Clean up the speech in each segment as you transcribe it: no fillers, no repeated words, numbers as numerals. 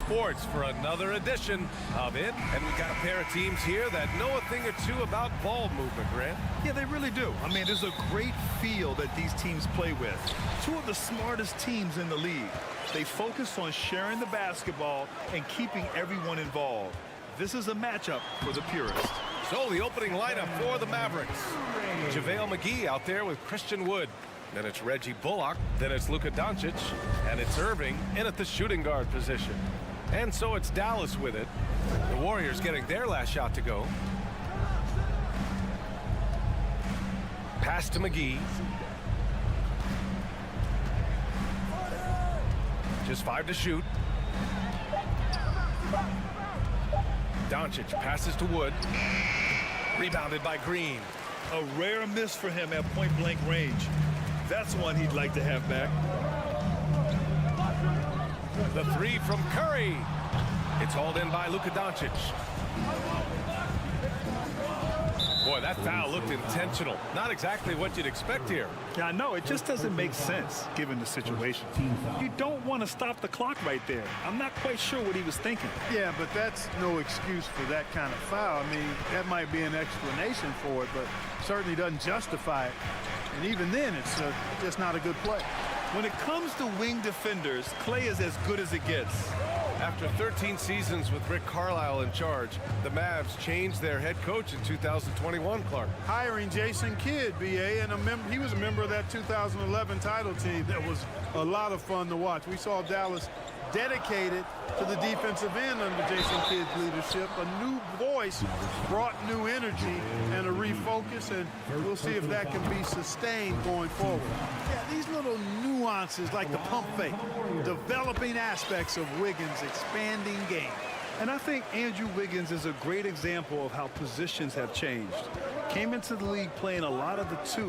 Sports for another edition of it. And we've got a pair of teams here that know a thing or two about ball movement, Grant. Yeah, they really do. I mean, there's a great feel that these teams play with. Two of the smartest teams in the league. They focus on sharing the basketball and keeping everyone involved. This is a matchup for the purists. So the opening lineup for the Mavericks. JaVale McGee out there with Christian Wood. Then it's Reggie Bullock. Then it's Luka Doncic. And it's Irving in at the shooting guard position. And so it's Dallas with it. The Warriors getting their last shot to go. Pass to McGee. Just 5 to shoot. Doncic passes to Wood. Rebounded by Green. A rare miss for him at point-blank range. That's one he'd like to have back. The three from Curry. It's hauled in by Luka Doncic. Boy, that foul looked intentional. Not exactly what you'd expect here. Yeah, I know. It just doesn't make sense, given the situation. You don't want to stop the clock right there. I'm not quite sure what he was thinking. Yeah, but that's no excuse for that kind of foul. I mean, that might be an explanation for it, but certainly doesn't justify it. And even then, it's just not a good play. When it comes to wing defenders, Clay is as good as it gets. After 13 seasons with Rick Carlisle in charge, the Mavs changed their head coach in 2021, Clark. Hiring Jason Kidd, BA, and he was a member of that 2011 title team. That was a lot of fun to watch. We saw Dallas dedicated to the defensive end under Jason Kidd's leadership. A new voice brought new energy and a refocus, and we'll see if that can be sustained going forward. Yeah, these little nuances like the pump fake, developing aspects of Wiggins' expanding game. And I think Andrew Wiggins is a great example of how positions have changed. Came into the league playing a lot of the 2.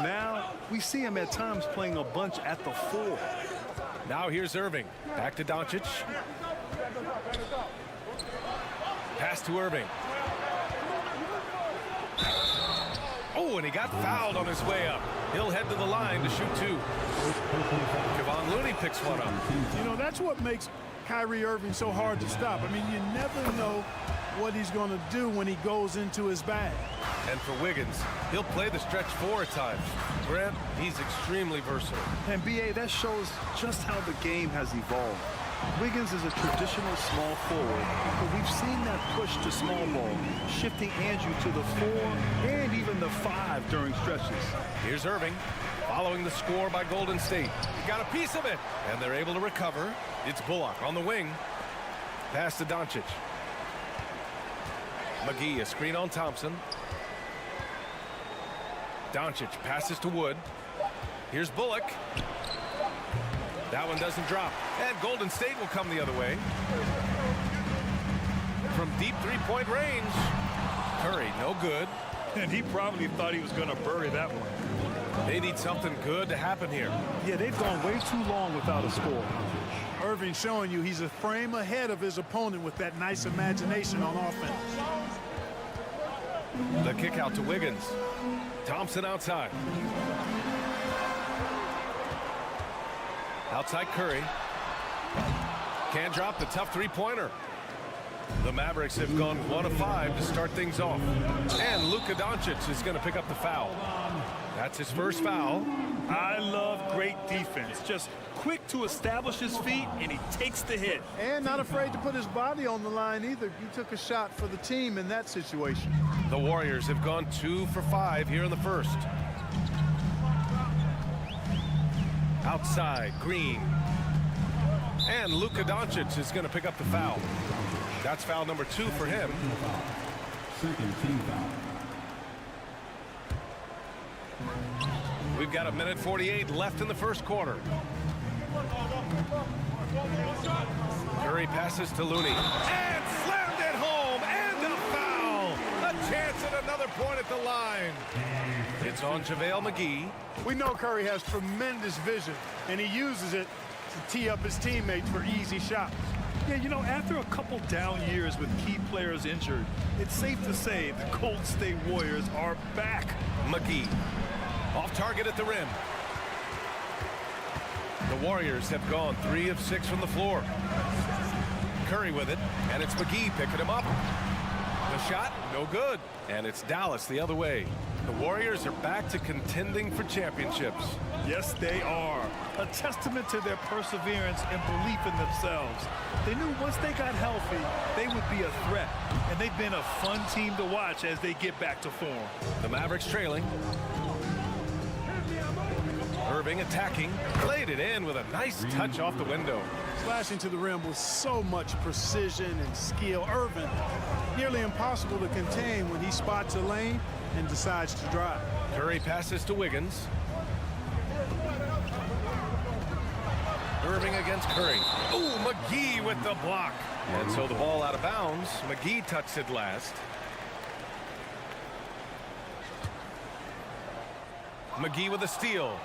Now we see him at times playing a bunch at the 4. Now here's Irving. Back to Doncic. Pass to Irving. Oh, and he got fouled on his way up. He'll head to the line to shoot 2. Kevon Looney picks one up. You know, that's what makes Kyrie Irving so hard to stop. I mean, you never know what he's going to do when he goes into his bag. And for Wiggins, he'll play the stretch 4 at times. Grant, he's extremely versatile. And BA, that shows just how the game has evolved. Wiggins is a traditional small forward, but we've seen that push to small ball, shifting Andrew to the 4 and even the 5 during stretches. Here's Irving, following the score by Golden State. He got a piece of it, and they're able to recover. It's Bullock on the wing. Pass to Doncic. McGee, a screen on Thompson. Doncic passes to Wood. Here's Bullock. That one doesn't drop. And Golden State will come the other way. From deep three-point range. Curry, no good. And he probably thought he was going to bury that one. They need something good to happen here. Yeah, they've gone way too long without a score. Irving showing you he's a frame ahead of his opponent with that nice imagination on offense. The kick out to Wiggins. Thompson outside. Outside Curry. Can't drop the tough three-pointer. The Mavericks have gone 1 of 5 to start things off. And Luka Doncic is going to pick up the foul. That's his first foul. I love great defense. Just quick to establish his feet, and he takes the hit. And not afraid to put his body on the line either. He took a shot for the team in that situation. The Warriors have gone 2 for 5 here in the first. Outside, Green. And Luka Doncic is going to pick up the foul. That's foul number 2 for him. Second team foul. We've got 1:48 left in the first quarter. Curry passes to Looney. And slammed it home. And a foul. A chance at another point at the line. It's on JaVale McGee. We know Curry has tremendous vision, and he uses it to tee up his teammates for easy shots. Yeah, you know, after a couple down years with key players injured, it's safe to say the Golden State Warriors are back. McGee. Off target at the rim. The Warriors have gone 3 of 6 from the floor. Curry with it, and it's McGee picking him up. The shot, no good. And it's Dallas the other way. The Warriors are back to contending for championships. Yes, they are. A testament to their perseverance and belief in themselves. They knew once they got healthy, they would be a threat. And they've been a fun team to watch as they get back to form. The Mavericks trailing. Irving attacking. Played it in with a nice touch off the window. Slashing to the rim with so much precision and skill. Irving, nearly impossible to contain when he spots a lane and decides to drive. Curry passes to Wiggins. Irving against Curry. Ooh, McGee with the block. And so the ball out of bounds. McGee touched it last. McGee with a steal.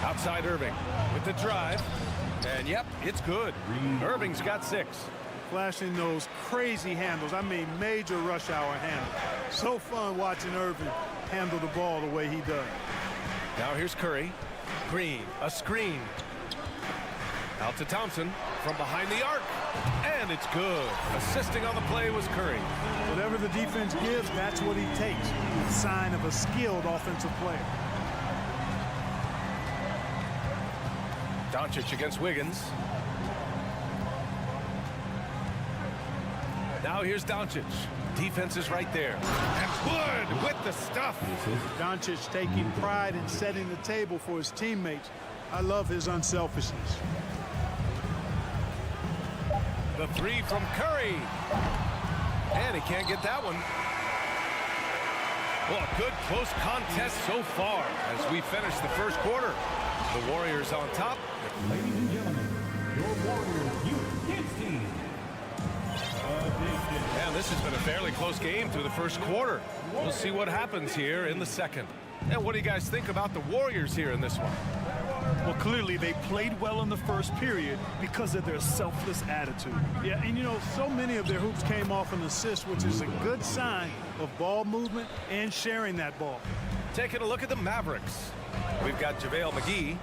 Outside Irving with the drive. And yep, it's good. Irving's got 6. Flashing those crazy handles. I mean, major rush hour handles. So fun watching Irving handle the ball the way he does. Now here's Curry. Green, a screen. Out to Thompson from behind the arc. And it's good. Assisting on the play was Curry. Whatever the defense gives, that's what he takes. A sign of a skilled offensive player. Doncic against Wiggins. Now here's Doncic. Defense is right there. And Wood with the stuff. Doncic taking pride in setting the table for his teammates. I love his unselfishness. The 3 from Curry. And he can't get that one. Well, a good close contest so far as we finish the first quarter. The Warriors on top. Ladies and gentlemen, your Warriors Youth Kids team. And this has been a fairly close game through the first quarter. We'll see what happens here in the second. And what do you guys think about the Warriors here in this one? Well, clearly they played well in the first period because of their selfless attitude. Yeah, and you know, so many of their hoops came off an assist, which is a good sign of ball movement and sharing that ball. Taking a look at the Mavericks. We've got JaVale McGee.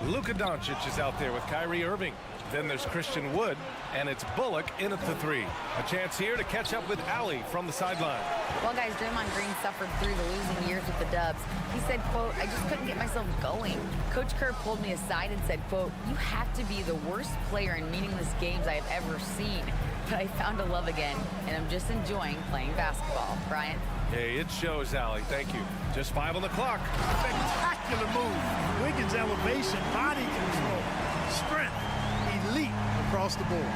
Luka Doncic is out there with Kyrie Irving. Then there's Christian Wood, and it's Bullock in at the 3. A chance here to catch up with Allie from the sideline. Well, guys, Draymond Green suffered through the losing years with the Dubs. He said, quote, "I just couldn't get myself going." Coach Kerr pulled me aside and said, quote, "You have to be the worst player in meaningless games I have ever seen. But I found a love again, and I'm just enjoying playing basketball." Brian? Hey, it shows, Allie. Thank you. Just 5 on the clock. Spectacular move. Wiggins' elevation, body control, strength, elite across the board.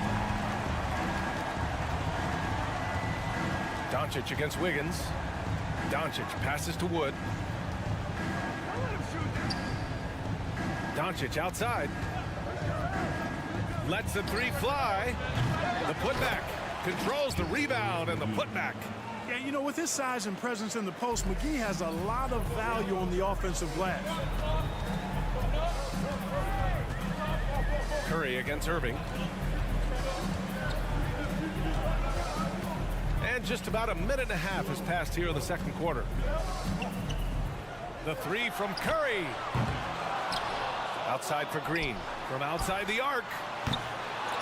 Doncic against Wiggins. Doncic passes to Wood. Doncic outside. Lets the 3 fly. The putback. Controls the rebound and the putback. Yeah, you know, with his size and presence in the post, McGee has a lot of value on the offensive glass. Curry against Irving. And just about a minute and a half has passed here in the second quarter. The 3 from Curry. Outside for Green. From outside the arc.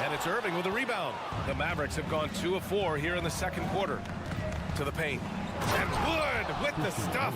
And it's Irving with a rebound. The Mavericks have gone 2 of 4 here in the second quarter. To the paint. And Wood with the stuff.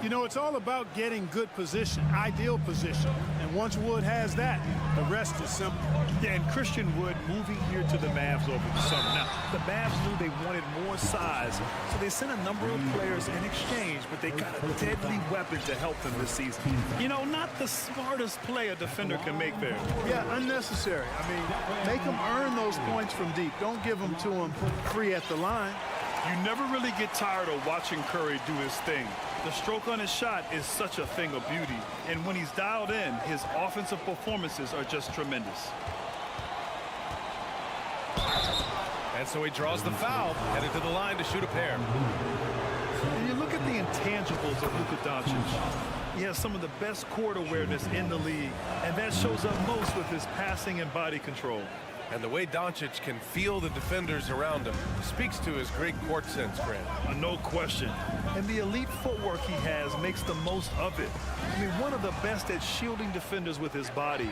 You know, it's all about getting good position, ideal position. And once Wood has that, the rest is simple. Yeah, and Christian Wood moving here to the Mavs over the summer. Now, the Mavs knew they wanted more size, so they sent a number of players in exchange, but they got a deadly weapon to help them this season. You know, not the smartest play a defender can make there. Yeah, unnecessary. I mean, make them earn those points from deep. Don't give them to them free at the line. You never really get tired of watching Curry do his thing. The stroke on his shot is such a thing of beauty. And when he's dialed in, his offensive performances are just tremendous. And so he draws the foul, headed to the line to shoot a pair. And you look at the intangibles of Luka Doncic. He has some of the best court awareness in the league, and that shows up most with his passing and body control. And the way Doncic can feel the defenders around him speaks to his great court sense, Grant. No question. And the elite footwork he has makes the most of it. I mean, one of the best at shielding defenders with his body.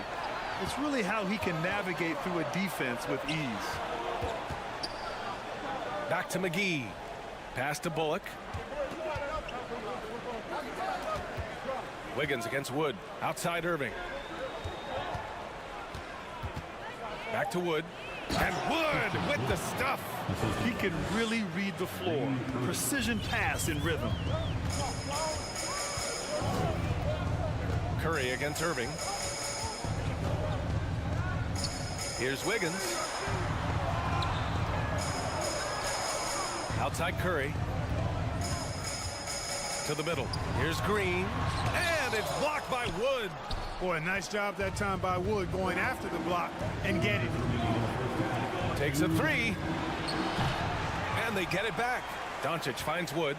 It's really how he can navigate through a defense with ease. Back to McGee. Pass to Bullock. Wiggins against Wood. Outside Irving. Back to Wood. And Wood with the stuff. He can really read the floor. Precision pass in rhythm. Curry against Irving. Here's Wiggins. Outside Curry. To the middle. Here's Green. And it's blocked by Wood. Boy, nice job that time by Wood going after the block and getting it. Takes a three. And they get it back. Doncic finds Wood.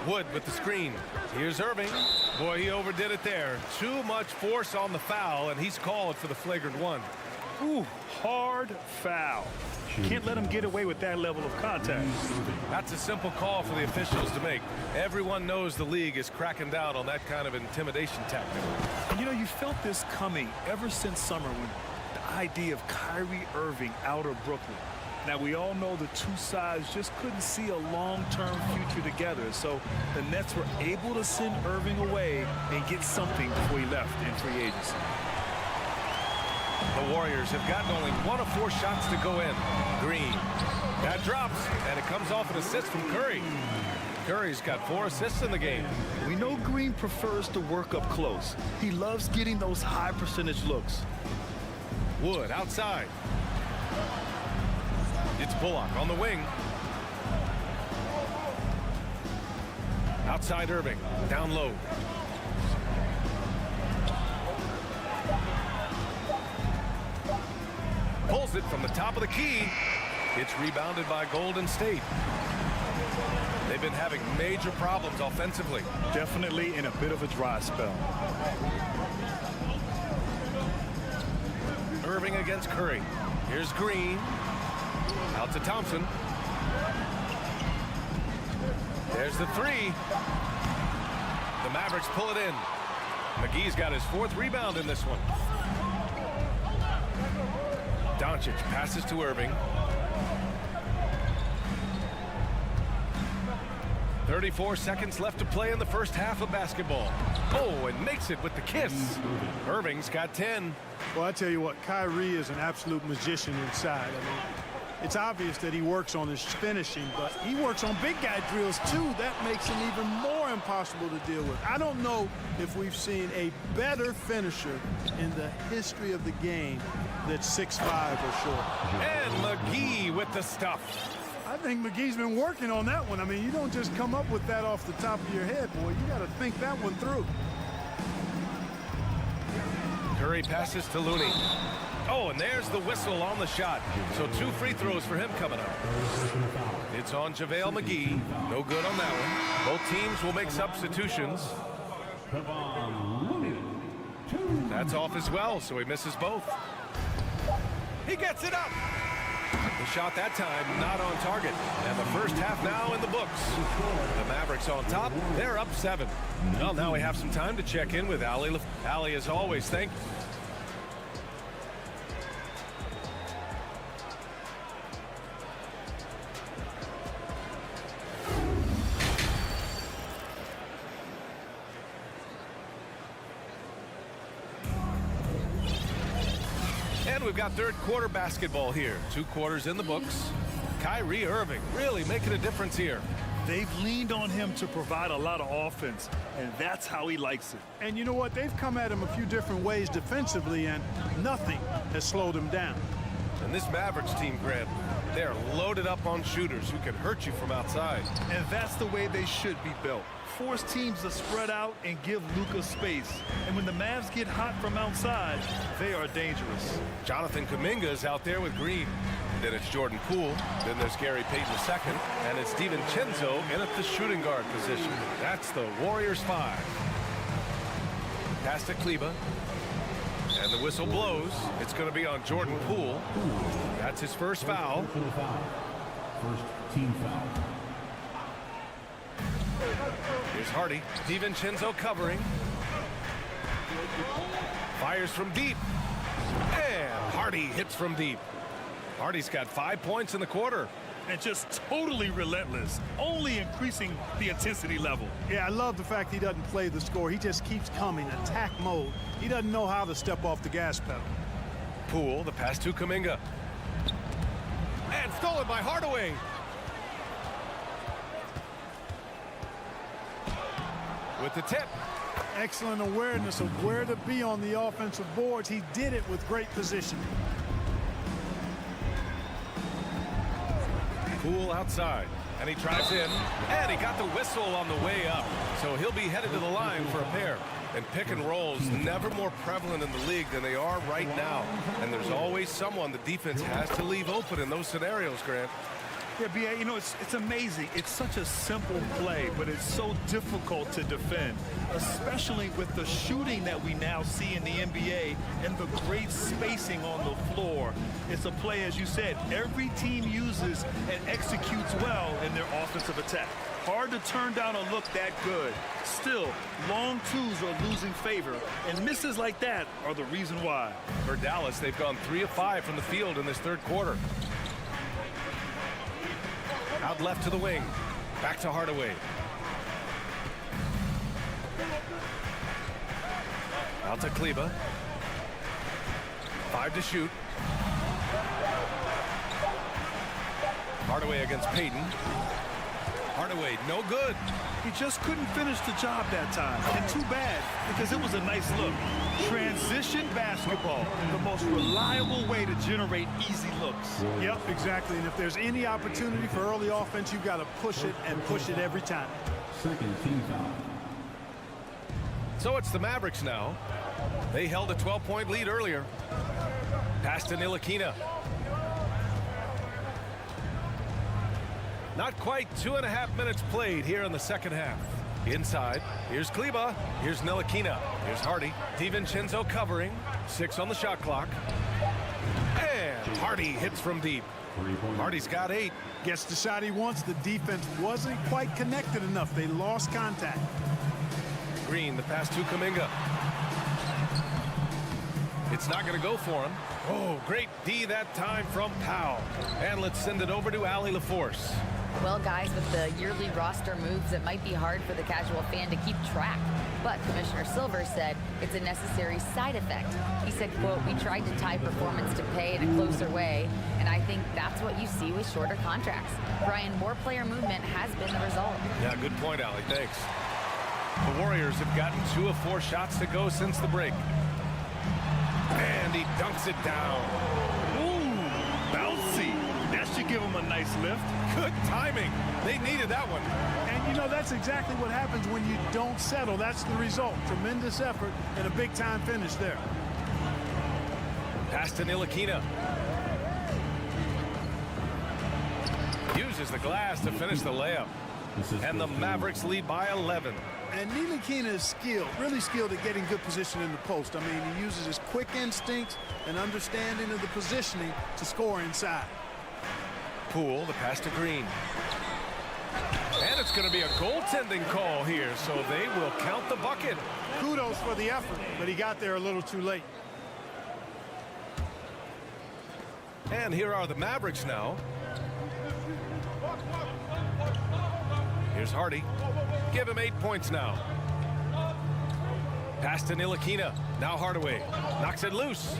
Wood with the screen. Here's Irving. Boy, he overdid it there. Too much force on the foul, and he's called for the flagrant one. Ooh, hard foul. Can't let him get away with that level of contact. That's a simple call for the officials to make. Everyone knows the league is cracking down on that kind of intimidation tactic. And you know, you felt this coming ever since summer when the idea of Kyrie Irving out of Brooklyn. Now, we all know the two sides just couldn't see a long-term future together. So the Nets were able to send Irving away and get something before he left in free agency. The Warriors have gotten only 1 of 4 shots to go in. Green. That drops, and it comes off an assist from Curry. Curry's got 4 assists in the game. We know Green prefers to work up close. He loves getting those high percentage looks. Wood outside. It's Bullock on the wing. Outside Irving. Down low. Pulls it from the top of the key. It's rebounded by Golden State. They've been having major problems offensively. Definitely in a bit of a dry spell. Irving against Curry. Here's Green. Out to Thompson. There's the three. The Mavericks pull it in. McGee's got his 4th rebound in this one. Doncic passes to Irving. 34 seconds left to play in the first half of basketball. Oh, and makes it with the kiss. Irving's got 10. Well, I tell you what, Kyrie is an absolute magician inside. I mean, it's obvious that he works on his finishing, but he works on big guy drills too. That makes him even more impossible to deal with. I don't know if we've seen a better finisher in the history of the game that's 6'5" or short. And McGee with the stuff. I think McGee's been working on that one. I mean, you don't just come up with that off the top of your head, boy. You got to think that one through. Curry passes to Looney. Oh, and there's the whistle on the shot. So 2 free throws for him coming up. It's on JaVale McGee. No good on that one. Both teams will make substitutions. That's off as well, so he misses both. He gets it up. The shot that time not on target. And the first half now in the books. The Mavericks on top. They're up 7. Well, now we have some time to check in with Allie. Allie, as always, thank you. And we've got third quarter basketball here. 2 quarters in the books. Kyrie Irving really making a difference here. They've leaned on him to provide a lot of offense, and that's how he likes it. And you know what? They've come at him a few different ways defensively, and nothing has slowed him down. And this Mavericks team, Grant, they're loaded up on shooters who can hurt you from outside. And that's the way they should be built. Force teams to spread out and give Luka space. And when the Mavs get hot from outside, they are dangerous. Jonathan Kuminga is out there with Green. Then it's Jordan Poole. Then there's Gary Payton II. And it's DiVincenzo in at the shooting guard position. That's the Warriors 5. Pass to Kleba. And the whistle blows. It's going to be on Jordan Poole. That's his first foul. First team foul. Here's Hardy. DiVincenzo covering. Fires from deep. And Hardy hits from deep. Hardy's got 5 points in the quarter. And just totally relentless, only increasing the intensity level. Yeah, I love the fact he doesn't play the score. He just keeps coming, attack mode. He doesn't know how to step off the gas pedal. Poole, the pass to Kuminga. And stolen by Hardaway. With the tip. Excellent awareness of where to be on the offensive boards. He did it with great positioning. Poole outside, and he drives in, and he got the whistle on the way up. So he'll be headed to the line for a pair. And pick and rolls never more prevalent in the league than they are right now. And there's always someone the defense has to leave open in those scenarios, Grant. Yeah, B.A., you know, it's amazing. It's such a simple play, but it's so difficult to defend, especially with the shooting that we now see in the NBA and the great spacing on the floor. It's a play, as you said, every team uses and executes well in their offensive attack. Hard to turn down a look that good. Still, long twos are losing favor, and misses like that are the reason why. For Dallas, they've gone 3 of 5 from the field in this third quarter. Out left to the wing. Back to Hardaway. Out to Kleba. 5 to shoot. Hardaway against Payton. Hardaway, no good. He just couldn't finish the job that time. And too bad, because it was a nice look. Transition basketball, the most reliable way to generate easy looks. Yep, exactly. And if there's any opportunity for early offense, you've got to push it and push it every time. Second team foul. So it's the Mavericks now. They held a 12-point lead earlier. Pass to Ntilikina. Not quite 2.5 minutes played here in the second half. Inside, here's Kleba, here's Ntilikina, here's Hardy. DiVincenzo covering, 6 on the shot clock. And Hardy hits from deep. Hardy's got 8. Gets the shot he wants. The defense wasn't quite connected enough. They lost contact. Green, the pass to Kuminga. It's not going to go for him. Oh, great D that time from Powell. And let's send it over to Allie LaForce. Well, guys, with the yearly roster moves, it might be hard for the casual fan to keep track. But Commissioner Silver said it's a necessary side effect. He said, quote, "We tried to tie performance to pay in a closer way, and I think that's what you see with shorter contracts." Brian, more player movement has been the result. Yeah, good point, Allie. Thanks. The Warriors have gotten 2 of 4 shots to go since the break. And he dunks it down. Ooh, bouncy. That should give him a nice lift. Good timing. They needed that one. And, you know, that's exactly what happens when you don't settle. That's the result. Tremendous effort and a big-time finish there. Pass to Ntilikina. Uses the glass to finish the layup. And the Mavericks lead by 11. And Ntilikina is skilled, really skilled at getting good position in the post. I mean, he uses his quick instincts and understanding of the positioning to score inside. Poole, the pass to Green. And it's going to be a goaltending call here, so they will count the bucket. Kudos for the effort, but he got there a little too late. And here are the Mavericks now. Here's Hardy. Give him 8 points now. Pass to Ntilikina. Now Hardaway. Knocks it loose.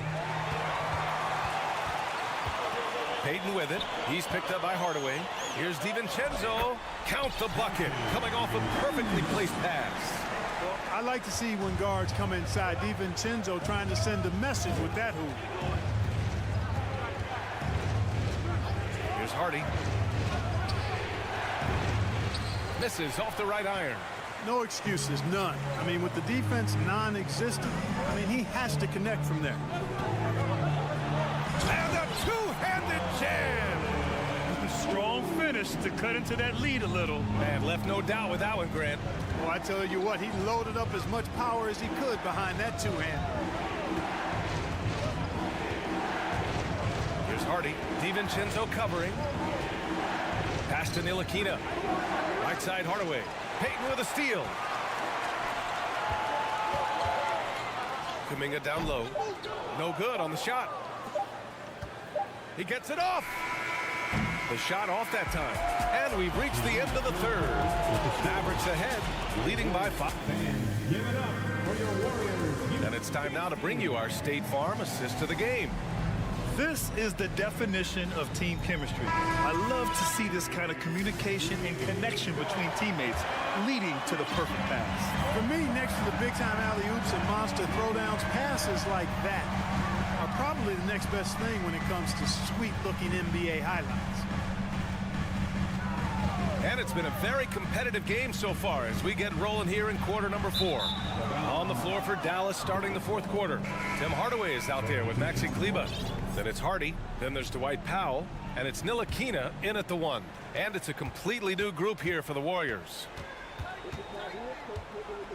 Payton with it. He's picked up by Hardaway. Here's DiVincenzo. Count the bucket. Coming off a perfectly placed pass. Well, I like to see when guards come inside. DiVincenzo trying to send a message with that hoop. Here's Hardy. Misses off the right iron. No excuses, none. I mean, with the defense non-existent, I mean, he has to connect from there. And a two-handed jam. Strong finish to cut into that lead a little. And left no doubt with that one, Grant. Well, I tell you what, he loaded up as much power as he could behind that two-hand. Here's Hardy. DiVincenzo covering. Pass to Ntilikina. Right side Hardaway. Payton with a steal. Kuminga down low. No good on the shot. He gets it off. The shot off that time. And we've reached the end of the third. Mavericks ahead, leading by 5. Give it up for your Warriors. And it's time now to bring you our State Farm assist of the game. This is the definition of team chemistry. I love to see this kind of communication and connection between teammates leading to the perfect pass. For me, next to the big-time alley-oops and monster throwdowns, passes like that are probably the next best thing when it comes to sweet-looking NBA highlights. And it's been a very competitive game so far as we get rolling here in quarter number 4. On the floor for Dallas starting the fourth quarter. Tim Hardaway is out there with Maxi Kleber. Then it's Hardy. Then there's Dwight Powell. And it's Ntilikina in at the 1. And it's a completely new group here for the Warriors.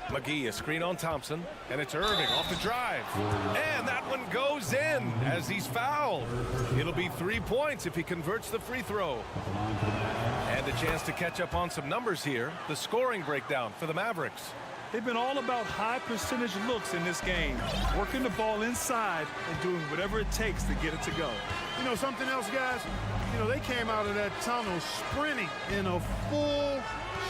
McGee, a screen on Thompson. And it's Irving off the drive. And that one goes in as he's fouled. It'll be 3 points if he converts the free throw. And a chance to catch up on some numbers here. The scoring breakdown for the Mavericks. They've been all about high percentage looks in this game, working the ball inside and doing whatever it takes to get it to go. You know, something else, guys? You know, they came out of that tunnel sprinting in a full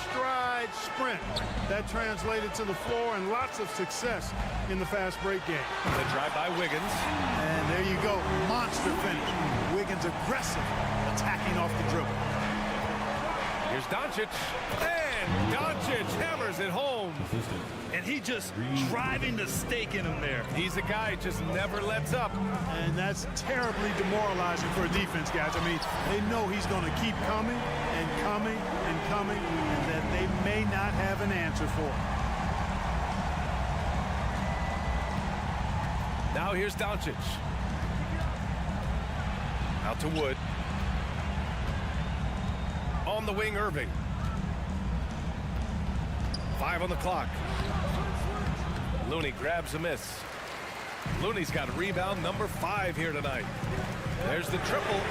stride sprint. That translated to the floor and lots of success in the fast break game. The drive by Wiggins. And there you go, monster finish. Wiggins aggressive, attacking off the dribble. Here's Doncic. And Doncic hammers it home. And he just driving the stake in him there. He's a guy who just never lets up. And that's terribly demoralizing for a defense, guys. I mean, they know he's going to keep coming and coming and coming, and that they may not have an answer for it. Now here's Doncic. Out to Wood. On the wing, Irving. 5 on the clock. Looney grabs a miss. Looney's got rebound number 5 here tonight. There's the triple.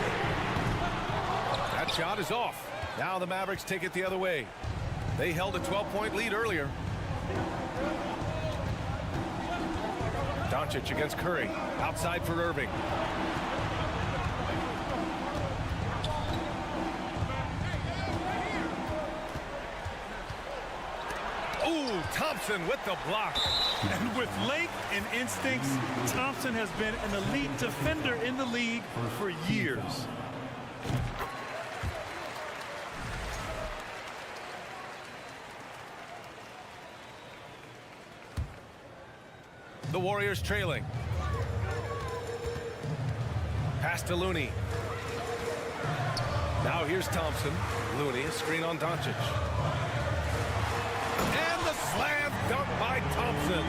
That shot is off. Now the Mavericks take it the other way. They held a 12-point lead earlier. Doncic against Curry. Outside for Irving. Ooh, Thompson with the block. And with length and instincts, Thompson has been an elite defender in the league for years. The Warriors trailing. Pass to Looney. Now here's Thompson. Looney, a screen on Doncic. And the slam dunk by Thompson.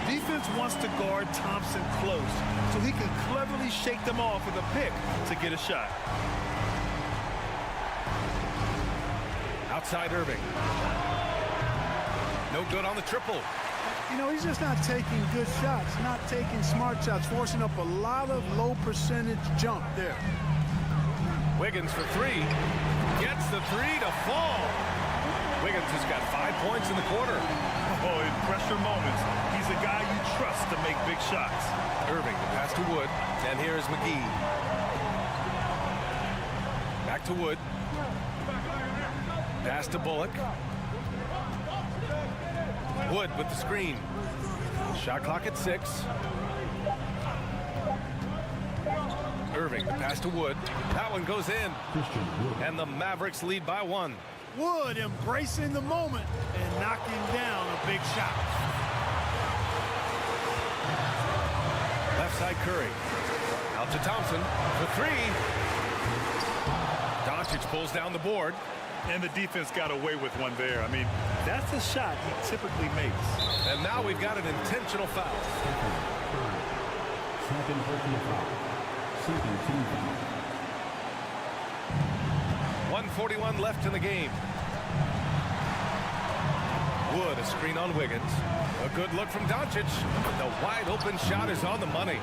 Defense wants to guard Thompson close so he can cleverly shake them off with a pick to get a shot. Outside Irving. No good on the triple. You know, he's just not taking good shots, not taking smart shots, forcing up a lot of low percentage jump there. Wiggins for 3. Gets the 3 to fall. Wiggins has got 5 points in the quarter. Oh, in pressure moments, he's a guy you trust to make big shots. Irving, the pass to Wood. And here is McGee. Back to Wood. Pass to Bullock. Wood with the screen. Shot clock at 6. Irving, the pass to Wood. That one goes in. And the Mavericks lead by 1. Wood embracing the moment and knocking down a big shot. Left side Curry. Out to Thompson for 3. Doncic pulls down the board. And the defense got away with one there. I mean, that's a shot he typically makes. And now we've got an intentional foul. Second personal foul. Second team foul. 1:41 left in the game. Wood, a screen on Wiggins. A good look from Doncic. The wide open shot is on the money.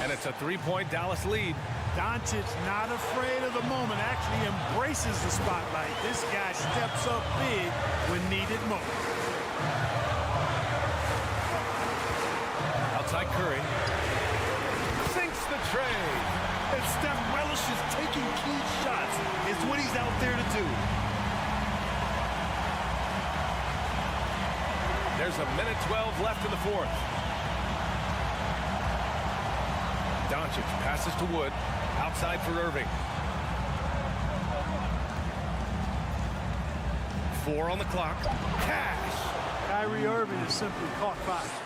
And it's a 3-point Dallas lead. Doncic not afraid of the moment, actually embraces the spotlight. This guy steps up big when needed most. Outside trade. And Steph relishes taking key shots. It's what he's out there to do. There's a minute 12 left in the fourth. Doncic passes to Wood. Outside for Irving. 4 on the clock. Cash. Kyrie Irving has simply caught fire.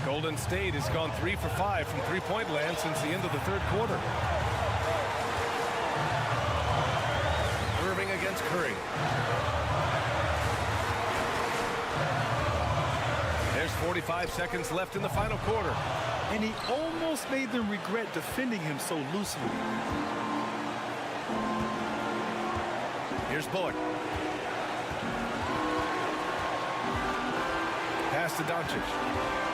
Golden State has gone 3 for 5 from three-point land since the end of the third quarter. Irving against Curry. There's 45 seconds left in the final quarter. And he almost made them regret defending him so loosely. Here's Bullock. Pass to Doncic.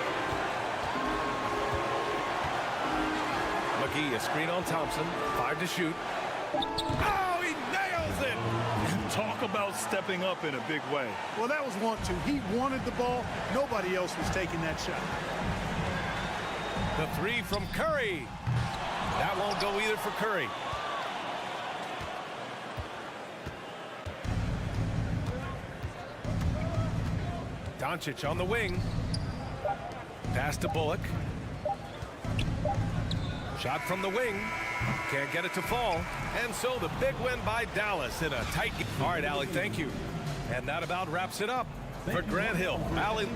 McGee, a screen on Thompson. 5 to shoot. Oh, he nails it! Talk about stepping up in a big way. Well, that was want to. He wanted the ball. Nobody else was taking that shot. The 3 from Curry. That won't go either for Curry. Doncic on the wing. Pass to Bullock. Shot from the wing. Can't get it to fall. And so the big win by Dallas in a tight game. All right, Allie, thank you. And that about wraps it up for Grant Hill. Allie.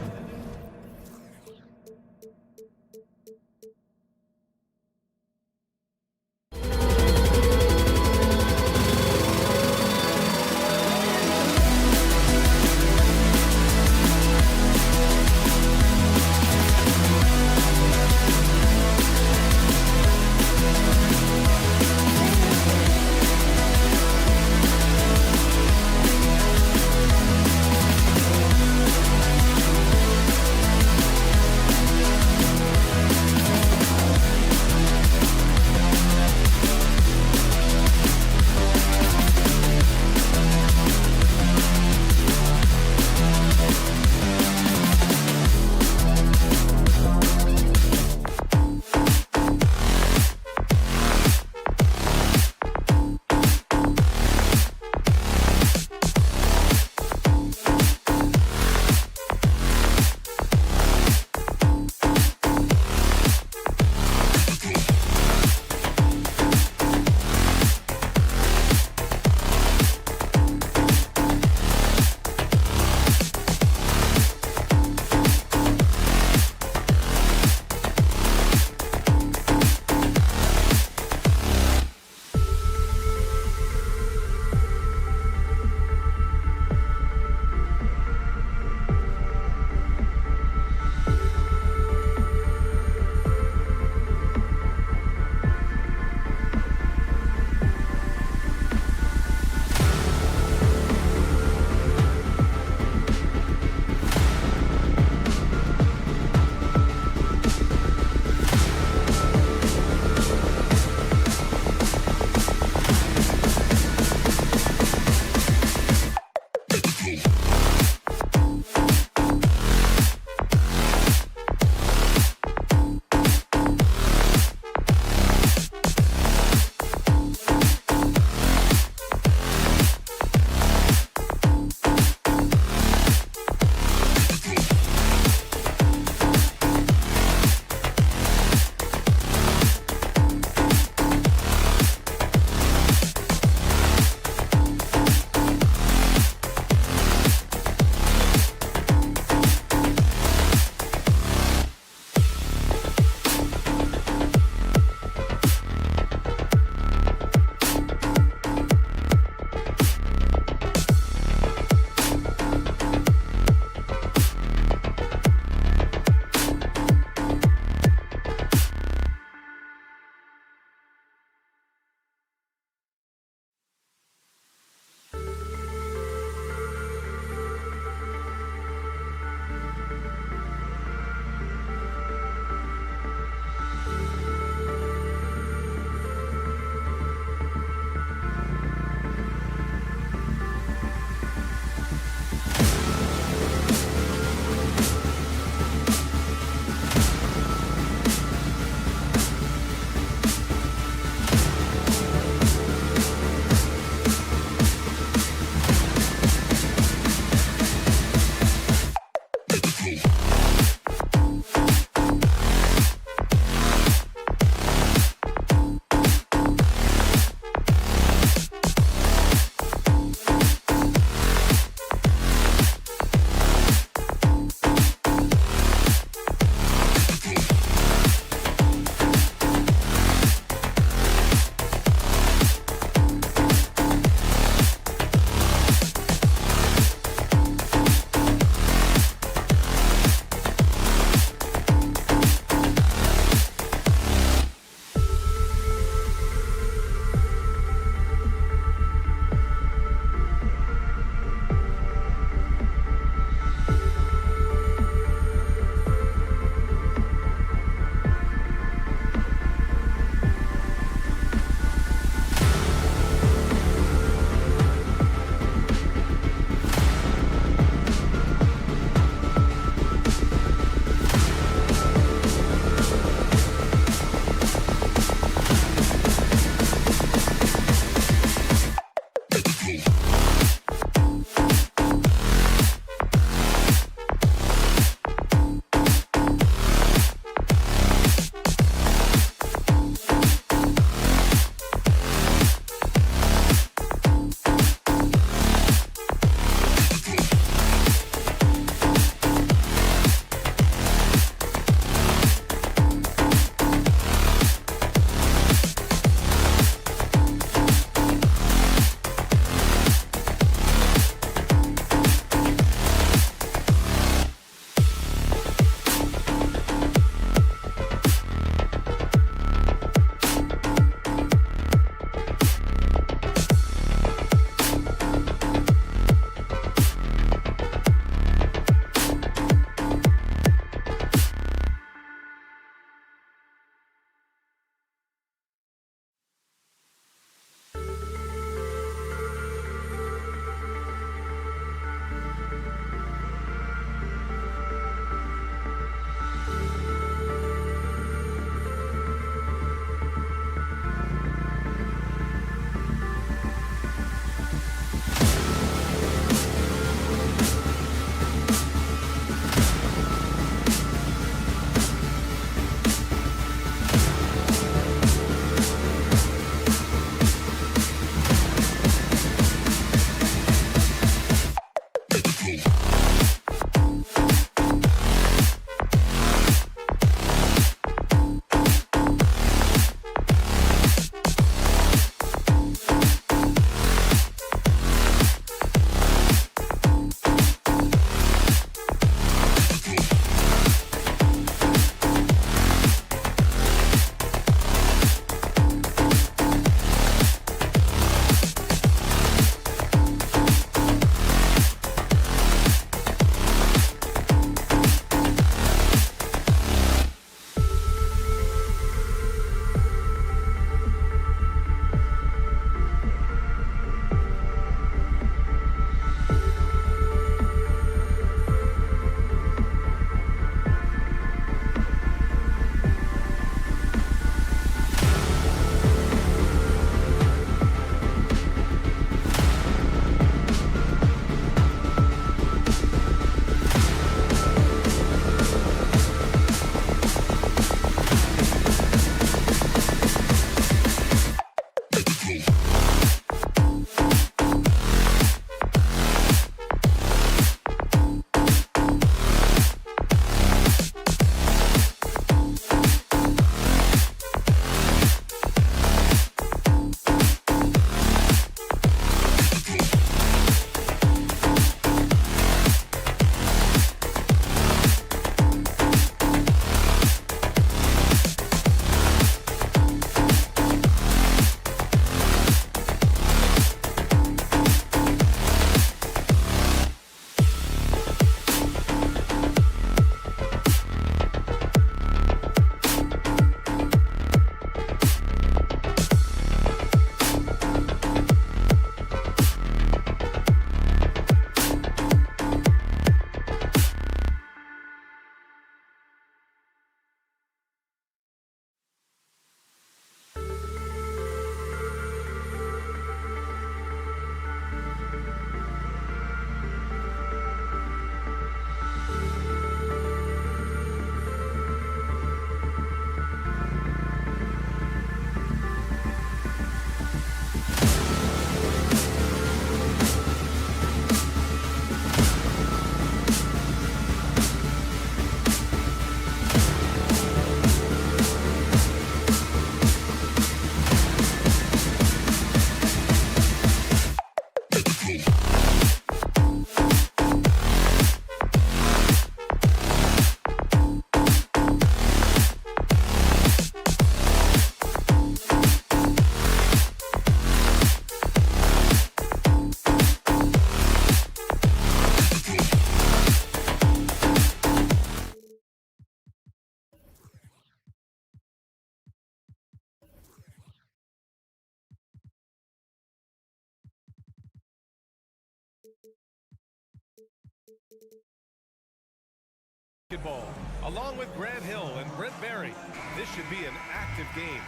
Basketball, along with Grant Hill and Brent Berry. This should be an active game.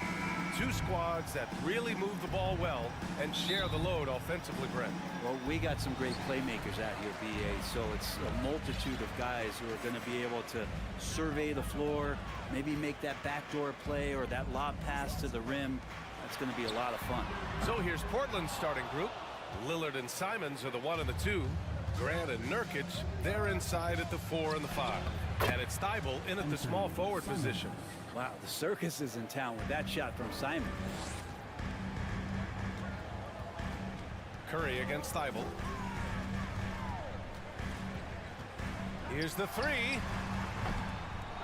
Two squads that really move the ball well and share the load offensively, Brent. Well, we got some great playmakers out here, BA, so it's a multitude of guys who are going to be able to survey the floor, maybe make that backdoor play or that lob pass to the rim. That's going to be a lot of fun. So here's Portland's starting group. Lillard and Simons are the 1 and the 2. Grant and Nurkic, they're inside at the 4 and the 5. And it's Thibault in at the small forward position. Wow, the circus is in town with that shot from Simon. Curry against Thibault. Here's the 3.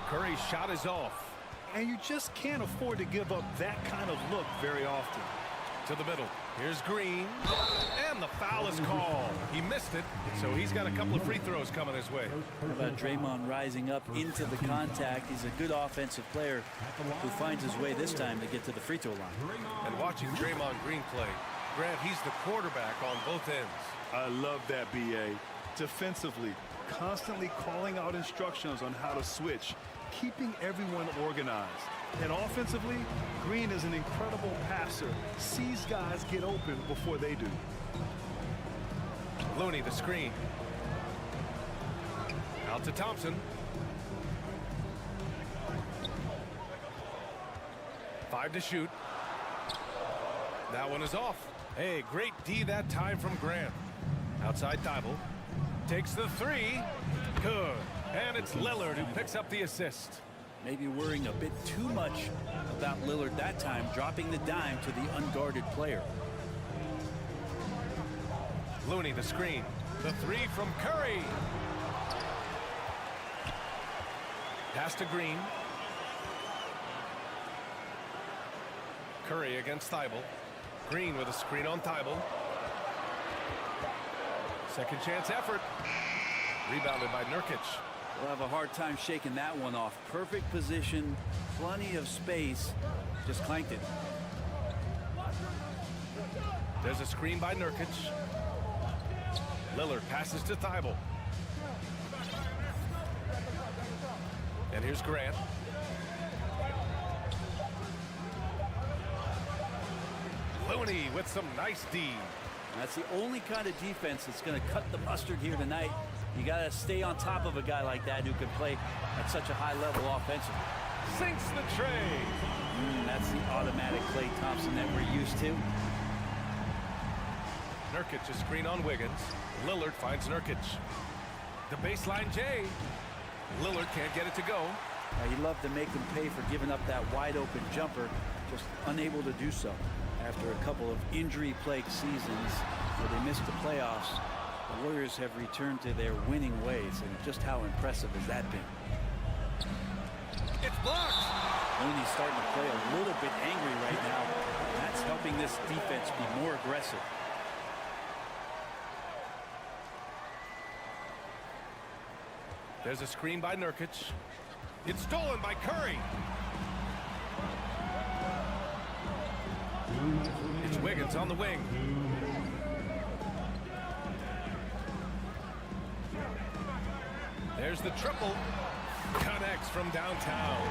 Curry's shot is off. And you just can't afford to give up that kind of look very often. To the middle. Here's Green. And the foul is called. He missed it, so he's got a couple of free throws coming his way. How about Draymond rising up into the contact? He's a good offensive player who finds his way this time to get to the free throw line. And watching Draymond Green play, Grant, he's the quarterback on both ends. I love that, BA. Defensively, constantly calling out instructions on how to switch, keeping everyone organized. And offensively, Green is an incredible passer. Sees guys get open before they do. Looney, the screen. Out to Thompson. 5 to shoot. That one is off. Hey, great D that time from Grant. Outside Thibault. Takes the three. Good. And it's Lillard who picks up the assist. Maybe worrying a bit too much about Lillard that time, dropping the dime to the unguarded player. Looney the screen. The three from Curry. Pass to Green. Curry against Thibault. Green with a screen on Thibault. Second chance effort. Rebounded by Nurkic. We'll have a hard time shaking that one off. Perfect position, plenty of space, just clanked it. There's a screen by Nurkic. Lillard passes to Thibault. And here's Grant. Looney with some nice D. That's the only kind of defense that's going to cut the mustard here tonight. You got to stay on top of a guy like that who can play at such a high level offensively. Sinks the tray. That's the automatic Klay Thompson that we're used to. Nurkic a screen on Wiggins. Lillard finds Nurkic. The baseline J. Lillard can't get it to go. He'd love to make them pay for giving up that wide open jumper, just unable to do so. After a couple of injury-plagued seasons where they missed the playoffs, the Warriors have returned to their winning ways, and just how impressive has that been? It's blocked. Looney's starting to play a little bit angry right now. That's helping this defense be more aggressive. There's a screen by Nurkic. It's stolen by Curry. It's Wiggins on the wing. There's the triple. Connects from downtown.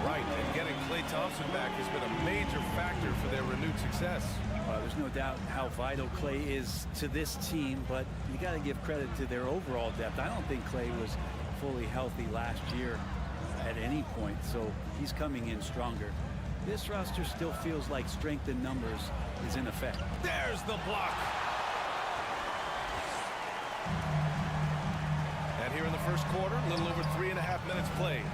Right, and getting Klay Thompson back has been a major factor for their renewed success. There's no doubt how vital Klay is to this team, but you got to give credit to their overall depth. I don't think Klay was fully healthy last year at any point, so he's coming in stronger. This roster still feels like strength in numbers is in effect. There's the block. And here in the first quarter, a little over 3.5 minutes played.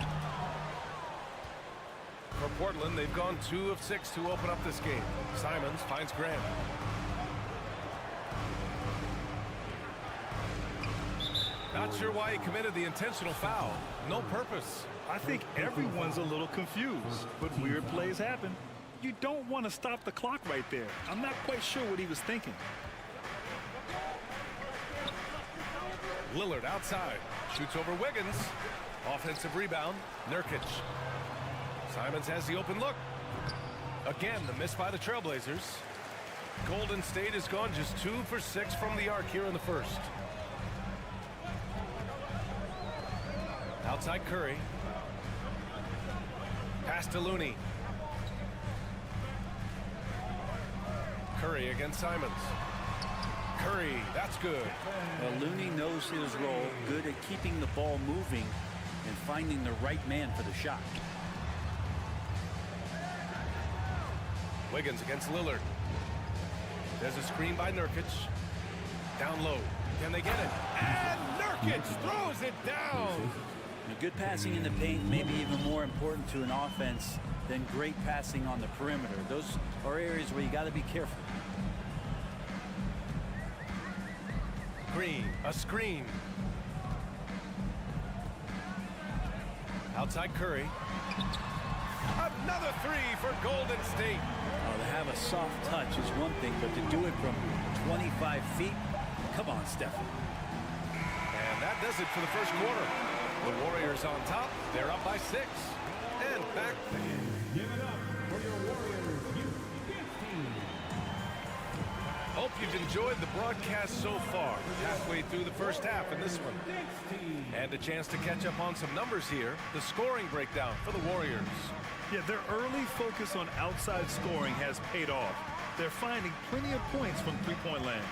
For Portland, they've gone 2 of 6 to open up this game. Simons finds Grant. Not sure why he committed the intentional foul. No purpose. I think everyone's a little confused, but weird plays happen. You don't want to stop the clock right there. I'm not quite sure what he was thinking. Lillard outside. Shoots over Wiggins. Offensive rebound. Nurkic. Simons has the open look. Again, the miss by the Trailblazers. Golden State has gone just 2 for 6 from the arc here in the first. Outside Curry. Pass to Looney. Curry against Simons. Curry, that's good. Well, Looney knows his role, good at keeping the ball moving and finding the right man for the shot. Wiggins against Lillard. There's a screen by Nurkic. Down low. Can they get it? And Nurkic throws it down. Good passing in the paint may be even more important to an offense than great passing on the perimeter. Those are areas where you got to be careful. Green, a screen. Outside Curry. Another three for Golden State. To have a soft touch is one thing, but to do it from 25 feet, come on, Steph. And that does it for the first quarter. The Warriors on top. They're up by 6. And back. Give it up for your Warriors U15. Hope you've enjoyed the broadcast so far. Halfway through the first half in this one. And a chance to catch up on some numbers here. The scoring breakdown for the Warriors. Yeah, their early focus on outside scoring has paid off. They're finding plenty of points from three-point land.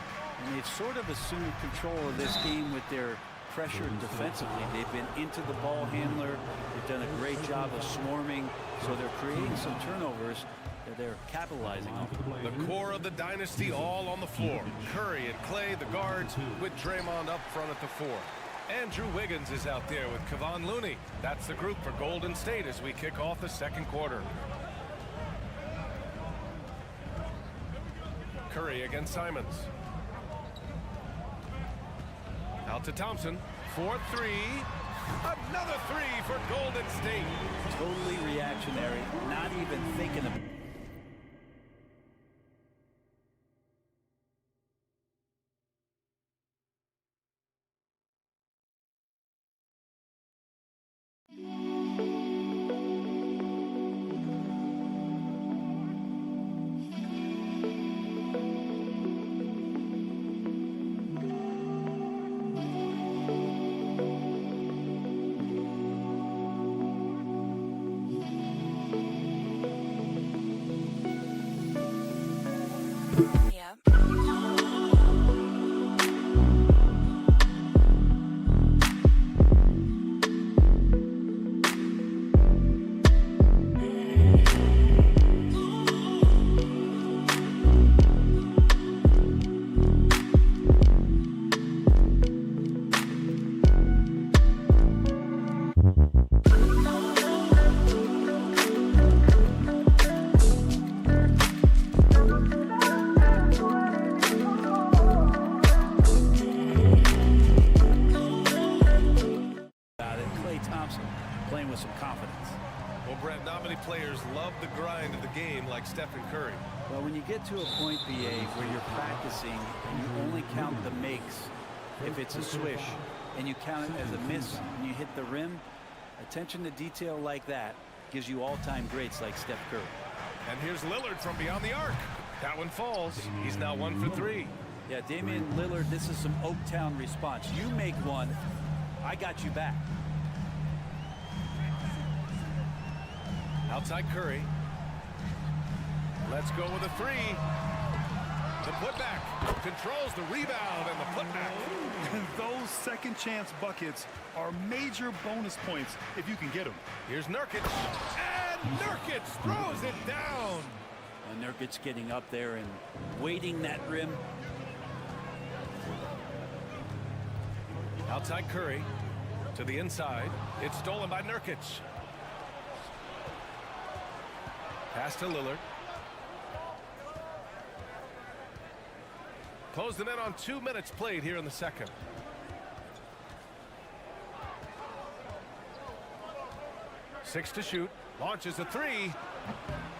And they've sort of assumed control of this game with their pressure defensively. They've been into the ball handler. They've done a great job of swarming, so they're creating some turnovers they're capitalizing on it. The core of the dynasty all on the floor. Curry and Clay, the guards, with Draymond up front at the 4. Andrew Wiggins is out there with Kevon Looney. That's the group for Golden State as we kick off the second quarter. Curry against Simons. Out to Thompson. 4-3. Another 3 for Golden State. Totally reactionary, not even thinking of it. Playing with some confidence. Well, Brent, not many players love the grind of the game like Stephen Curry. Well, when you get to a point, BA, where you're practicing and you only count the makes if it's a swish, and you count it as a miss and you hit the rim, attention to detail like that gives you all-time greats like Steph Curry. And here's Lillard from beyond the arc. That one falls. He's now 1 for 3. Yeah, Damian Lillard, this is some Oaktown response. You make one, I got you back. Outside Curry. Let's go with a 3. The putback. Controls the rebound and the putback. And those second chance buckets are major bonus points if you can get them. Here's Nurkic. And Nurkic throws it down. And Nurkic getting up there and waiting that rim. Outside Curry. To the inside. It's stolen by Nurkic. Pass to Lillard. Close them in on 2 minutes played here in the second. Six to shoot. Launches a 3.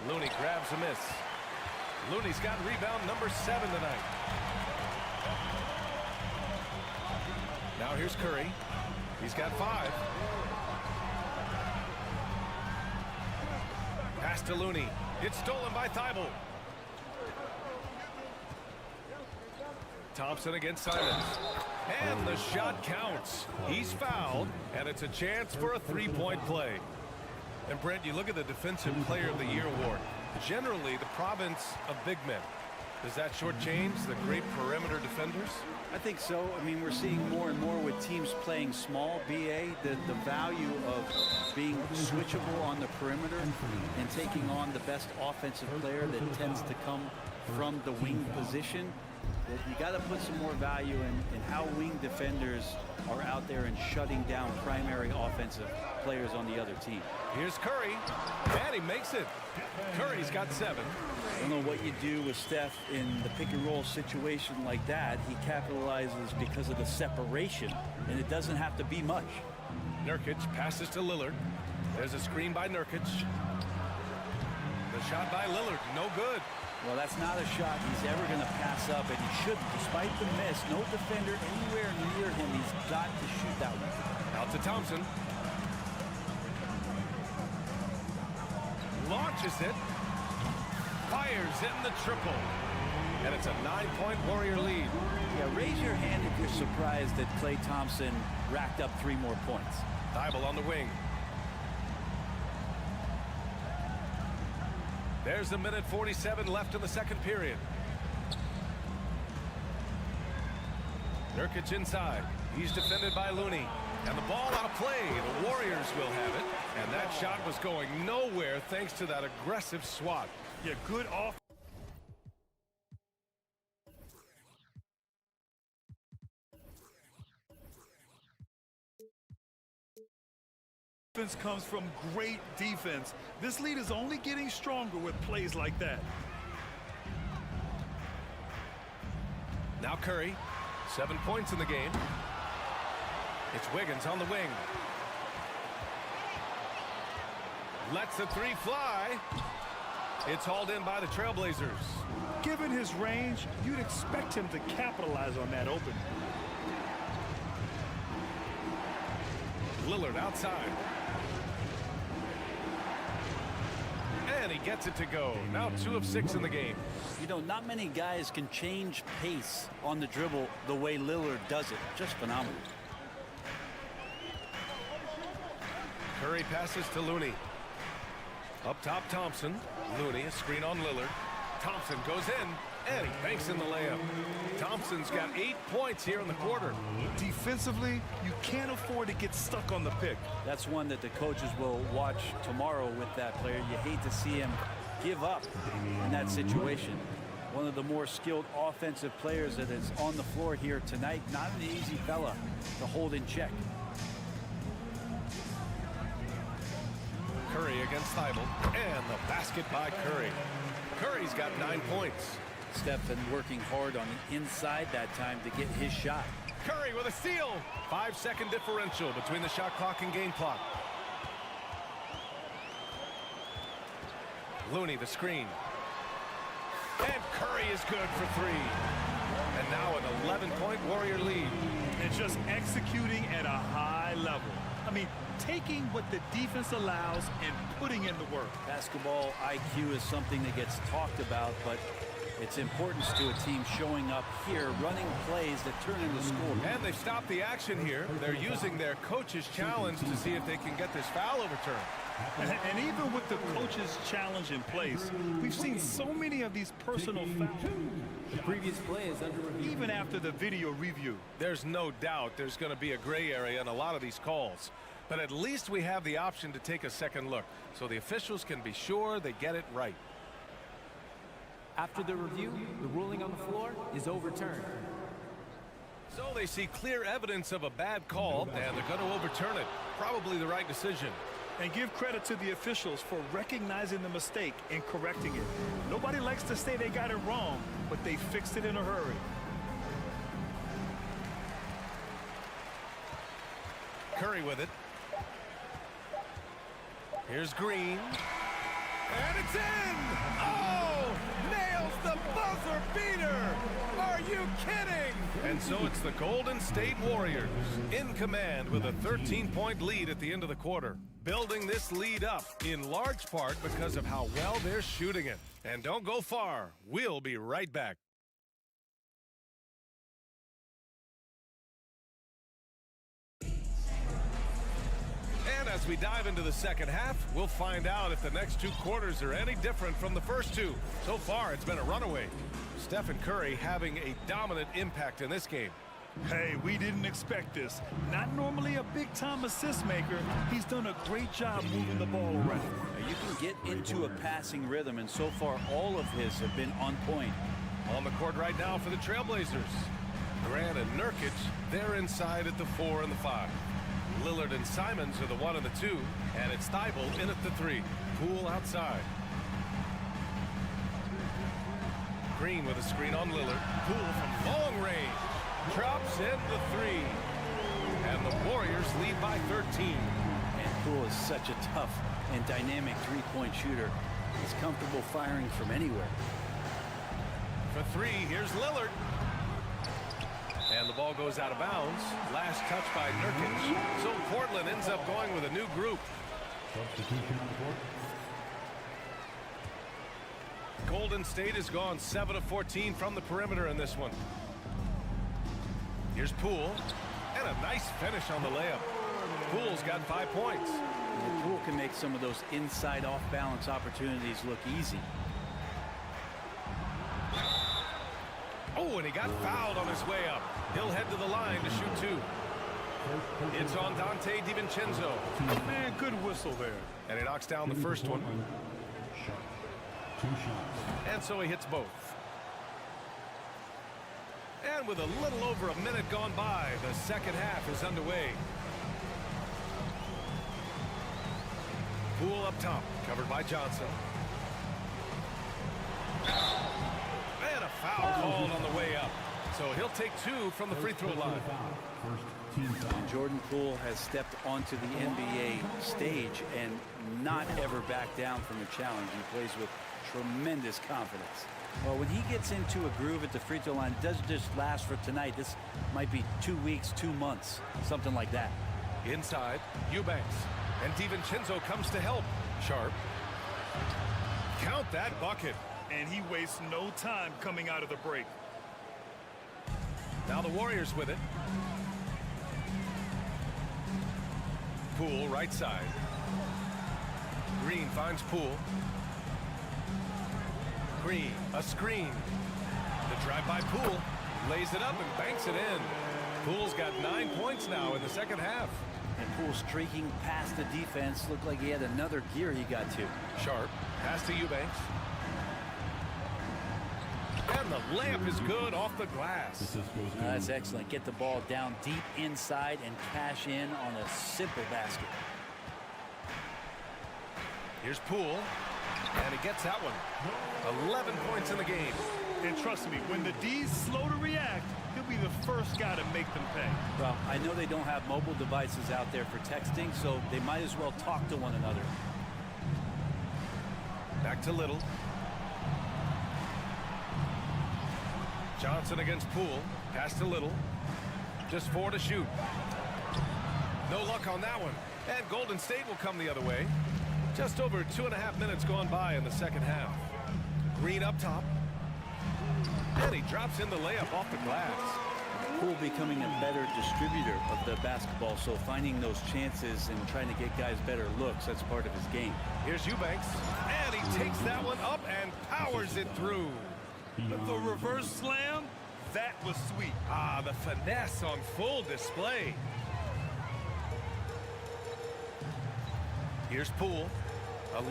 Looney grabs a miss. Looney's got rebound number 7 tonight. Now here's Curry. He's got 5. Pass to Looney. It's stolen by Thibault. Thompson against Simons. And the shot counts. He's fouled, and it's a chance for a 3-point play. And Brent, you look at the Defensive Player of the Year award. Generally, the province of big men. Does that shortchange the great perimeter defenders? I think so. I mean, we're seeing more and more with teams playing small, BA, the value of being switchable on the perimeter and taking on the best offensive player that tends to come from the wing position. That you got to put some more value in how wing defenders are out there and shutting down primary offensive players on the other team. Here's Curry, and he makes it. Curry's got 7. I don't know what you do with Steph in the pick and roll situation like that. He capitalizes because of the separation, and it doesn't have to be much. Nurkic passes to Lillard. There's a screen by Nurkic. The shot by Lillard, no good. Well, that's not a shot he's ever going to pass up, and he shouldn't. Despite the miss, no defender anywhere near him. He's got to shoot that one. Out to Thompson. Launches it. Fires in the triple. And it's a 9-point Warrior lead. Yeah, raise your hand if you're surprised that Klay Thompson racked up 3 more points. Thibault on the wing. There's 1:47 left in the second period. Nurkic inside. He's defended by Looney. And the ball out of play. The Warriors will have it. And that shot was going nowhere thanks to that aggressive swat. Yeah, good off. Offense comes from great defense. This lead is only getting stronger with plays like that. Now Curry, 7 points in the game. It's Wiggins on the wing. Lets the three fly. It's hauled in by the Trailblazers. Given his range, you'd expect him to capitalize on that opening. Lillard outside. And he gets it to go. Now 2 of 6 in the game. You know, not many guys can change pace on the dribble the way Lillard does it. Just phenomenal. Curry passes to Looney. Up top, Thompson. Looney, a screen on Lillard. Thompson goes in, and he banks in the layup. Thompson's got 8 points here in the quarter. Defensively, you can't afford to get stuck on the pick. That's one that the coaches will watch tomorrow with that player. You hate to see him give up in that situation. One of the more skilled offensive players that is on the floor here tonight. Not an easy fella to hold in check. Curry against Thibault, and the basket by Curry. Curry's got 9 points. Steph been working hard on the inside that time to get his shot. Curry with a steal. 5-second differential between the shot clock and game clock. Looney the screen. And Curry is good for 3. And now an 11-point Warrior lead. And just executing at a high level. I mean, taking what the defense allows and putting in the work. Basketball IQ is something that gets talked about, but its importance to a team showing up here, running plays that turn into score. And they've stopped the action here. They're using their coach's challenge to see if they can get this foul overturned. And even with the coach's challenge in place, we've seen so many of these personal fouls. The previous play is under review. Even after the video review. There's no doubt there's going to be a gray area in a lot of these calls. But at least we have the option to take a second look, so the officials can be sure they get it right. After the review, the ruling on the floor is overturned. So they see clear evidence of a bad call, and they're going to overturn it. Probably the right decision. And give credit to the officials for recognizing the mistake and correcting it. Nobody likes to say they got it wrong, but they fixed it in a hurry. Curry with it. Here's Green. And it's in! Oh! Nails the buzzer beater! Are you kidding? And so it's the Golden State Warriors in command with a 13-point lead at the end of the quarter. Building this lead up in large part because of how well they're shooting it. And don't go far. We'll be right back. And as we dive into the second half, we'll find out if the next 2 quarters are any different from the first 2. So far, it's been a runaway. Steph and Curry having a dominant impact in this game. Hey, we didn't expect this. Not normally a big-time assist maker. He's done a great job moving the ball around. Now you can get into a passing rhythm, and so far all of his have been on point. On the court right now for the Trailblazers. Grant and Nurkic, they're inside at the 4 and the 5. Lillard and Simons are the 1 and the 2, and it's Thibault in at the 3. Poole outside. Green with a screen on Lillard. Poole from long range. Drops in the 3. And the Warriors lead by 13. And Poole is such a tough and dynamic three-point shooter. He's comfortable firing from anywhere. For 3, here's Lillard. And the ball goes out of bounds. Last touch by Nurkic. So Portland ends up going with a new group. Substitution on the court. Golden State has gone 7 of 14 from the perimeter in this one. Here's Poole. And a nice finish on the layup. Poole's got 5 points. And Poole can make some of those inside off-balance opportunities look easy. Oh, and he got fouled on his way up. He'll head to the line to shoot 2. It's on Dante DiVincenzo. Man, good whistle there. And he knocks down the first one. 2 shots. And so he hits both. And with a little over a minute gone by, the second half is underway. Poole up top, covered by Johnson. And a foul called on the way up. So he'll take 2 from the free throw line. First team foul. Jordan Poole has stepped onto the NBA stage and not ever back down from a challenge. He plays with tremendous confidence. Well, when he gets into a groove at the free throw line, it doesn't just last for tonight. This might be 2 weeks, 2 months, something like that. Inside, Eubanks. And DiVincenzo comes to help. Sharp. Count that bucket. And he wastes no time coming out of the break. Now the Warriors with it. Poole, right side. Green finds Poole. Green, a screen. The drive by Poole. Lays it up and banks it in. Poole's got 9 points now in the second half. And Poole streaking past the defense. Looked like he had another gear he got to. Sharp, pass to Eubanks. And the layup is good off the glass. That's excellent. Get the ball down deep inside and cash in on a simple basket. Here's Poole. And he gets that one. 11 points in the game. And trust me, when the D's slow to react, he'll be the first guy to make them pay. Well, I know they don't have mobile devices out there for texting, so they might as well talk to one another. Back to Little. Johnson against Poole. Pass to Little. Just 4 to shoot. No luck on that one. And Golden State will come the other way. Just over 2.5 minutes gone by in the second half. Green up top. And he drops in the layup off the glass. Poole becoming a better distributor of the basketball, so finding those chances and trying to get guys better looks, that's part of his game. Here's Eubanks. And he takes that one up and powers it through. The reverse slam, that was sweet. Ah, the finesse on full display. Here's Poole.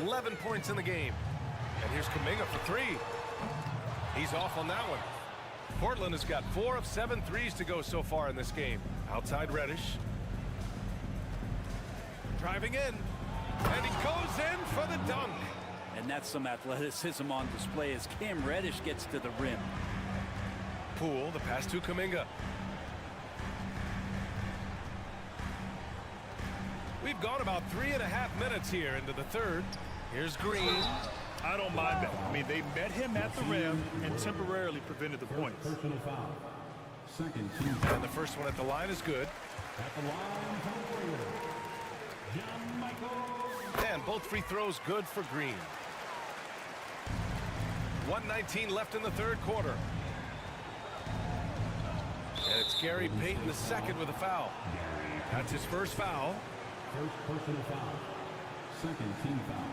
11 points in the game. And here's Kuminga for 3. He's off on that one. Portland has got 4 of 7 threes to go so far in this game. Outside Reddish. Driving in. And he goes in for the dunk. And that's some athleticism on display as Cam Reddish gets to the rim. Poole, the pass to Kuminga. We've gone about 3.5 minutes here into the third. Here's Green. I don't mind that. I mean, they met him at the rim and temporarily prevented the points. Personal foul. Second team foul. And the first one at the line is good. At the line for the Warriors, John Michael. And both free throws good for Green. 1:19 left in the third quarter. And it's Gary Payton the second with a foul. That's his first foul. First personal foul. Second team foul.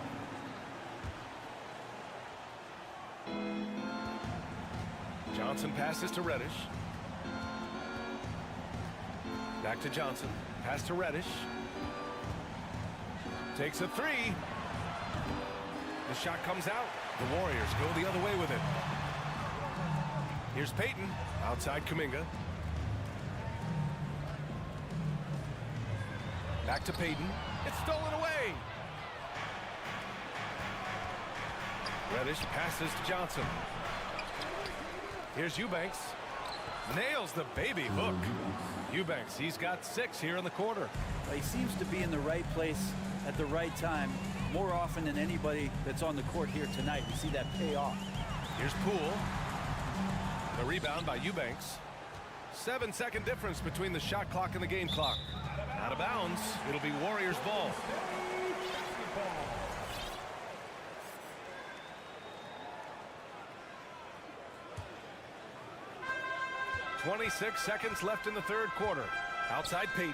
Johnson passes to Reddish. Back to Johnson. Pass to Reddish. Takes a 3. The shot comes out. The Warriors go the other way with it. Here's Payton. Outside Kuminga. Back to Payton. It's stolen away. Reddish passes to Johnson. Here's Eubanks. Nails the baby hook. Eubanks, he's got 6 here in the quarter. He seems to be in the right place at the right time more often than anybody that's on the court here tonight. We see that pay off. Here's Poole. The rebound by Eubanks. 7-second difference between the shot clock and the game clock. Out of bounds. It'll be Warriors ball. .26 seconds left in the third quarter. Outside Payton.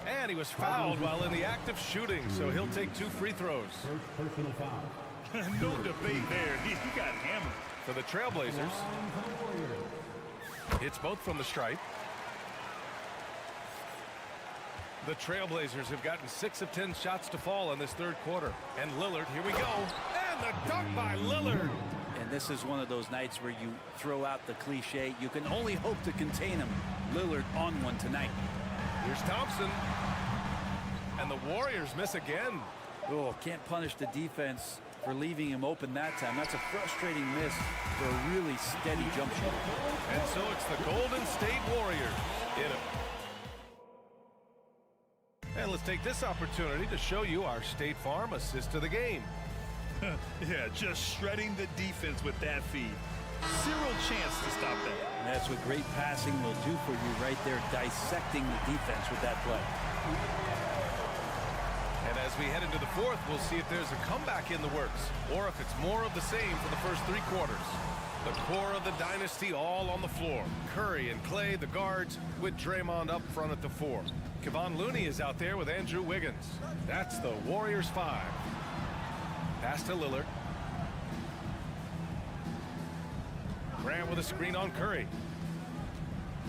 And he was fouled while in the act of shooting, so he'll take 2 free throws. First personal foul. No debate there. He got hammered. For the Trailblazers. Hits both from the stripe. The Trailblazers have gotten 6 of 10 shots to fall in this third quarter. And Lillard, here we go. And the dunk by Lillard. And this is one of those nights where you throw out the cliche. You can only hope to contain him. Lillard on one tonight. Here's Thompson. And the Warriors miss again. Oh, can't punish the defense for leaving him open that time. That's a frustrating miss for a really steady jump shot. And so it's the Golden State Warriors in it. And let's take this opportunity to show you our State Farm assist to the game. Yeah, just shredding the defense with that feed. Zero chance to stop that. And that's what great passing will do for you right there, dissecting the defense with that play. And as we head into the fourth, we'll see if there's a comeback in the works or if it's more of the same for the first 3 quarters. The core of the dynasty all on the floor. Curry and Clay, the guards, with Draymond up front at the 4. Kevon Looney is out there with Andrew Wiggins. That's the Warriors 5. Pass to Lillard. Grant with a screen on Curry.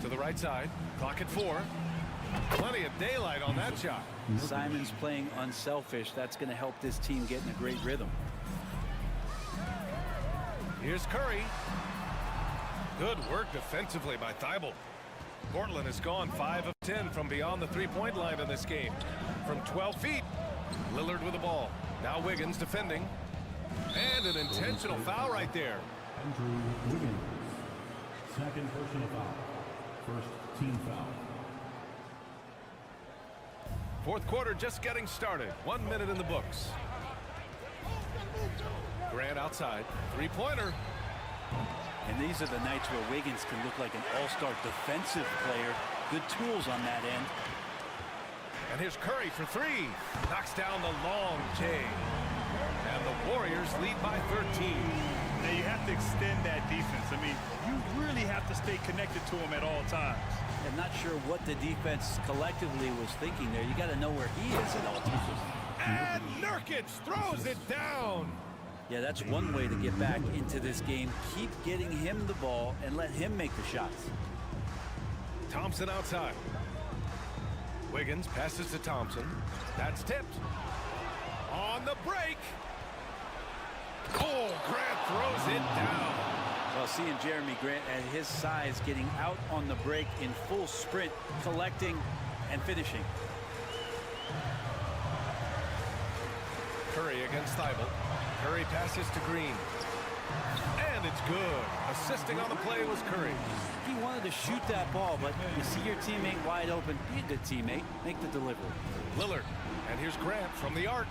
To the right side. Clock at 4. Plenty of daylight on that shot. Simon's playing unselfish. That's going to help this team get in a great rhythm. Here's Curry. Good work defensively by Thibault. Portland has gone 5 of 10 from beyond the three-point line in this game. From 12 feet, Lillard with the ball. Now Wiggins defending. And an intentional foul right there. Andrew Wiggins. Second personal foul. First team foul. Fourth quarter just getting started. 1 minute in the books. Grant outside. Three-pointer. And these are the nights where Wiggins can look like an all-star defensive player. Good tools on that end. And here's Curry for 3. Knocks down the long J. And the Warriors lead by 13. Now you have to extend that defense. I mean, you really have to stay connected to him at all times. I'm not sure what the defense collectively was thinking there. You got to know where he is at all times. And Nurkic throws it down. Yeah, that's one way to get back into this game. Keep getting him the ball and let him make the shots. Thompson outside. Wiggins passes to Thompson. That's tipped. On the break. Oh, Grant throws it down. Well, seeing Jeremy Grant at his size getting out on the break in full sprint, collecting and finishing. Curry against Thibault. Curry passes to Green. And it's good. Assisting on the play was Curry. He wanted to shoot that ball, but you see your teammate wide open. Be a good teammate. Make the delivery. Lillard. And here's Grant from the arc.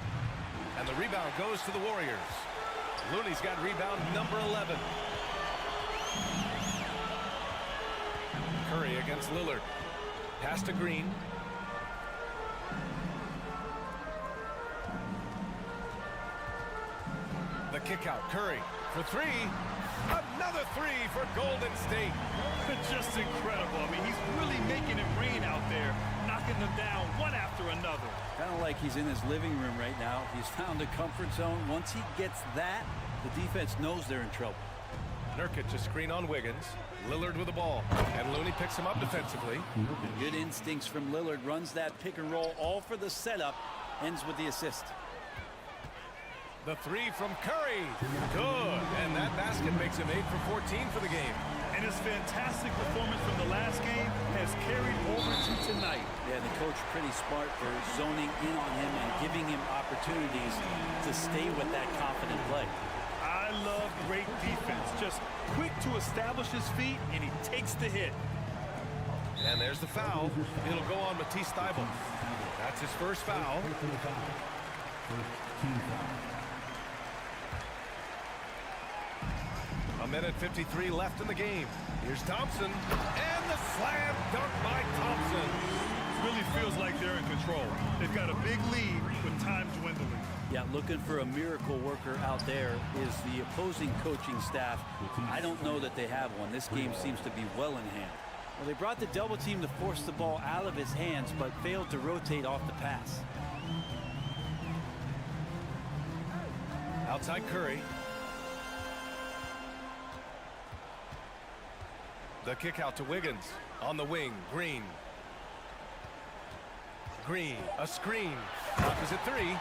And the rebound goes to the Warriors. Looney's got rebound number 11. Curry against Lillard. Pass to Green. The kick out. Curry for 3. Another 3 for Golden State. Just incredible. I mean, he's really making it rain out there, knocking them down one after another. Kind of like he's in his living room right now. He's found a comfort zone. Once he gets that, the defense knows they're in trouble. Nurkic a screen on Wiggins. Lillard with the ball. And Looney picks him up defensively. Good instincts from Lillard. Runs that pick and roll all for the setup. Ends with the assist. The 3 from Curry. Good. And that basket makes him 8 for 14 for the game. And his fantastic performance from the last game has carried over to tonight. Yeah, the coach pretty smart for zoning in on him and giving him opportunities to stay with that confident play. I love great defense. Just quick to establish his feet, and he takes the hit. And there's the foul. It'll go on Matisse Thybulle. That's his first foul. First team foul. A minute 53 left in the game. Here's Thompson. And the slam dunk by Thompson. Really feels like they're in control. They've got a big lead with time dwindling. Yeah, looking for a miracle worker out there is the opposing coaching staff. I don't know that they have one. This game seems to be well in hand. Well, they brought the double team to force the ball out of his hands, but failed to rotate off the pass. Outside Curry. The kick out to Wiggins. On the wing, Green. Green, a screen. Opposite three.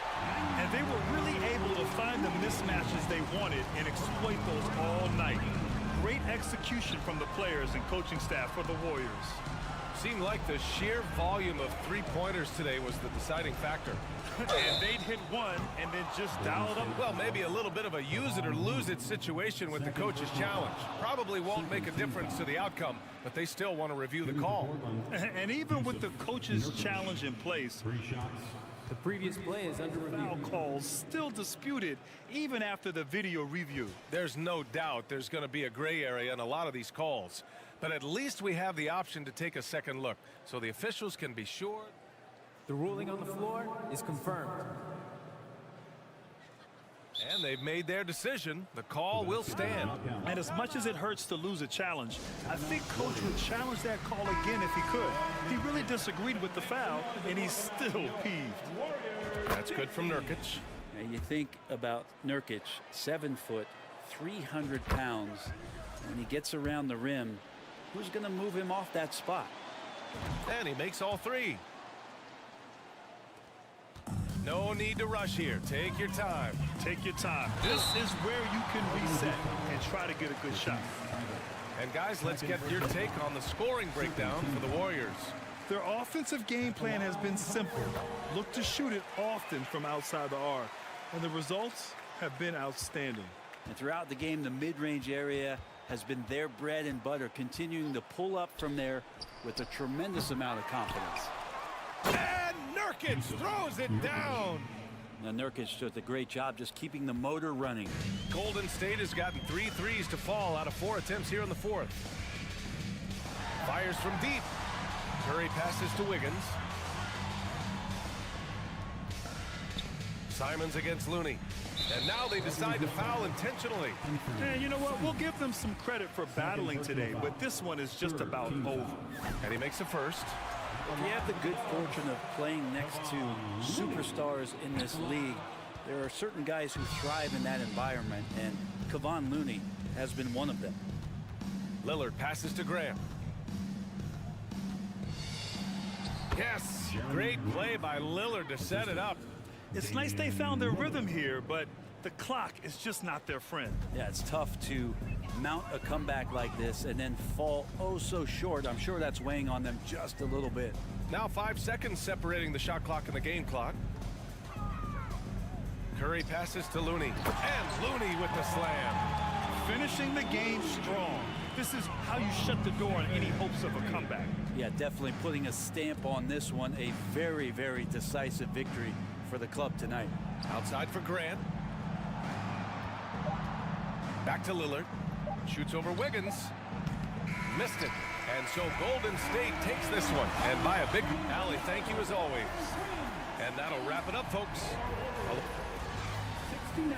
And they were really able to find the mismatches they wanted and exploit those all night. Great execution from the players and coaching staff for the Warriors. Seemed like the sheer volume of three-pointers today was the deciding factor. And they'd hit one and then just dial it up. Well, maybe a little bit of a use it or lose it situation with the coach's challenge. Probably won't make a difference to the outcome, but they still want to review the call. And even with the coach's challenge in place, The previous play is under foul review. calls still disputed even after the video review. There's no doubt there's going to be a gray area in a lot of these calls, but at least we have the option to take a second look so the officials can be sure. The ruling on the floor is confirmed. And they've made their decision. The call will stand. And as much as it hurts to lose a challenge, I think Coach would challenge that call again if he could. He really disagreed with the foul, and he's still peeved. That's good from Nurkic. Now you think about Nurkic, 7 foot, 300 pounds. When he gets around the rim, who's going to move him off that spot? And he makes all three. No need to rush here. Take your time. Take your time. This is where you can reset and try to get a good shot. And guys, let's get your take on the scoring breakdown for the Warriors. Their offensive game plan has been simple. Look to shoot it often from outside the arc. And the results have been outstanding. And throughout the game, the mid-range area has been their bread and butter, continuing to pull up from there with a tremendous amount of confidence. And Nurkic throws it down. Now Nurkic does a great job just keeping the motor running. Golden State has gotten 3 threes to fall out of 4 attempts here in the fourth. Fires from deep. Curry passes to Wiggins. Simons against Looney. And now they decide to foul intentionally. And you know what? We'll give them some credit for battling today, but this one is just about over. And he makes the first. If you have the good fortune of playing next to superstars in this league, there are certain guys who thrive in that environment, and Kevon Looney has been one of them. Lillard passes to Graham. Yes, great play by Lillard to set it up. It's nice they found their rhythm here, but the clock is just not their friend. Yeah, it's tough to mount a comeback like this and then fall oh so short. I'm sure that's weighing on them just a little bit. Now 5 seconds separating the shot clock and the game clock. Curry passes to Looney. And Looney with the slam. Finishing the game strong. This is how you shut the door on any hopes of a comeback. Yeah, definitely putting a stamp on this one. A very, very decisive victory for the club tonight. Outside for Grant. Back to Lillard. Shoots over Wiggins. Missed it. And so Golden State takes this one. And by a big Allie, thank you as always. And that'll wrap it up, folks. 69.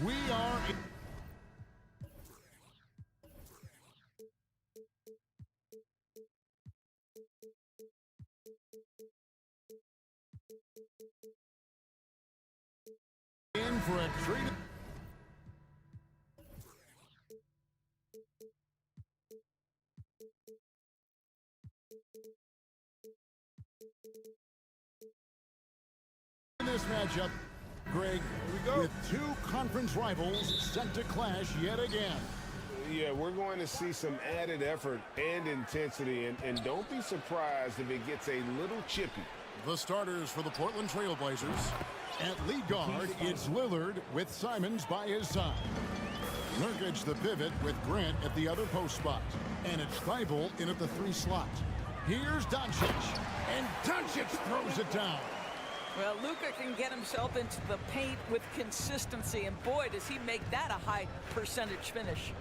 We are in for a treat. In this matchup, Greg, with two conference rivals set to clash yet again. Yeah, we're going to see some added effort and intensity, and don't be surprised if it gets a little chippy. The starters for the Portland Trail Blazers. At lead guard, it's Lillard with Simons by his side. Nurkic the pivot with Grant at the other post spot. And it's Thibault in at the 3 slot. Here's Doncic, and Doncic throws it down. Well, Luka can get himself into the paint with consistency, and boy, does he make that a high percentage finish.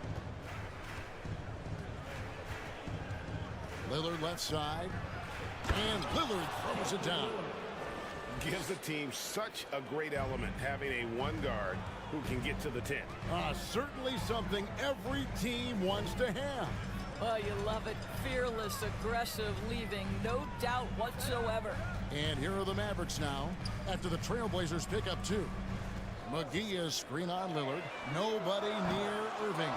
Lillard left side, and Lillard throws it down. Gives the team such a great element having a one guard who can get to the 10. Certainly something every team wants to have. Oh, you love it. Fearless, aggressive, leaving no doubt whatsoever. And here are the Mavericks now after the Trailblazers pick up 2. McGee is screen on Lillard. Nobody near Irving.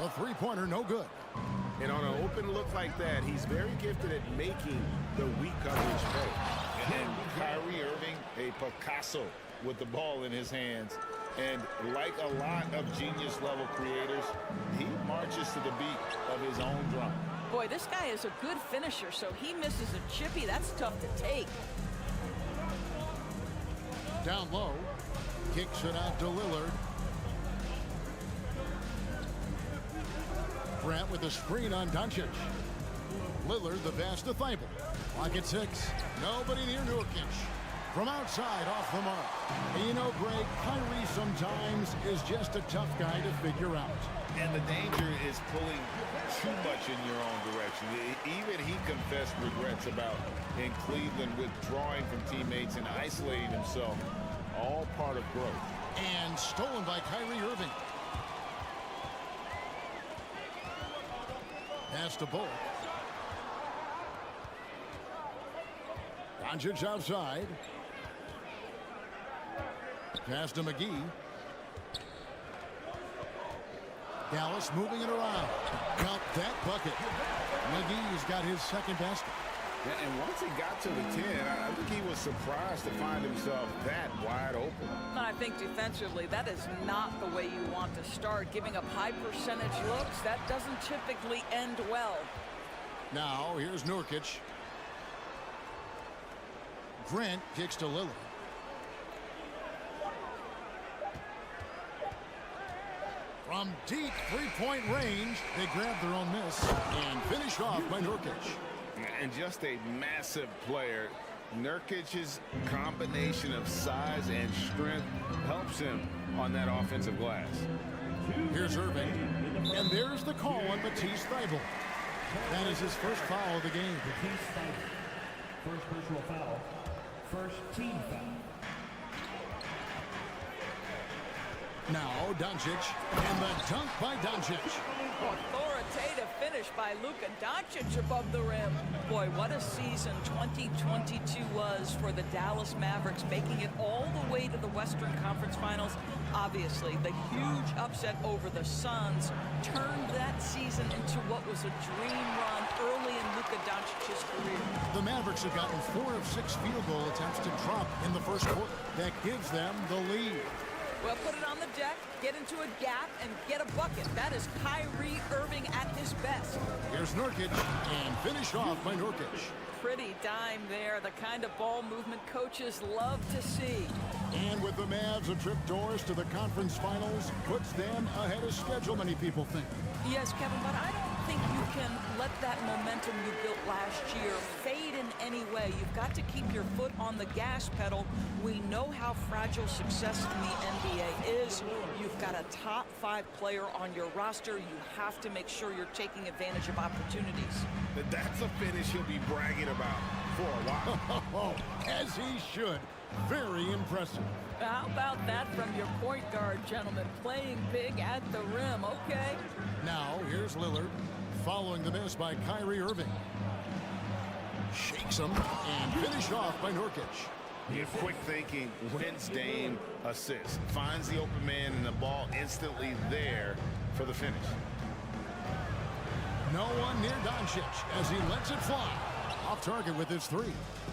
The three-pointer no good. And on an open look like that, he's very gifted at making the weak coverage pay. And Kyrie Irving, a Picasso with the ball in his hands. And like a lot of genius-level creators, he marches to the beat of his own drum. Boy, this guy is a good finisher, so he misses a chippy. That's tough to take. Down low, kicks it out to Lillard. Grant with a screen on Doncic. Lillard the pass to Thibault. Clock at 6. Nobody near Nurkic. From outside, off the mark. And you know, Greg, Kyrie sometimes is just a tough guy to figure out. And the danger is pulling too much in your own direction. Even he confessed regrets about in Cleveland withdrawing from teammates and isolating himself. All part of growth. And stolen by Kyrie Irving. Pass to Bullock. Doncic outside. Pass to McGee. Dallas moving it around. Count that bucket. McGee's got his second basket. Yeah, and once he got to the 10, I think he was surprised to find himself that wide open. I think defensively, that is not the way you want to start. Giving up high percentage looks, that doesn't typically end well. Now, here's Nurkic. Grant kicks to Lillard. From deep three-point range, they grab their own miss and finish off by Nurkic. And just a massive player. Nurkic's combination of size and strength helps him on that offensive glass. Here's Irving. And there's the call on Matisse Thybulle. That is his first foul of the game. Matisse Thybulle. First personal foul. First team foul. Now Doncic, and the dunk by Doncic. Authoritative finish by Luka Doncic above the rim. Boy, what a season 2022 was for the Dallas Mavericks, making it all the way to the Western Conference Finals. Obviously, the huge upset over the Suns turned that season into what was a dream run early in Luka Doncic's career. The Mavericks have gotten 4 of 6 field goal attempts to drop in the first quarter. That gives them the lead. Well, put it on the deck, get into a gap, and get a bucket. That is Kyrie Irving at his best. Here's Nurkic, and finished off by Nurkic. Pretty dime there, the kind of ball movement coaches love to see. And with the Mavs a trip doors to the conference finals, puts them ahead of schedule, many people think. Yes, Kevin, but I don't think you can let that momentum you built last year fade in any way. You've got to keep your foot on the gas pedal. We know how fragile success in the NBA is. You've got a top 5 player on your roster. You have to make sure you're taking advantage of opportunities. That's a finish he'll be bragging about for a while. As he should. Very impressive. How about that from your point guard, gentlemen? Playing big at the rim, okay? Now, here's Lillard, following the miss by Kyrie Irving. Shakes him and finish off by Nurkic. Your quick thinking wins Dame assist. Finds the open man and the ball instantly there for the finish. No one near Doncic as he lets it fly. Off target with his three.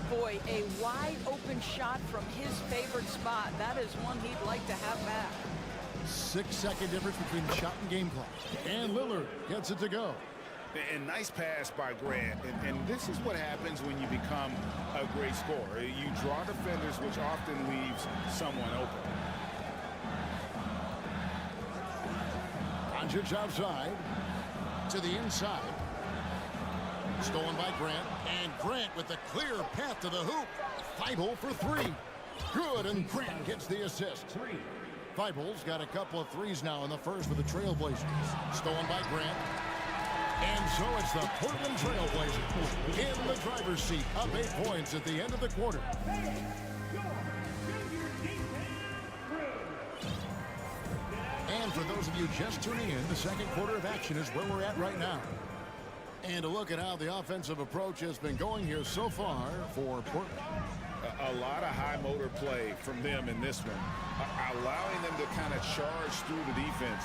Boy, a wide open shot from his favorite spot. That is one he'd like to have back. 6-second difference between shot and game clock. And Lillard gets it to go. And nice pass by Grant. And this is what happens when you become a great scorer. You draw defenders, which often leaves someone open. Doncic outside to the inside. Stolen by Grant. And Grant with the clear path to the hoop. Thibault for three. Good, and Grant gets the assist. Thibault's got a couple of threes now in the first for the Trailblazers. Stolen by Grant. And so it's the Portland Trailblazers in the driver's seat, up 8 points at the end of the quarter. And for those of you just tuning in, the second quarter of action is where we're at right now. And a look at how the offensive approach has been going here so far for Portland. A lot of high motor play from them in this one, allowing them to kind of charge through the defense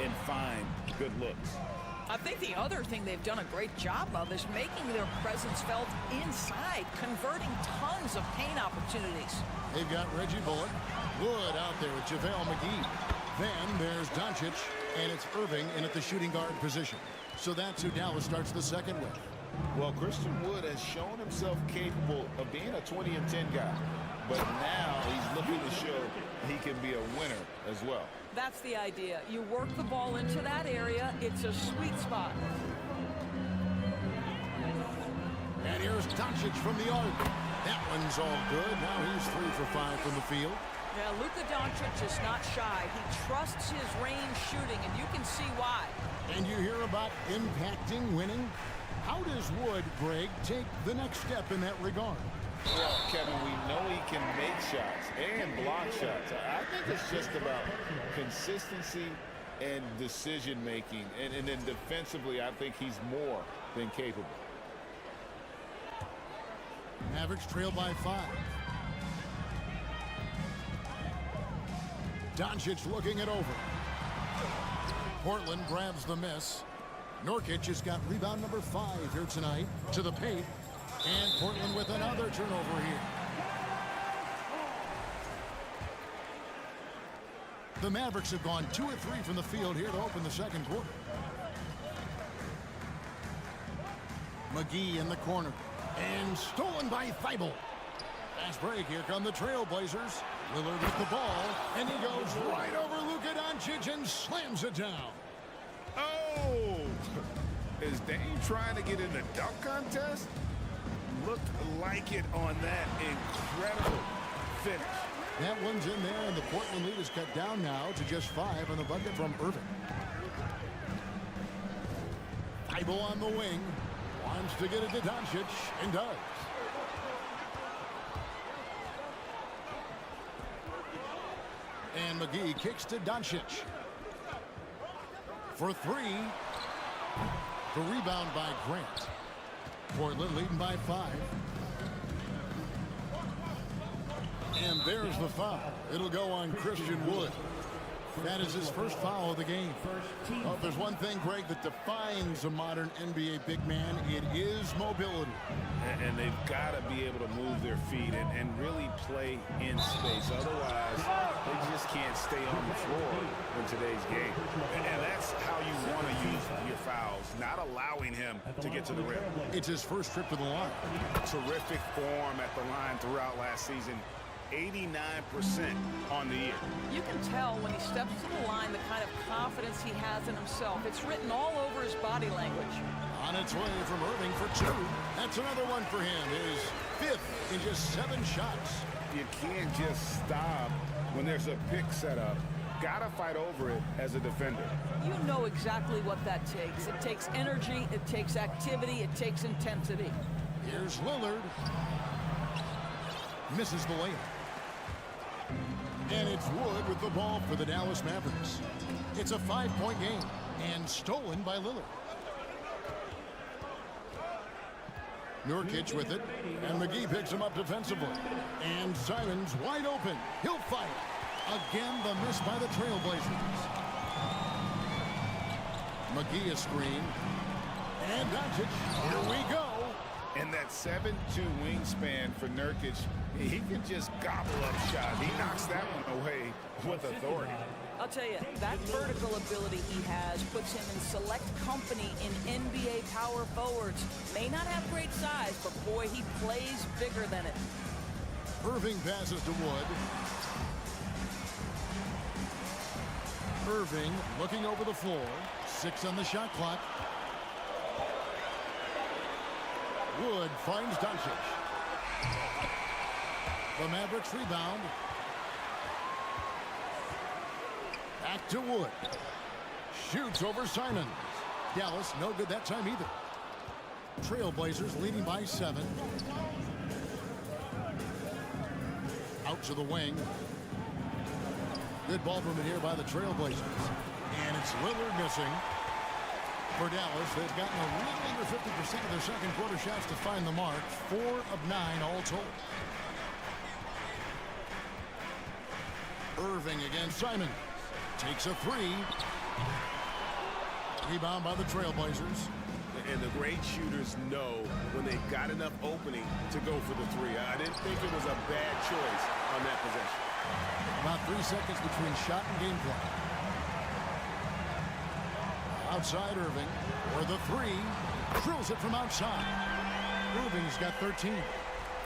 and find good looks. I think the other thing they've done a great job of is making their presence felt inside, converting tons of paint opportunities. They've got Reggie Bullock, Wood out there with JaVale McGee. Then there's Doncic, and it's Irving in at the shooting guard position. So that's who Dallas starts the second with. Well, Christian Wood has shown himself capable of being a 20-10 guy. But now he's looking to show he can be a winner as well. That's the idea. You work the ball into that area. It's a sweet spot. And here's Doncic from the arc. That one's all good. Now he's 3 for 5 from the field. Yeah, Luka Doncic is not shy. He trusts his range shooting, and you can see why. And you hear about impacting winning. How does Wood, Greg, take the next step in that regard? Well, Kevin, we know he can make shots and block shots. I think it's just about consistency and decision-making. And then defensively, I think he's more than capable. Mavericks trail by 5. Doncic looking it over. Portland grabs the miss. Nurkic has got rebound number 5 here tonight to the paint. And Portland with another turnover here. The Mavericks have gone 2 of 3 from the field here to open the second quarter. McGee in the corner. And stolen by Thibault. Fast break. Here come the Trailblazers. Lillard with the ball. And he goes right over Luka Doncic and slams it down. Oh! Is Dame trying to get in the dunk contest? Looked like it on that incredible finish. That one's in there, and the Portland lead is cut down now to just 5 on the bucket from Irving. Thibault on the wing. Wants to get it to Doncic, and does. And McGee kicks to Doncic. For 3. The rebound by Grant. Portland leading by 5. And there's the foul. It'll go on Christian Wood. That is his first foul of the game. Well, if there's one thing, Greg, that defines a modern NBA big man, it is mobility. And they've got to be able to move their feet and really play in space. Otherwise, they just can't stay on the floor in today's game. And that's how you want to use your fouls, not allowing him to get to the rim. It's his first trip to the line. Terrific form at the line throughout last season. 89% on the year. You can tell when he steps to the line the kind of confidence he has in himself. It's written all over his body language. On its way from Irving for 2. That's another one for him. His 5th in just 7 shots. You can't just stop when there's a pick set up. Gotta fight over it as a defender. You know exactly what that takes. It takes energy, it takes activity, it takes intensity. Here's Lillard. Misses the layup. And it's Wood with the ball for the Dallas Mavericks. It's a 5-point game and stolen by Lillard. Nurkic with it, and McGee picks him up defensively. And Simons wide open. He'll fight. Again, the miss by the Trailblazers. McGee a screen. And Doncic, here we go. And that 7'2" wingspan for Nurkic, he can just gobble up shots. He knocks that one away with authority. I'll tell you, that vertical ability he has puts him in select company in NBA power forwards. May not have great size, but boy, he plays bigger than it. Irving passes to Wood. Irving looking over the floor. 6 on the shot clock. Wood finds Doncic. The Mavericks rebound. Back to Wood. Shoots over Simons. Dallas no good that time either. Trailblazers leading by 7. Out to the wing. Good ball movement here by the Trailblazers. And it's Lillard missing. For Dallas, they've gotten a little under 50% of their second quarter shots to find the mark. 4 of 9 all told. Irving against Simon. Takes a 3. Rebound by the Trailblazers. And the great shooters know when they've got enough opening to go for the 3. I didn't think it was a bad choice on that possession. About 3 seconds between shot and game clock. Outside Irving, or the 3, drills it from outside. Irving's got 13.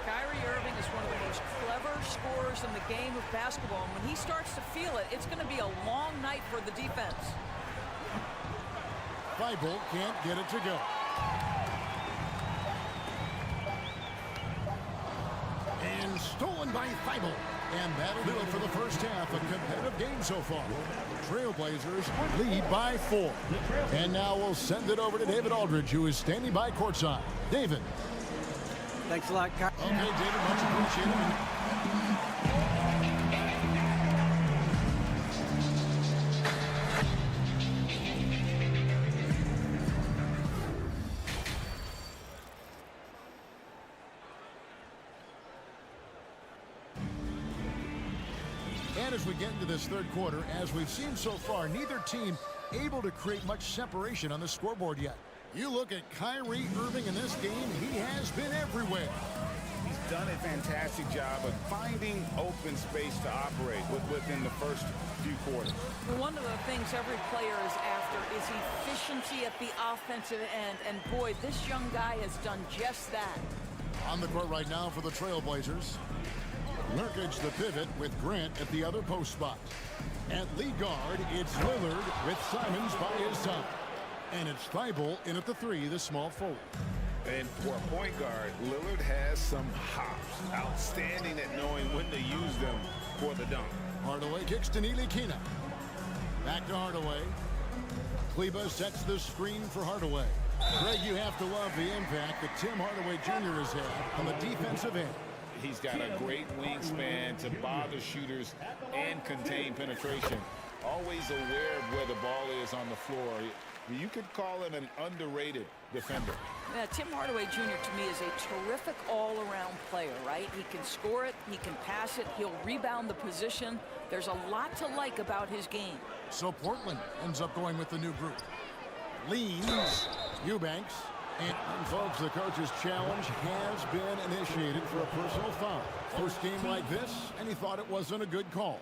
Kyrie Irving is one of the most clever scorers in the game of basketball, and when he starts to feel it, it's going to be a long night for the defense. Thibault can't get it to go. And stolen by Thibault. And that'll do it for the first half. A competitive game so far. Trailblazers lead by 4. And now we'll send it over to David Aldridge, who is standing by courtside. David. Thanks a lot, Kyle. Okay, David, much appreciated. And as we get into this third quarter, as we've seen so far, neither team able to create much separation on the scoreboard yet. You look at Kyrie Irving in this game, he has been everywhere. He's done a fantastic job of finding open space to operate within the first few quarters. Well, one of the things every player is after is efficiency at the offensive end, and boy, this young guy has done just that. On the court right now for the Trailblazers. Nurkic the pivot with Grant at the other post spot. At lead guard, it's Lillard with Simons by his side. And it's Thibault in at the 3, the small forward. And for a point guard, Lillard has some hops. Outstanding at knowing when to use them for the dunk. Hardaway kicks to Ntilikina. Back to Hardaway. Kleba sets the screen for Hardaway. Greg, you have to love the impact that Tim Hardaway Jr. has had on the defensive end. He's got a great wingspan to bother shooters and contain penetration. Always aware of where the ball is on the floor. You could call him an underrated defender. Yeah, Tim Hardaway Jr. to me is a terrific all-around player, right? He can score it, he can pass it, he'll rebound the position. There's a lot to like about his game. So Portland ends up going with the new group. Leans, Eubanks, and folks, the coach's challenge has been initiated for a personal foul. First game like this, and he thought it wasn't a good call.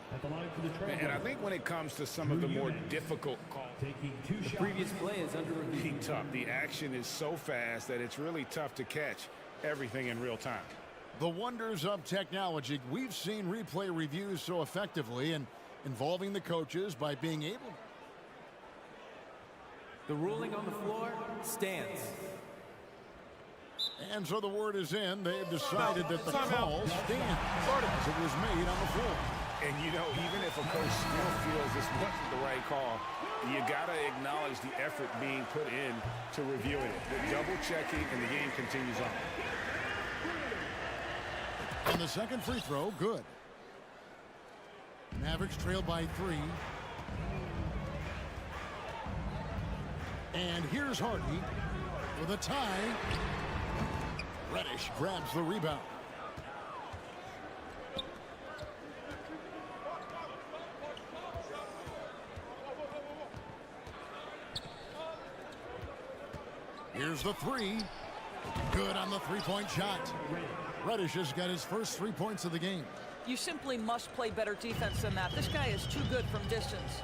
And I think when it comes to some of the more difficult calls, the previous play is under review. Tough. The action is so fast that it's really tough to catch everything in real time. The wonders of technology. We've seen replay reviews so effectively and involving the coaches by being able. The ruling on the floor stands. And so the word is in. They've decided that the call stands as it was made on the floor. And, you know, even if a coach still feels this wasn't the right call, you got to acknowledge the effort being put in to reviewing it. The double-checking, and the game continues on. And the second free throw, good. Mavericks trail by 3. And here's Hardy with a tie. Reddish grabs the rebound. Here's the 3. Good on the three-point shot. Reddish has got his first 3 points of the game. You simply must play better defense than that. This guy is too good from distance.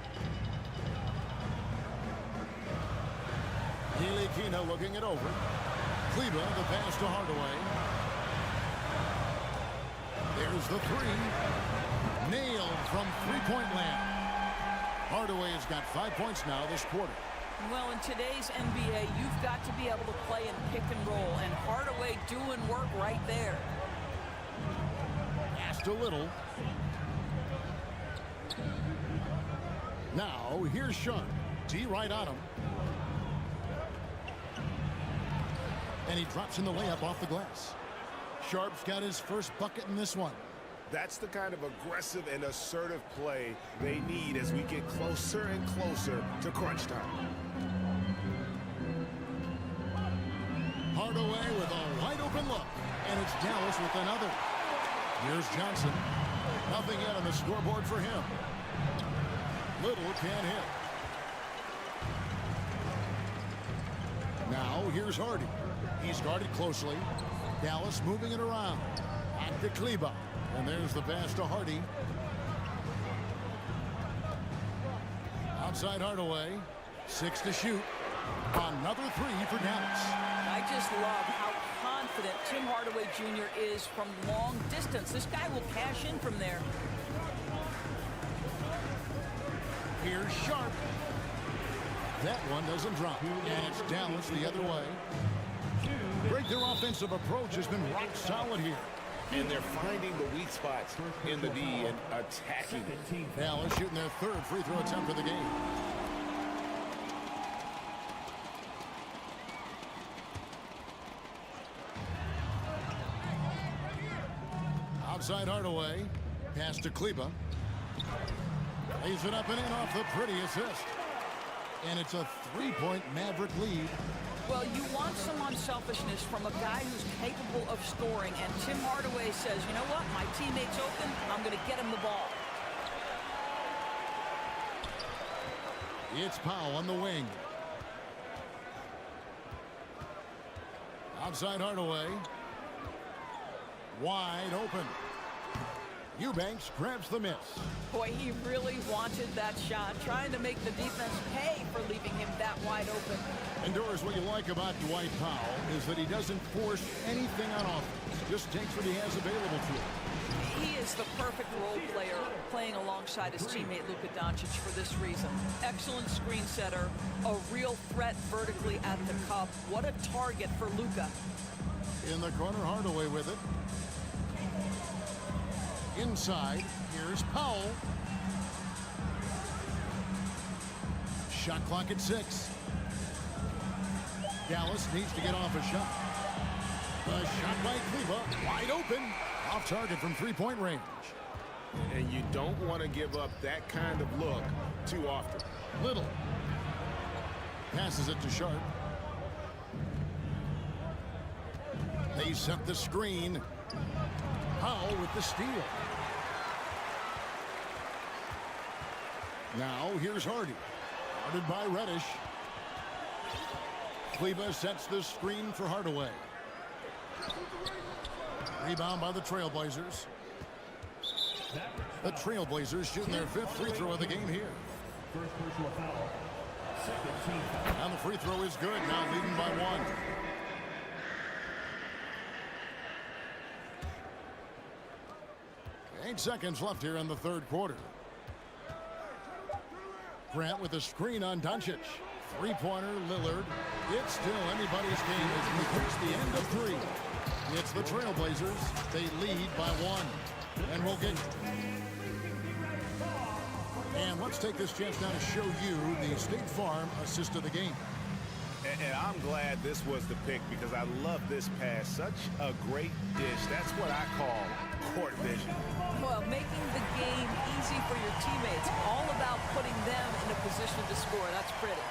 Ntilikina looking it over. Kleba, the pass to Hardaway. There's the 3. Nailed from three-point land. Hardaway has got 5 points now this quarter. Well, in today's NBA, you've got to be able to play in pick and roll, and Hardaway doing work right there. Passed a little. Now, here's Sean. D right on him. And he drops in the layup off the glass. Sharp's got his first bucket in this one. That's the kind of aggressive and assertive play they need as we get closer and closer to crunch time. Hardaway with a wide open look. And it's Dallas with another. Here's Johnson. Nothing yet on the scoreboard for him. Little can't hit. Now here's Hardy. He's guarded closely. Dallas moving it around. Back to Kleba. And there's the pass to Hardy. Outside Hardaway. 6 to shoot. Another 3 for Dallas. I just love how confident Tim Hardaway Jr. is from long distance. This guy will cash in from there. Here's Sharp. That one doesn't drop. And it's Dallas the other way. Their offensive approach has been rock solid here. And they're finding the weak spots in the D and attacking it. Dallas shooting their third free throw attempt of the game. Outside Hardaway. Pass to Kleba. Lays it up and in off the pretty assist. And it's a 3-point Maverick lead. Well, you want some unselfishness from a guy who's capable of scoring, and Tim Hardaway says, you know what, my teammate's open, I'm going to get him the ball. It's Powell on the wing. Outside Hardaway. Wide open. Eubanks grabs the miss. Boy, he really wanted that shot, trying to make the defense pay for leaving him that wide open. And Doris, what you like about Dwight Powell is that he doesn't force anything on offense. Just takes what he has available to him. He is the perfect role player, playing alongside his teammate Luka Doncic for this reason. Excellent screen setter, a real threat vertically at the cup. What a target for Luka. In the corner, Hardaway with it. Inside, here's Powell. Shot clock at 6. Dallas needs to get off a shot. The shot by Kleba, wide open. Off target from three-point range. And you don't want to give up that kind of look too often. Little. Passes it to Sharp. They set the screen. Powell with the steal. Now here's Hardy. Guarded by Reddish. Kleba sets the screen for Hardaway. Rebound by the Trailblazers. The Trailblazers shooting their 5th free throw of the game here. First personal foul. Second team foul. And the free throw is good. Now leading by 1. Eight seconds left here in the third quarter. Grant with a screen on Doncic. Three-pointer, Lillard. It's still anybody's game as we reach the end of 3. It's the Trailblazers. They lead by 1. And we'll get... And let's take this chance now to show you the State Farm assist of the game. And I'm glad this was the pick because I love this pass. Such a great dish. That's what I call court vision. Well, making the game easy for your teammates, all about putting them in a position to score. That's pretty.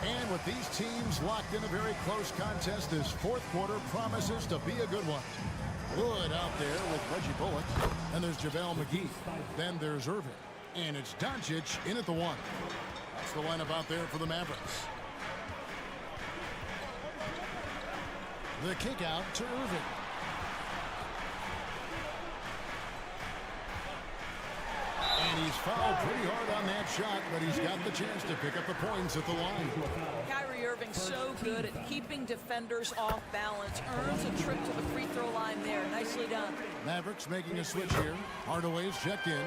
And with these teams locked in a very close contest, this fourth quarter promises to be a good one. Wood out there with Reggie Bullock. And there's JaVale McGee. Then there's Irving. And it's Doncic in at the one. That's the lineup out there for the Mavericks. The kick out to Irving. And he's fouled pretty hard on that shot, but he's got the chance to pick up the points at the line. Kyrie Irving so good at keeping defenders off balance. Earns a trip to the free throw line there. Nicely done. Mavericks making a switch here. Hardaway's checked in.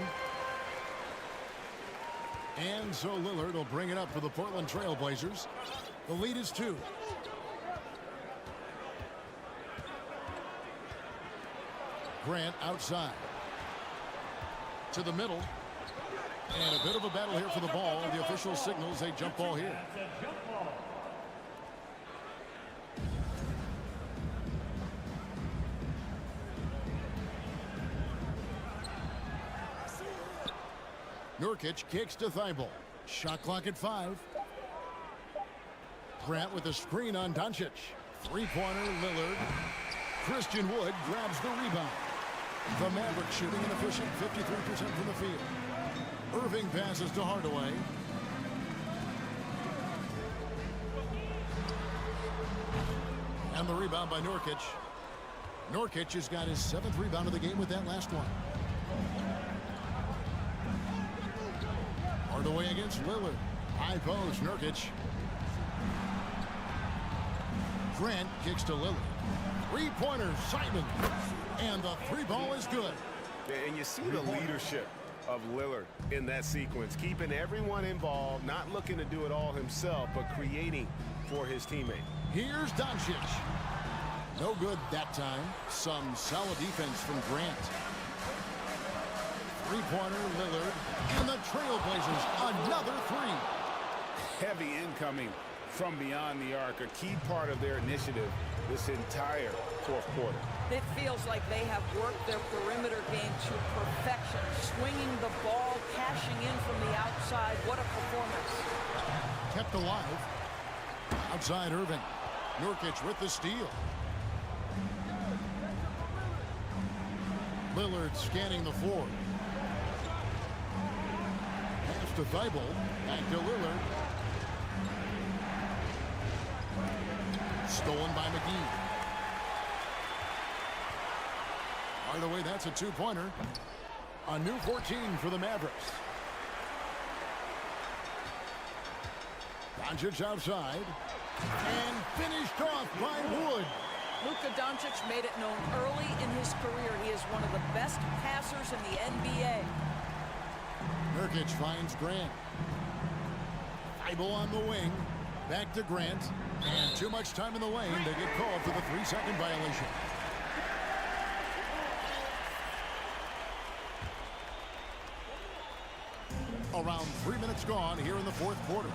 And so Lillard will bring it up for the Portland Trail Blazers. The lead is 2. Grant outside. To the middle. And a bit of a battle here for the ball. The official signals a jump ball here. Nurkic kicks to Thibault. Shot clock at 5. Grant with a screen on Doncic. Three-pointer Lillard. Christian Wood grabs the rebound. The Mavericks shooting an efficient 53% from the field. Irving passes to Hardaway. And the rebound by Nurkic. Nurkic has got his 7th rebound of the game with that last one. Hardaway against Lillard. High post, Nurkic. Grant kicks to Lillard. Three-pointer, Simon. And the three ball is good. And you see the leadership of Lillard in that sequence, keeping everyone involved, not looking to do it all himself, but creating for his teammate. Here's Doncic. No good that time. Some solid defense from Grant. Three-pointer, Lillard. And the Trailblazers, another three. Heavy incoming from beyond the arc, a key part of their initiative this entire fourth quarter. It feels like they have worked their perimeter game to perfection, swinging the ball, cashing in from the outside. What a performance. Kept alive. Outside Irving. Nurkic with the steal. Lillard scanning the floor. Pass to Thibault. Back to Lillard. Stolen by McGee. Hardaway, that's a two-pointer. A new 14 for the Mavericks. Doncic outside. And finished off by Wood. Luka Doncic made it known early in his career he is one of the best passers in the NBA. Nurkic finds Grant. Thibault on the wing. Back to Grant. And too much time in the lane. They get called for the 3-second violation. Around 3 minutes gone here in the fourth quarter.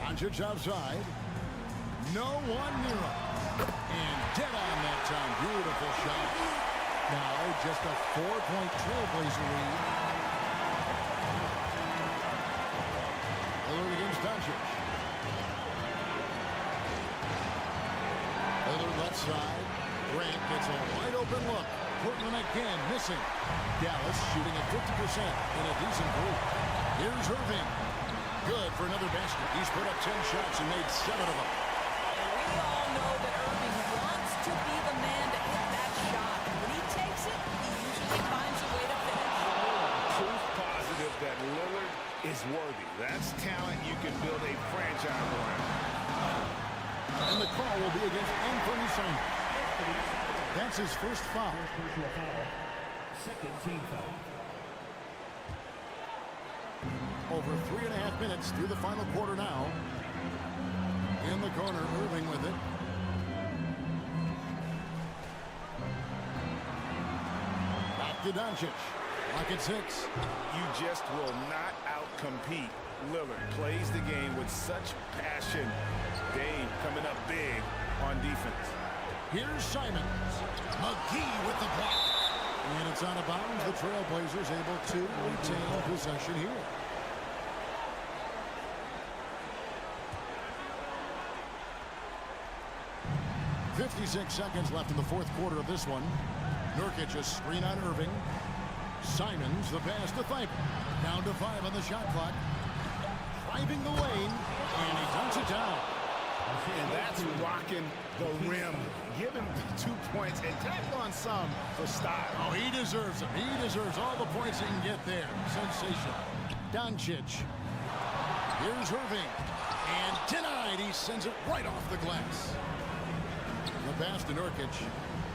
Doncic outside. No one near him. And dead on that time. Beautiful shot. Now just a 4-point Trailblazer lead. Lillard against Doncic. Lillard left side. Grant gets a wide open look. Portland again missing. Dallas shooting at 50% in a decent group. Here's Irving. Good for another basket. He's put up 10 shots and made 7 of them. We all know that Irving wants to be the man to hit that shot. When he takes it, he usually finds a way to finish. Proof positive that Lillard is worthy. That's talent you can build a franchise around. And the call will be against Anthony Simon. That's his first foul. Second team foul. Over 3.5 minutes through the final quarter now. In the corner, Irving with it. Back to Doncic. Lock at 6. You just will not outcompete Lillard plays the game with such passion. Dame coming up big on defense. Here's Simons. McGee with the block. And it's out of bounds. The Trailblazers able to retain possession here. .56 seconds left in the fourth quarter of this one. Nurkic a screen on Irving. Simons the pass to Thibault. Down to 5 on the shot clock. Driving the lane, and he dunks it down. And that's rocking the rim. Give him 2 points and tack on some for style. Oh, he deserves them. He deserves all the points he can get there. Sensational. Doncic. Here's Irving. And denied. He sends it right off the glass. The pass to Nurkic.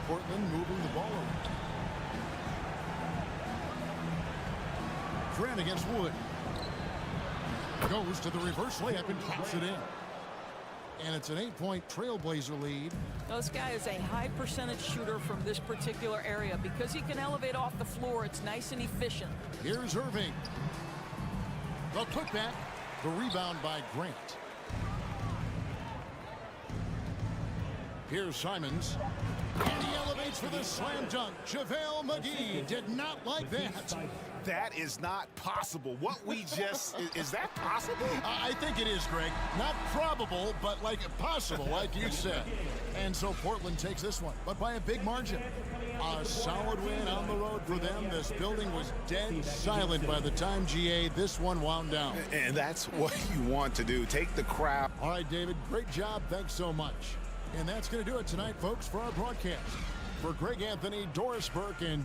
Portland moving the ball around. Grant against Wood. Goes to the reverse layup and drops it in. And it's an 8-point Trailblazer lead. This guy is a high percentage shooter from this particular area. Because he can elevate off the floor, it's nice and efficient. Here's Irving. The putback. The rebound by Grant. Here's Simons. And he elevates for the slam dunk. JaVale McGee did not like that. That is not possible. What we just... is that possible? I think it is, Greg. Not probable, but like possible, like you said. And so Portland takes this one, but by a big margin. A solid win on the road for them. This building was dead silent by the time, GA, this one wound down. And that's what you want to do. Take the crowd. All right, David, great job. Thanks so much. And that's going to do it tonight, folks, for our broadcast. For Greg Anthony, Doris Burke, and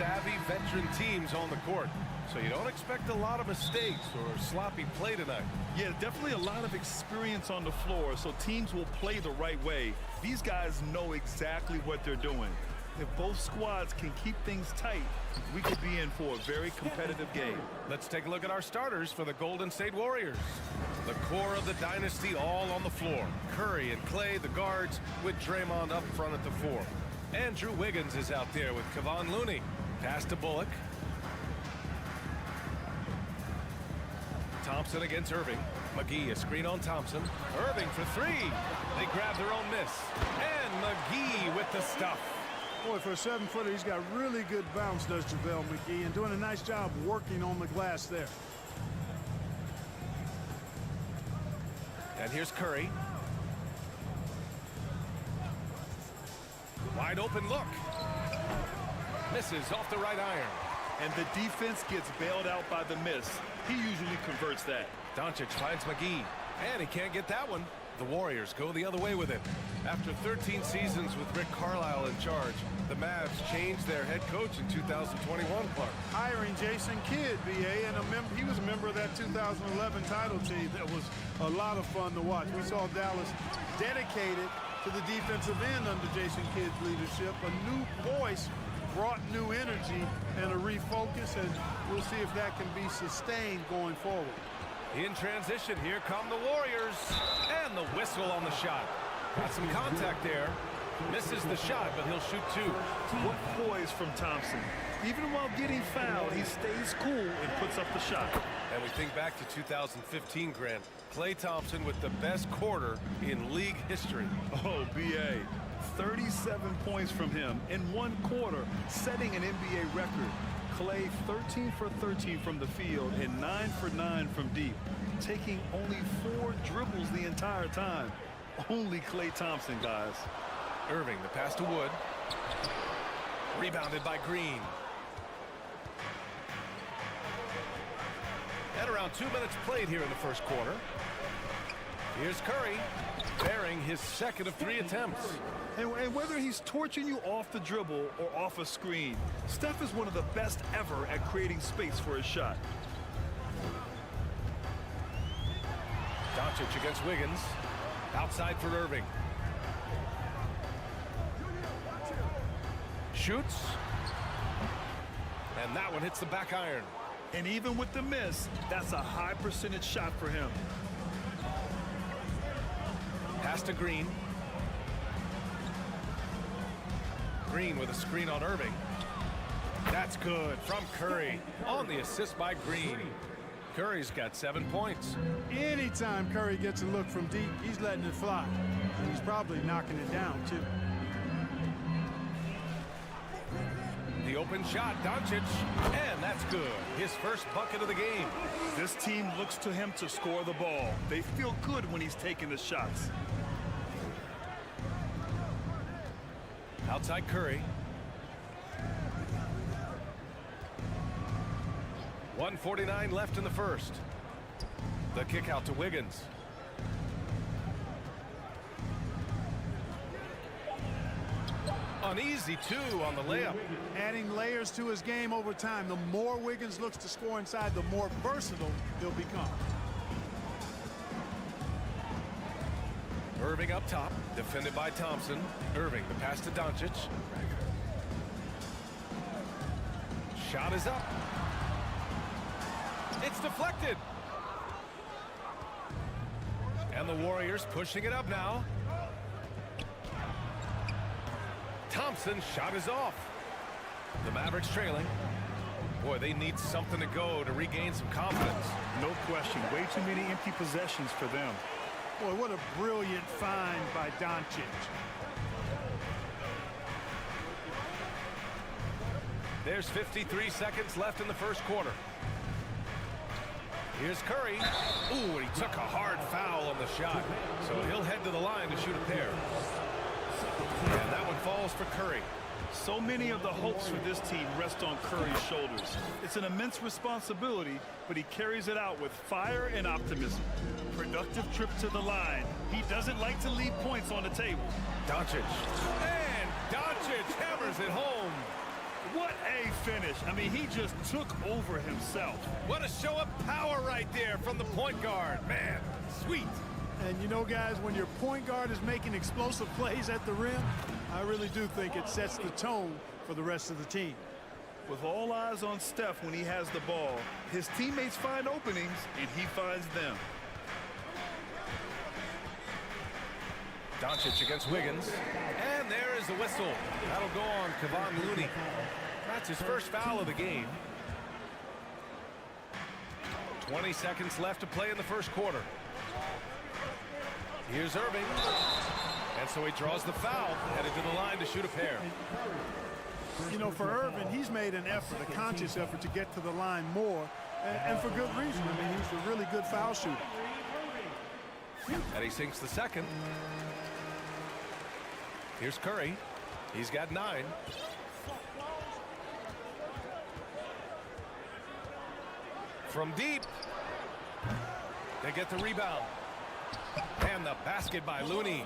savvy veteran teams on the court, so you don't expect a lot of mistakes or sloppy play tonight. Yeah, definitely a lot of experience on the floor, so teams will play the right way. These guys know exactly what they're doing. If both squads can keep things tight, we could be in for a very competitive game. Let's take a look at our starters for the Golden State Warriors. The core of the dynasty all on the floor. Curry and Clay, the guards, with Draymond up front at the 4. Andrew Wiggins is out there with Kevon Looney. Pass to Bullock. Thompson against Irving. McGee, a screen on Thompson. Irving for 3. They grab their own miss. And McGee with the stuff. Boy, for a 7-footer, he's got really good bounce, does JaVale McGee, and doing a nice job working on the glass there. And here's Curry. Wide open look. Misses off the right iron. And the defense gets bailed out by the miss. He usually converts that. Doncic finds McGee. And he can't get that one. The Warriors go the other way with it. After 13 seasons with Rick Carlisle in charge, the Mavs changed their head coach in 2021, Clark. Hiring Jason Kidd, BA, and he was a member of that 2011 title team. That was a lot of fun to watch. We saw Dallas dedicated to the defensive end under Jason Kidd's leadership. A new voice brought new energy and a refocus, and we'll see if that can be sustained going forward. In transition, here come the Warriors. And the whistle on the shot. Got some contact there. Misses the shot, but he'll shoot 2. What poise from Thompson. Even while getting fouled, he stays cool and puts up the shot. And we think back to 2015, Grant. Klay Thompson with the best quarter in league history. Oh, BA. 37 points from him in 1 quarter, setting an NBA record. Klay 13 for 13 from the field and 9 for 9 from deep, taking only 4 dribbles the entire time. Only Klay Thompson, guys. Irving, the pass to Wood. Rebounded by Green. At around 2 minutes played here in the first quarter. Here's Curry, bearing his second of 3 attempts. And whether he's torching you off the dribble or off a screen, Steph is one of the best ever at creating space for his shot. Doncic against Wiggins. Outside for Irving. Shoots. And that one hits the back iron. And even with the miss, that's a high percentage shot for him. Pass to Green. Green with a screen on Irving. That's good from Curry on the assist by Green. Curry's got 7 points. Anytime Curry gets a look from deep, he's letting it fly. And he's probably knocking it down, too. The open shot, Doncic, and that's good. His first bucket of the game. This team looks to him to score the ball. They feel good when he's taking the shots. Outside Curry. 1:49 left in the first. The kick out to Wiggins. An easy 2 on the layup. Adding layers to his game over time. The more Wiggins looks to score inside, the more versatile he'll become. Irving up top, defended by Thompson. Irving, the pass to Doncic. Shot is up. It's deflected. And the Warriors pushing it up now. Thompson's shot is off. The Mavericks trailing. Boy, they need something to go to regain some confidence. No question. Way too many empty possessions for them. Boy, what a brilliant find by Doncic. There's 53 seconds left in the first quarter. Here's Curry. Ooh, and he took a hard foul on the shot. So he'll head to the line to shoot a pair. And that one falls for Curry. So many of the hopes for this team rest on Curry's shoulders. It's an immense responsibility, but he carries it out with fire and optimism. Productive trip to the line. He doesn't like to leave points on the table. Doncic. And Doncic hammers it home. What a finish. I mean, he just took over himself. What a show of power right there from the point guard. Man, sweet. And you know, guys, when your point guard is making explosive plays at the rim, I really do think it sets the tone for the rest of the team. With all eyes on Steph when he has the ball, his teammates find openings, and he finds them. Doncic against Wiggins. And there is the whistle. That'll go on Kevon Looney. That's his first foul of the game. 20 seconds left to play in the first quarter. Here's Irving. And so he draws the foul, headed to the line to shoot a pair. You know, for Irving, he's made an effort, a conscious effort to get to the line more, and for good reason. I mean, he's a really good foul shooter. And he sinks the second. Here's Curry. He's got 9. From deep. They get the rebound. And the basket by Looney.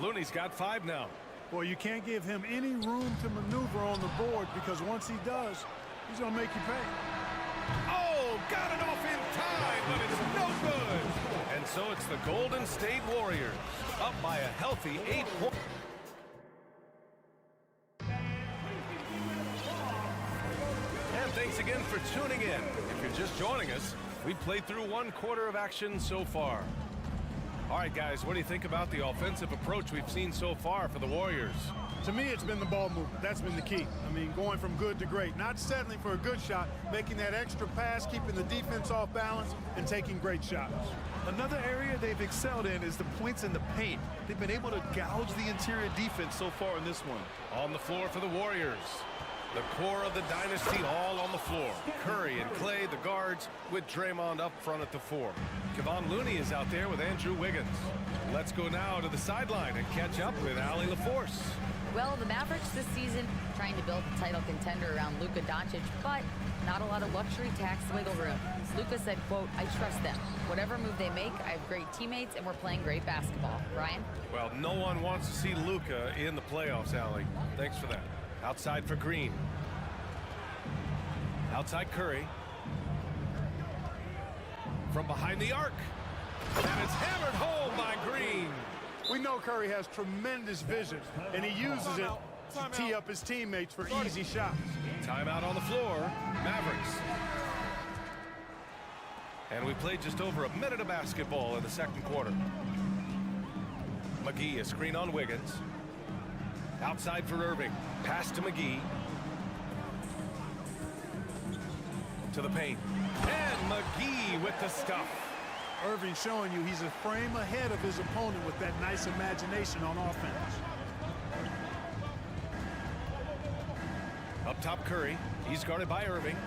Looney's got 5 now. Boy, you can't give him any room to maneuver on the board, because once he does, he's going to make you pay. Oh, got it off in time, but it's no good. And so it's the Golden State Warriors up by a healthy 8 points. And thanks again for tuning in. If you're just joining us, we've played through 1 quarter of action so far. All right, guys, what do you think about the offensive approach we've seen so far for the Warriors? To me, it's been the ball movement. That's been the key. I mean, going from good to great. Not settling for a good shot, making that extra pass, keeping the defense off balance, and taking great shots. Another area they've excelled in is the points in the paint. They've been able to gouge the interior defense so far in this one. On the floor for the Warriors. The core of the dynasty all on the floor. Curry and Clay, the guards, with Draymond up front at the 4. Kevon Looney is out there with Andrew Wiggins. Let's go now to the sideline and catch up with Allie LaForce. Well, the Mavericks this season trying to build a title contender around Luka Doncic, but not a lot of luxury tax wiggle room. Luka said, quote, "I trust them. Whatever move they make, I have great teammates, and we're playing great basketball." Brian? Well, no one wants to see Luka in the playoffs, Allie. Thanks for that. Outside for Green. Outside Curry. From behind the arc. And it's hammered home by Green. We know Curry has tremendous vision, and he uses it to tee up his teammates for easy shots. Timeout on the floor. Mavericks. And we played just over a minute of basketball in the second quarter. McGee, a screen on Wiggins. Outside for Irving. Pass to McGee. To the paint. And McGee with the stuff. Irving showing you he's a frame ahead of his opponent with that nice imagination on offense. Up top Curry. He's guarded by Irving.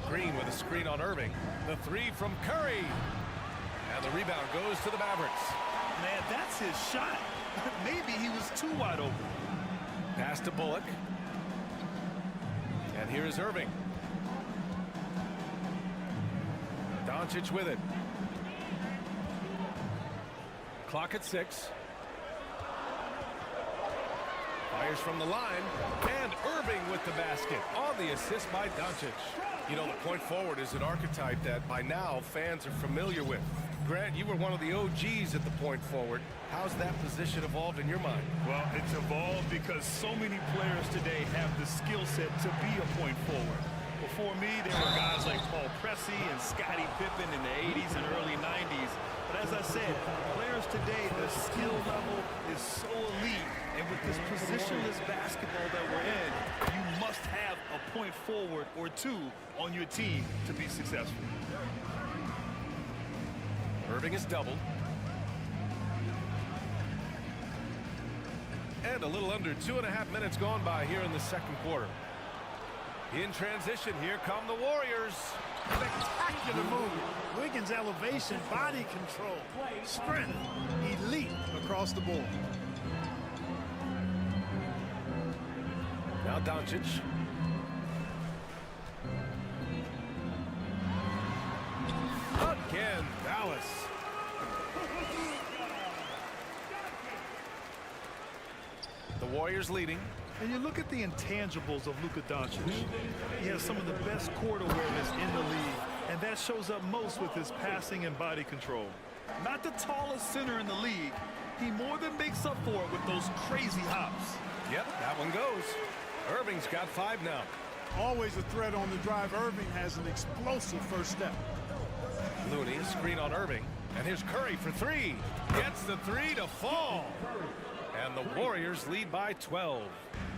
Green with a screen on Irving. The 3 from Curry. And the rebound goes to the Mavericks. Man, that's his shot. Maybe he was too wide open. Pass to Bullock. And here is Irving. Doncic with it. Clock at 6. Fires from the line. And Irving with the basket on the assist by Doncic. You know, the point forward is an archetype that by now fans are familiar with. Grant, you were one of the OGs at the point forward. How's that position evolved in your mind? Well, it's evolved because so many players today have the skill set to be a point forward. Before me, there were guys like Paul Pressey and Scottie Pippen in the 80s and early 90s. But as I said, players today, the skill level is so elite. And with this positionless basketball that we're in, you must have a point forward or 2 on your team to be successful. Irving is doubled. And a little under 2.5 minutes gone by here in the second quarter. In transition, here come the Warriors. Spectacular move. Wiggins' elevation, body control, sprint, elite across the board. Now Doncic. Again, Dallas. The Warriors leading. And you look at the intangibles of Luka Doncic. He has some of the best court awareness in the league, and that shows up most with his passing and body control. Not the tallest center in the league, he more than makes up for it with those crazy hops. Yep, that one goes. Irving's got 5 now. Always a threat on the drive. Irving has an explosive first step. Looney, a screen on Irving. And here's Curry for 3. Gets the 3 to fall. And the Warriors lead by 12.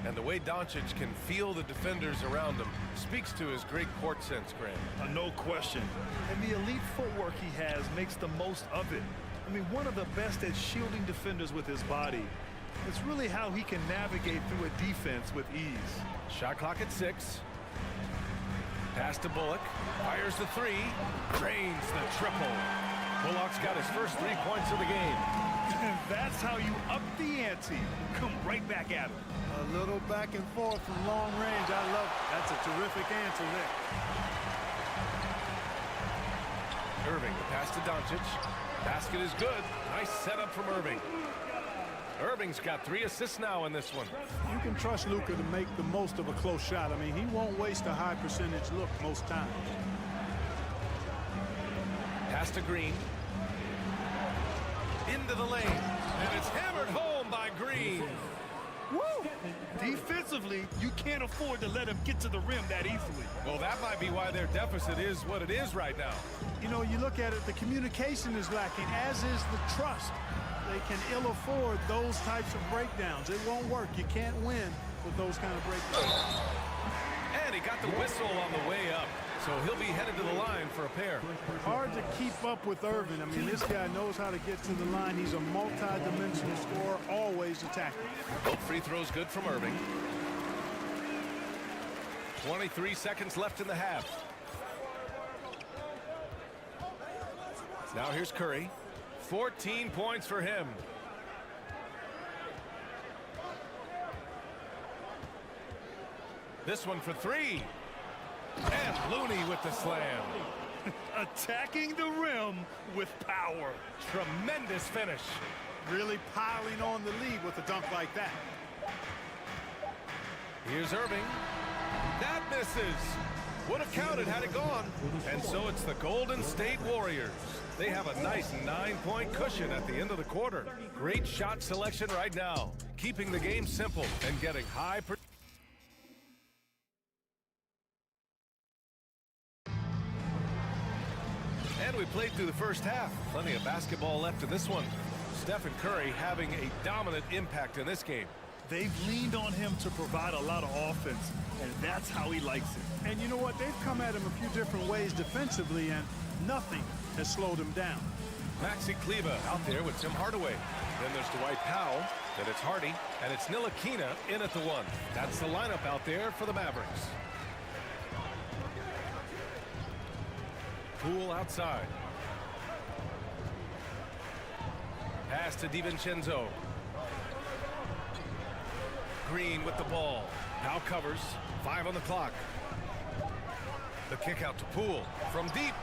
And the way Doncic can feel the defenders around him speaks to his great court sense, Grant. No question. And the elite footwork he has makes the most of it. I mean, one of the best at shielding defenders with his body. It's really how he can navigate through a defense with ease. Shot clock at 6. Pass to Bullock. Fires the 3. Drains the triple. Bullock's got his first 3 points of the game. And that's how you up the ante. Come right back at him. A little back and forth from long range. I love it. That's a terrific answer there. Irving, the pass to Doncic. Basket is good. Nice setup from Irving. Irving's got 3 assists now in this one. You can trust Luka to make the most of a close shot. I mean, he won't waste a high percentage look most times. Pass to Green. Into the lane. And it's hammered home by Green. Woo! Defensively, you can't afford to let him get to the rim that easily. Well, that might be why their deficit is what it is right now. You know, you look at it, the communication is lacking, as is the trust. They can ill afford those types of breakdowns. It won't work. You can't win with those kind of breakdowns. And he got the whistle on the way up. So he'll be headed to the line for a pair. Hard to keep up with Irving. I mean, this guy knows how to get to the line. He's a multi-dimensional scorer, always attacking. Both free throws good from Irving. 23 seconds left in the half. Now here's Curry. 14 points for him. This one for 3. And Looney with the slam. Attacking the rim with power. Tremendous finish. Really piling on the lead with a dunk like that. Here's Irving. That misses. Would have counted had it gone. And so it's the Golden State Warriors. They have a nice 9-point cushion at the end of the quarter. Great shot selection right now. Keeping the game simple and getting high. And we played through the first half. Plenty of basketball left in this one. Steph and Curry having a dominant impact in this game. They've leaned on him to provide a lot of offense, and that's how he likes it. And you know what? They've come at him a few different ways defensively, and nothing has slowed him down. Maxi Kleba out there with Tim Hardaway. Then there's Dwight Powell. Then it's Hardy. And it's Ntilikina in at the 1. That's the lineup out there for the Mavericks. Poole outside. Pass to DiVincenzo. Green with the ball. Now covers. 5 on the clock. The kick out to Poole from deep.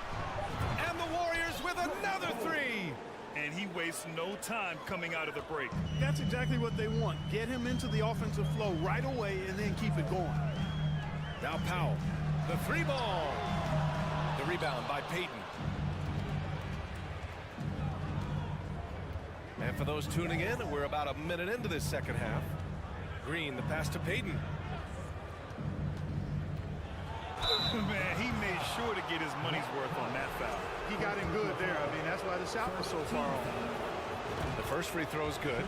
And the Warriors with another 3. And he wastes no time coming out of the break. That's exactly what they want. Get him into the offensive flow right away and then keep it going. Now Powell. The 3 ball. The rebound by Payton. And for those tuning in, we're about a minute into this second half. Green, the pass to Payton. Man, he made sure to get his money's worth on that foul. He got in good there. I mean, that's why the shot was so far off. The first free throw is good.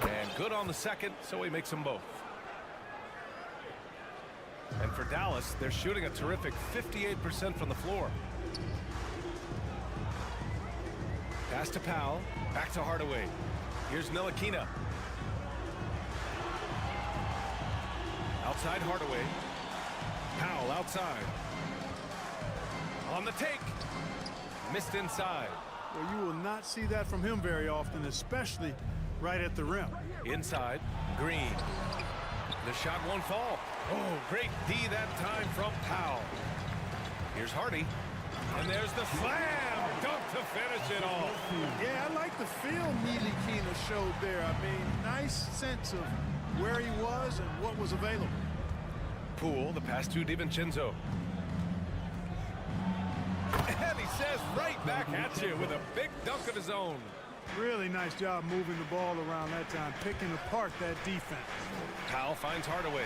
And good on the second, so he makes them both. And for Dallas, they're shooting a terrific 58% from the floor. Pass to Powell. Back to Hardaway. Here's Ntilikina. Outside Hardaway. Powell outside. On the take. Missed inside. Well, you will not see that from him very often, especially right at the rim. Inside. Green. The shot won't fall. Oh, great D that time from Powell. Here's Hardy. And there's the slam. Dunk to finish it off. Yeah, I like the feel Ntilikina showed there. I mean, nice sense of where he was and what was available. Poole, the pass to DiVincenzo. And he says right back at you with a big dunk of his own. Really nice job moving the ball around that time, picking apart that defense. Powell finds Hardaway.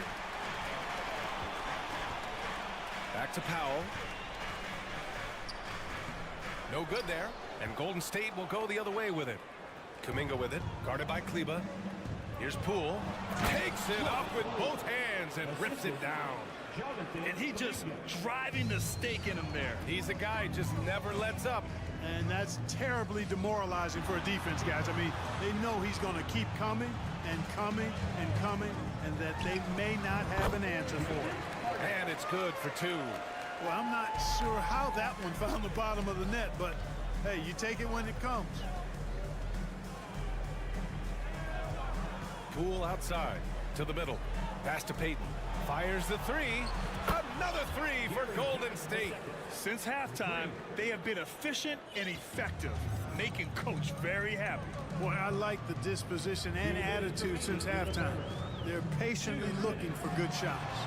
Back to Powell. No good there. And Golden State will go the other way with it. Kuminga with it, guarded by Kleba. Here's Poole. Takes it up with both hands and rips it down. And he just driving the stake in him there. He's a guy who just never lets up. And that's terribly demoralizing for a defense, guys. I mean, they know he's going to keep coming and coming and coming, and that they may not have an answer for it. And it's good for two. Well, I'm not sure how that one found the bottom of the net, but hey, you take it when it comes. Poole outside to the middle. Pass to Payton. Fires the three. Another three for Golden State. Since halftime, they have been efficient and effective, making Coach very happy. Boy, I like the disposition and attitude since halftime. They're patiently looking for good shots.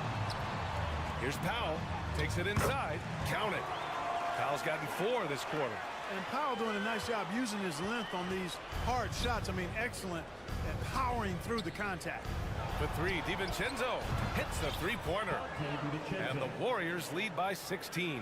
Here's Powell. Takes it inside. Count it. Powell's gotten 4 this quarter. And Powell doing a nice job using his length on these hard shots. I mean, excellent at powering through the contact. The three, DiVincenzo hits the three-pointer. And the Warriors lead by 16.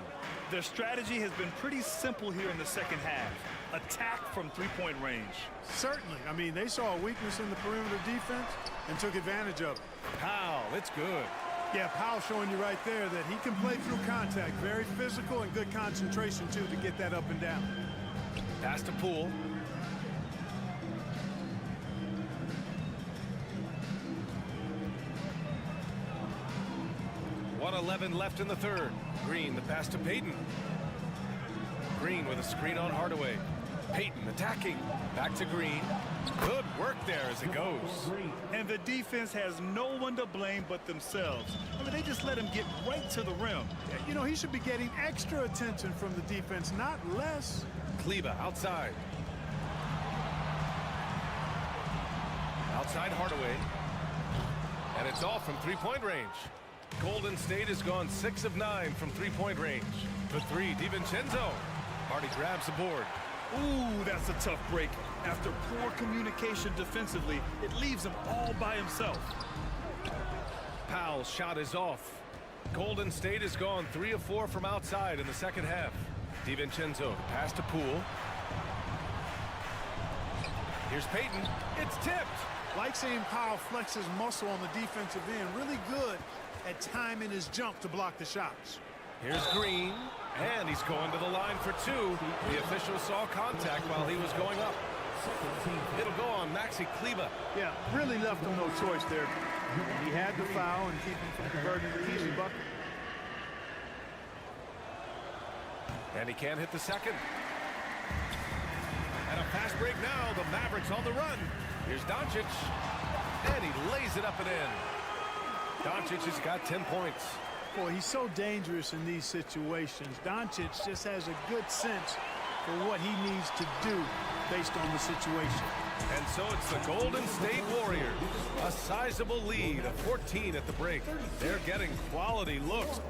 Their strategy has been pretty simple here in the second half. Attack from three-point range. Certainly. I mean, they saw a weakness in the perimeter defense and took advantage of it. Powell, it's good. Yeah, Powell showing you right there that he can play through contact. Very physical and good concentration, too, to get that up and down. Pass to Poole. .111 left in the third. Green, the pass to Payton. Green with a screen on Hardaway. Payton attacking. Back to Green. Good work there as it goes. And the defense has no one to blame but themselves. I mean, they just let him get right to the rim. You know, he should be getting extra attention from the defense, not less. Kleba outside. Outside Hardaway. And it's off from three-point range. Golden State has gone 6 of 9 from three-point range. The three, DiVincenzo. Hardy grabs the board. Ooh, that's a tough break. After poor communication defensively, it leaves him all by himself. Powell's shot is off. Golden State has gone 3 of 4 from outside in the second half. DiVincenzo, pass to Poole. Here's Payton. It's tipped. Like seeing Powell flex his muscle on the defensive end. Really good at timing his jump to block the shots. Here's Green, and he's going to the line for 2. The official saw contact while he was going up. It'll go on Maxi Kleba. Yeah, really left him no choice there. He had the foul and keep him from converting the easy bucket. And he can't hit the second. And a fast break now. The Mavericks on the run. Here's Doncic, and he lays it up and in. Doncic has got 10 points. Boy, he's so dangerous in these situations. Doncic just has a good sense for what he needs to do based on the situation. And so it's the Golden State Warriors. A sizable lead of 14 at the break. They're getting quality looks.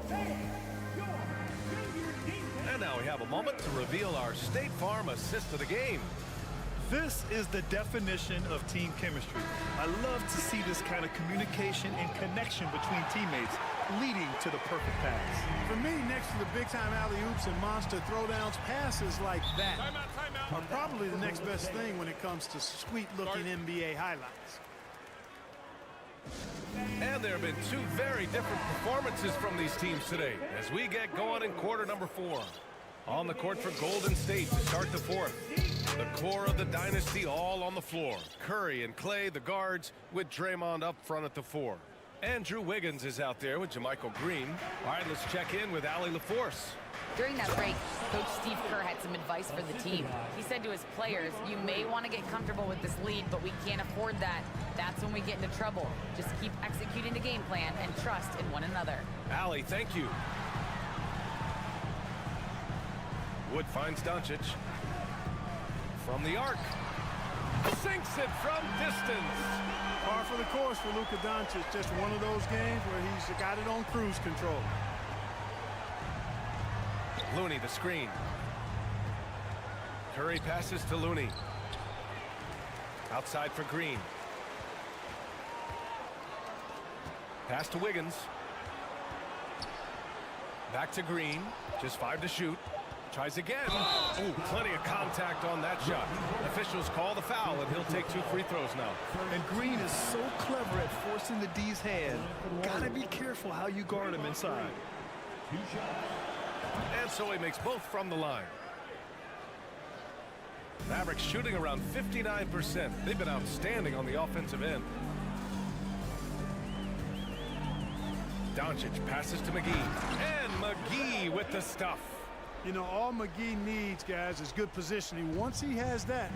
And now we have a moment to reveal our State Farm assist of the game. This is the definition of team chemistry. I love to see this kind of communication and connection between teammates leading to the perfect pass. For me, next to the big-time alley-oops and monster throwdowns, passes like that are probably the next best thing when it comes to sweet-looking NBA highlights. And there have been 2 very different performances from these teams today as we get going in quarter number 4. On the court for Golden State to start the 4th. The core of the dynasty all on the floor. Curry and Clay, the guards, with Draymond up front at the 4. Andrew Wiggins is out there with JaMychal Green. All right, let's check in with Allie LaForce. During that break, Coach Steve Kerr had some advice for the team. He said to his players, you may want to get comfortable with this lead, but we can't afford that. That's when we get into trouble. Just keep executing the game plan and trust in one another. Allie, thank you. Wood finds Doncic. From the arc. Sinks it from distance. Par for the course for Luka Doncic. Just one of those games where he's got it on cruise control. Looney the screen. Curry passes to Looney. Outside for Green. Pass to Wiggins. Back to Green. Just 5 to shoot. Tries again. Ooh, plenty of contact on that shot. Officials call the foul, and he'll take 2 free throws now. And Green is so clever at forcing the D's hand. Gotta be careful how you guard him inside. And so he makes both from the line. Mavericks shooting around 59%. They've been outstanding on the offensive end. Doncic passes to McGee. And McGee with the stuff. You know, all McGee needs, guys, is good positioning. Once he has that,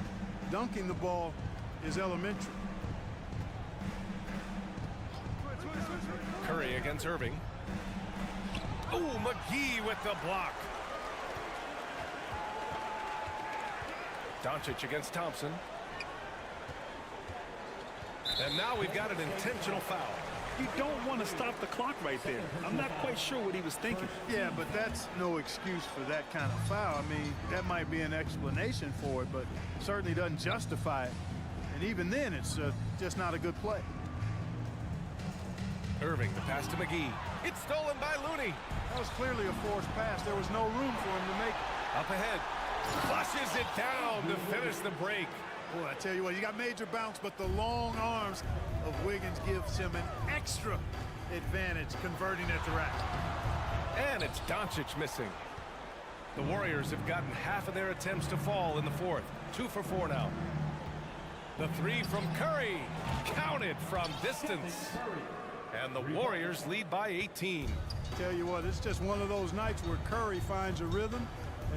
dunking the ball is elementary. Curry against Irving. Ooh, McGee with the block. Doncic against Thompson. And now we've got an intentional foul. You don't want to stop the clock right there. I'm not quite sure what he was thinking. Yeah, but that's no excuse for that kind of foul. I mean, that might be an explanation for it, but certainly doesn't justify it. And even then, it's just not a good play. Irving, the pass to McGee. It's stolen by Looney. That was clearly a forced pass. There was no room for him to make it. Up ahead. Flushes it down to finish the break. Boy, I tell you what, you got major bounce, but the long arms of Wiggins gives him an extra advantage converting at the rack. And it's Doncic missing. The Warriors have gotten half of their attempts to fall in the fourth. 2 for 4 now. The 3 from Curry. Counted from distance. And the Warriors lead by 18. Tell you what, it's just one of those nights where Curry finds a rhythm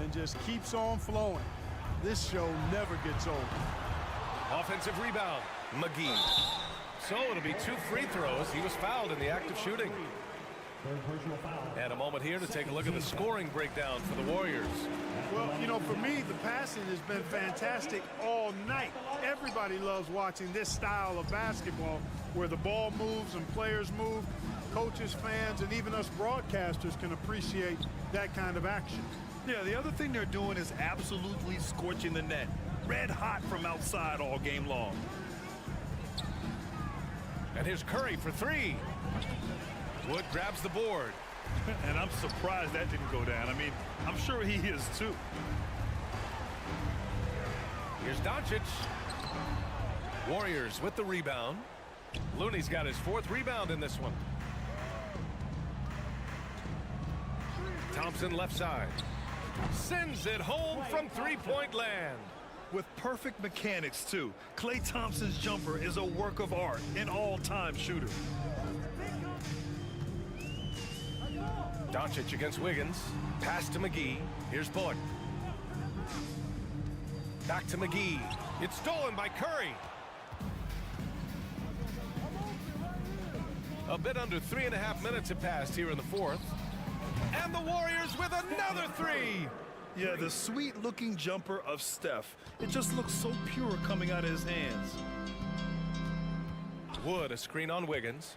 and just keeps on flowing. This show never gets old. Offensive rebound, McGee. So it'll be 2 free throws. He was fouled in the act of shooting. And a moment here to take a look at the scoring breakdown for the Warriors. Well, you know, for me, the passing has been fantastic all night. Everybody loves watching this style of basketball where the ball moves and players move. Coaches, fans, and even us broadcasters can appreciate that kind of action. Yeah, the other thing they're doing is absolutely scorching the net. Red hot from outside all game long. And here's Curry for 3. Wood grabs the board. And I'm surprised that didn't go down. I mean, I'm sure he is too. Here's Doncic. Warriors with the rebound. Looney's got his 4th rebound in this one. Thompson left side. Sends it home from 3-point land. With perfect mechanics, too. Klay Thompson's jumper is a work of art, an all-time shooter. Doncic against Wiggins. Pass to McGee. Here's Bullock. Back to McGee. It's stolen by Curry. A bit under 3.5 minutes have passed here in the fourth. And the Warriors with another 3. Yeah, the sweet-looking jumper of Steph. It just looks so pure coming out of his hands. Wood, a screen on Wiggins.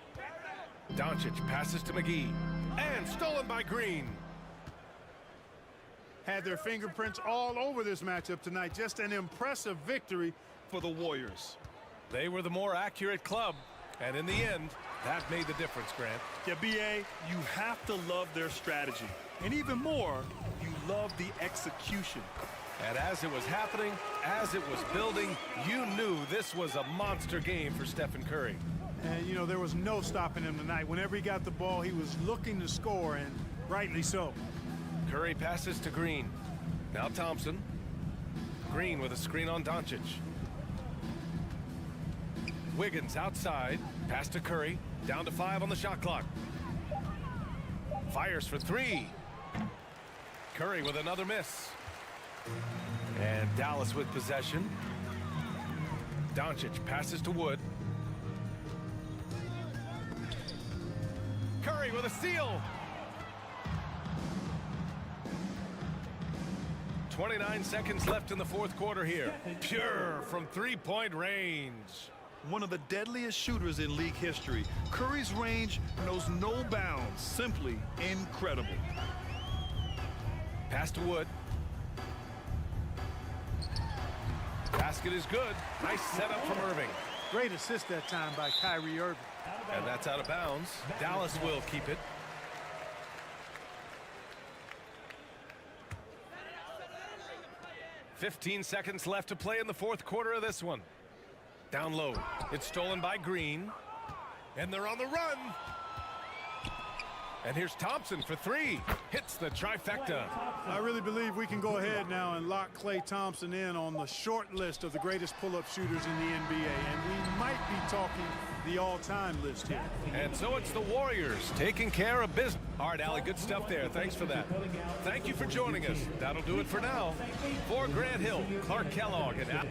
Doncic passes to McGee. And stolen by Green. Had their fingerprints all over this matchup tonight. Just an impressive victory for the Warriors. They were the more accurate club. And in the end, that made the difference, Grant. Yeah, B.A., you have to love their strategy. And even more, you love the execution. And as it was happening, as it was building, you knew this was a monster game for Stephen Curry. And, you know, there was no stopping him tonight. Whenever he got the ball, he was looking to score, and rightly so. Curry passes to Green. Now Thompson. Green with a screen on Doncic. Wiggins outside. Pass to Curry. Down to 5 on the shot clock. Fires for 3. Curry with another miss. And Dallas with possession. Doncic passes to Wood. Curry with a steal. 29 seconds left in the fourth quarter here. Pure from three-point range. One of the deadliest shooters in league history. Curry's range knows no bounds. Simply incredible. Pass to Wood. Basket is good. Nice setup from Irving. Great assist that time by Kyrie Irving. And that's out of bounds. Dallas will keep it. "15 seconds left to play in the fourth quarter of this one. Down low. It's stolen by Green. And they're on the run. And here's Thompson for three. Hits the trifecta. I really believe we can go ahead now and lock Klay Thompson in on the short list of the greatest pull-up shooters in the NBA. And we might be talking the all-time list here. And so it's the Warriors taking care of business. All right, Allie, good stuff there. Thanks for that. Thank you for joining us. That'll do it for now. For Grant Hill, Clark Kellogg, and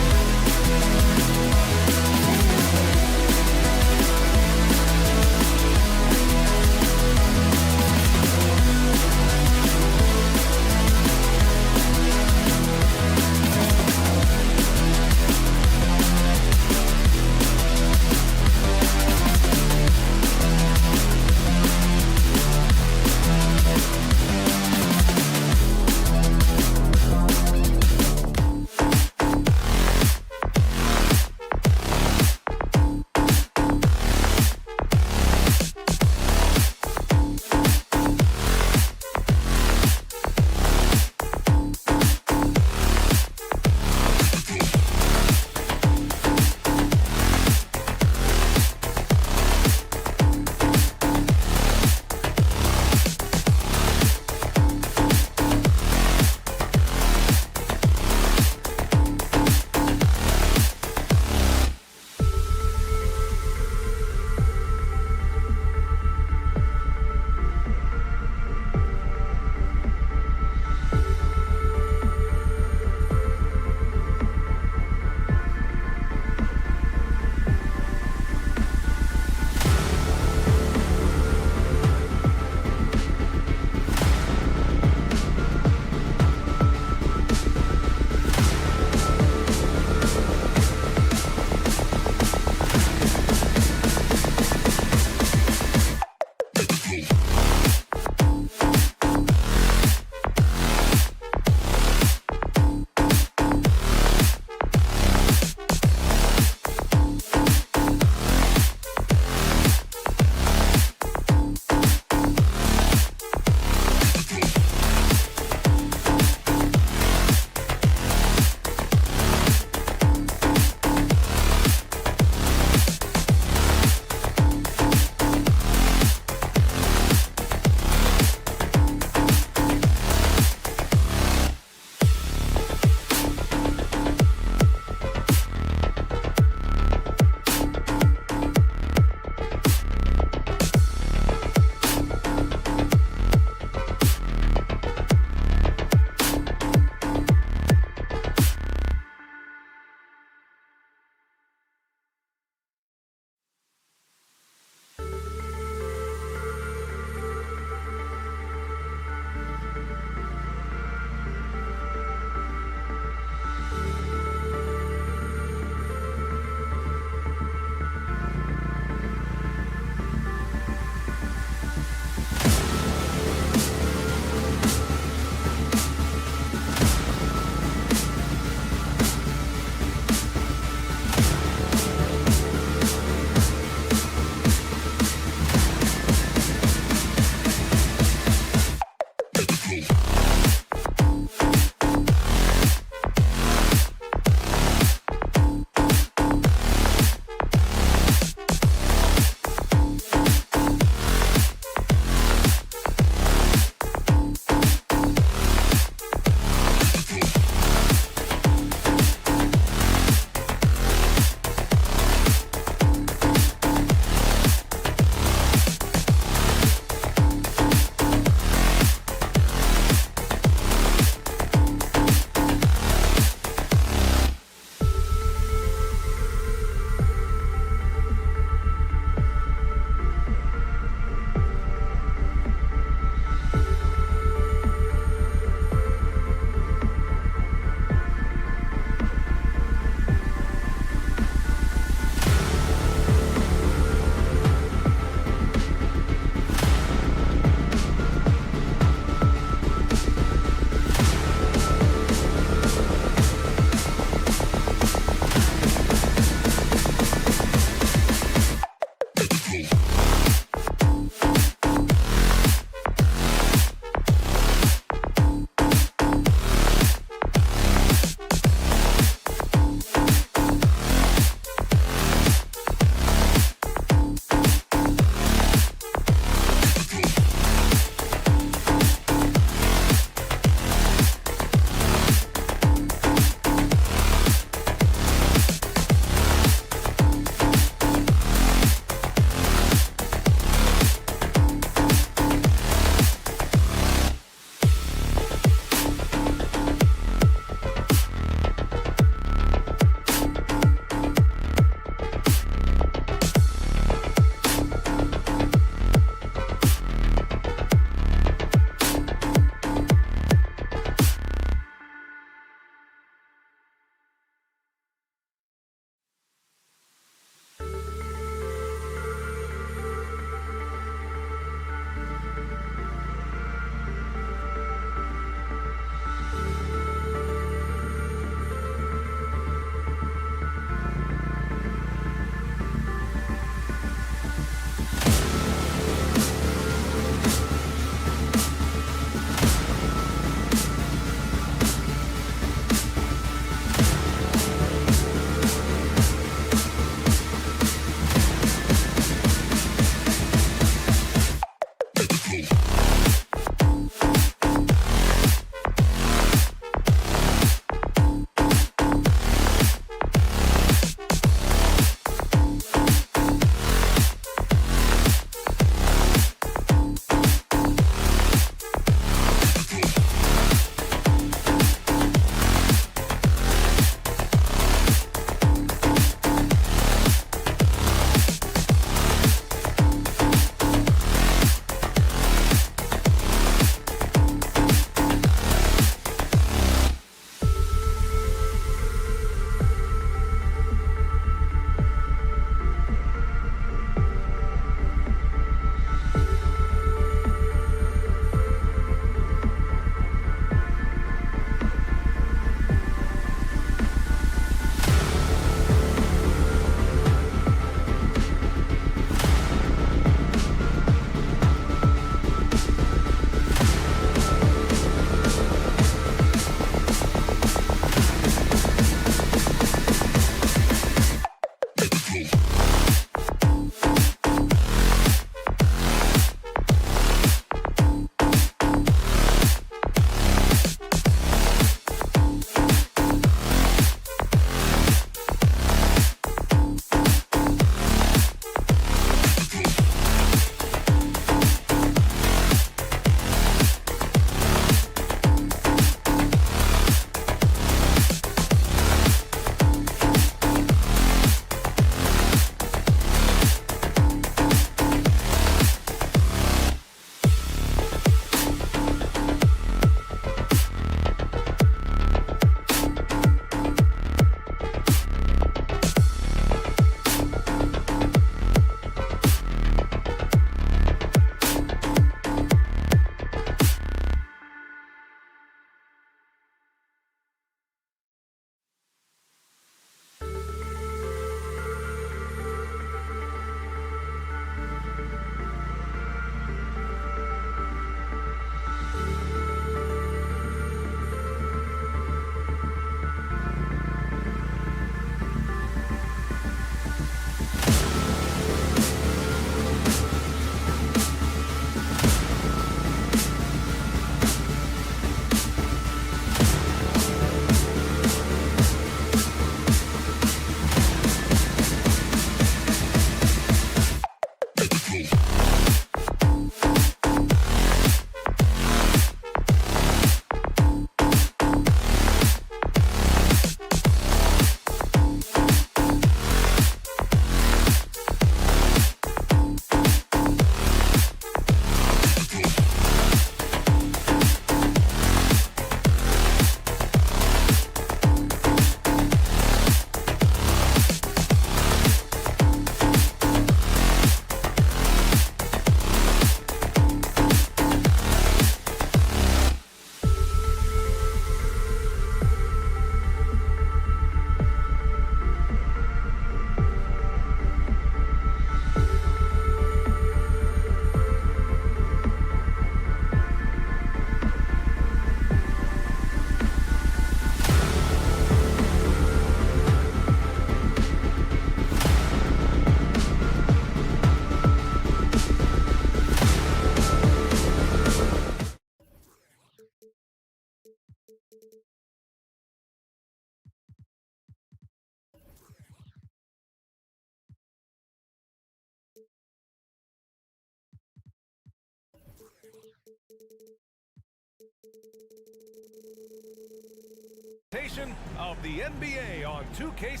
Of the NBA on 2K.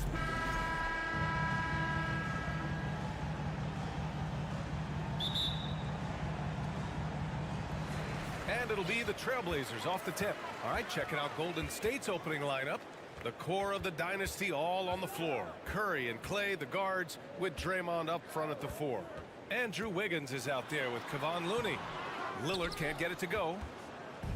And it'll be the Trailblazers off the tip. All right, checking out Golden State's opening lineup. The core of the dynasty all on the floor. Curry and Clay, the guards, with Draymond up front at the 4. Andrew Wiggins is out there with Kevon Looney. Lillard can't get it to go.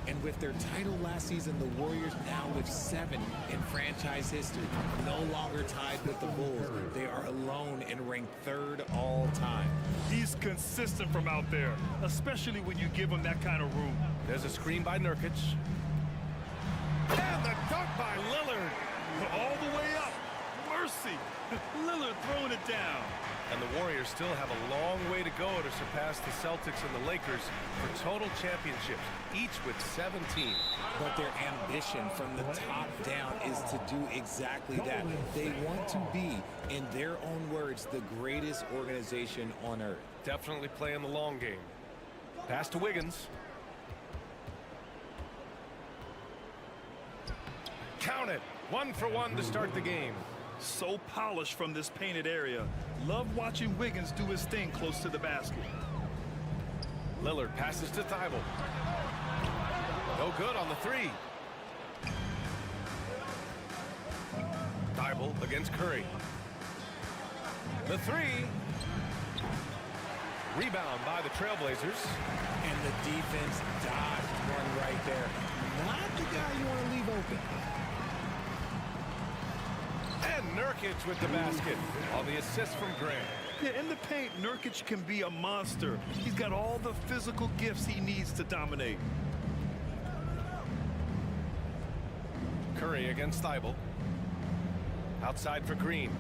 And with their title last season, the Warriors now with 7 in franchise history. No longer tied with the Bulls. They are alone and ranked 3rd all time. He's consistent from out there, especially when you give him that kind of room. There's a screen by Nurkic. And the dunk by Lillard. All the way up. Mercy. Lillard throwing it down. And the Warriors still have a long way to go to surpass the Celtics and the Lakers for total championships, each with 17. But their ambition from the top down is to do exactly that. They want to be, in their own words, the greatest organization on earth. Definitely playing the long game. Pass to Wiggins. Count it. 1 for 1 to start the game. So polished from this painted area. Love watching Wiggins do his thing close to the basket. Lillard passes to Thibault. No good on the 3. Thibault against Curry. The 3. Rebound by the Trailblazers. And the defense dodged one right there. Not the guy you want to leave open. And Nurkic with the basket on the assist from Grant. Yeah, in the paint, Nurkic can be a monster. He's got all the physical gifts he needs to dominate. Curry against Thibault. Outside for Green.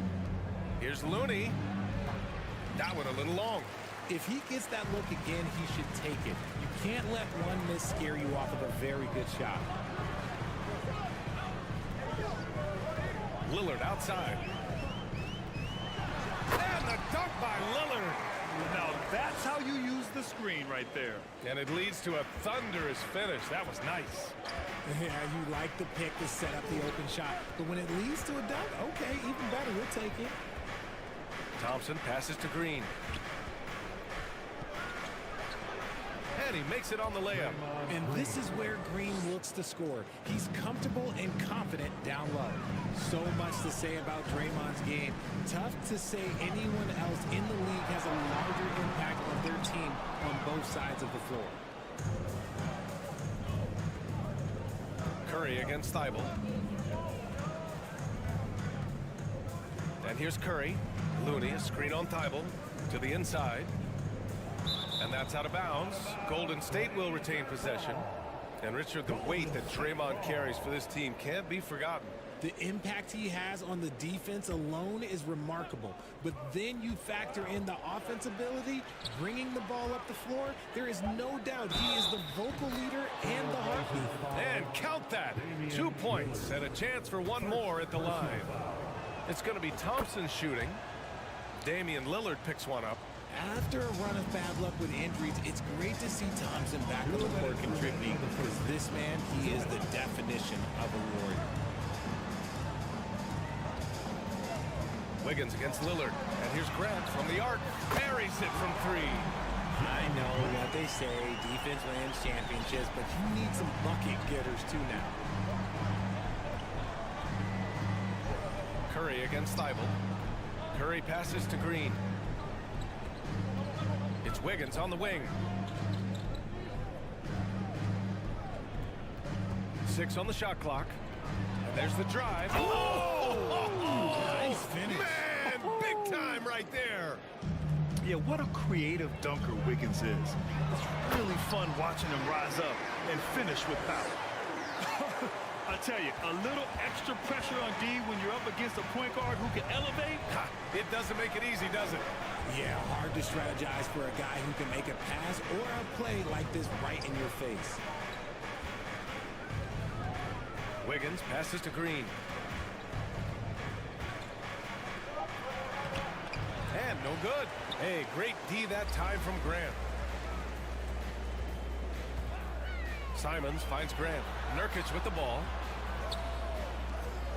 Here's Looney. That one a little long. If he gets that look again, he should take it. You can't let one miss scare you off of a very good shot. Lillard outside. And the dunk by Lillard. Now that's how you use the screen right there. And it leads to a thunderous finish. That was nice. Yeah, you like the pick to set up the open shot. But when it leads to a dunk, okay, even better, we'll take it. Thompson passes to Green. And he makes it on the layup. And this is where Green looks to score. He's comfortable and confident down low. So much to say about Draymond's game. Tough to say anyone else in the league has a larger impact on their team on both sides of the floor. Curry against Thibault. And here's Curry. Looney, a screen on Thibault to the inside. And that's out of bounds. Golden State will retain possession. And Richard, the weight that Draymond carries for this team can't be forgotten. The impact he has on the defense alone is remarkable. But then you factor in the offense ability, bringing the ball up the floor. There is no doubt he is the vocal leader and the heartbeat. And count that. 2 points and a chance for one more at the line. It's going to be Thompson shooting. Damian Lillard picks one up. After a run of bad luck with injuries, it's great to see Thompson back on the court contributing, because this man, he is the definition of a warrior. Wiggins against Lillard. And here's Grant from the arc. Parries it from 3. I know what they say, defense wins championships, but you need some bucket getters too now. Curry against Thibault. Curry passes to Green. It's Wiggins on the wing. 6 on the shot clock. And there's the drive. Oh! Nice finish. Man, big time right there. Yeah, what a creative dunker Wiggins is. It's really fun watching him rise up and finish with power. I tell you, a little extra pressure on D when you're up against a point guard who can elevate. It doesn't make it easy, does it? Yeah, hard to strategize for a guy who can make a pass or a play like this right in your face. Wiggins passes to Green. And no good. Hey, great D that time from Grant. Simons finds Grant. Nurkic with the ball.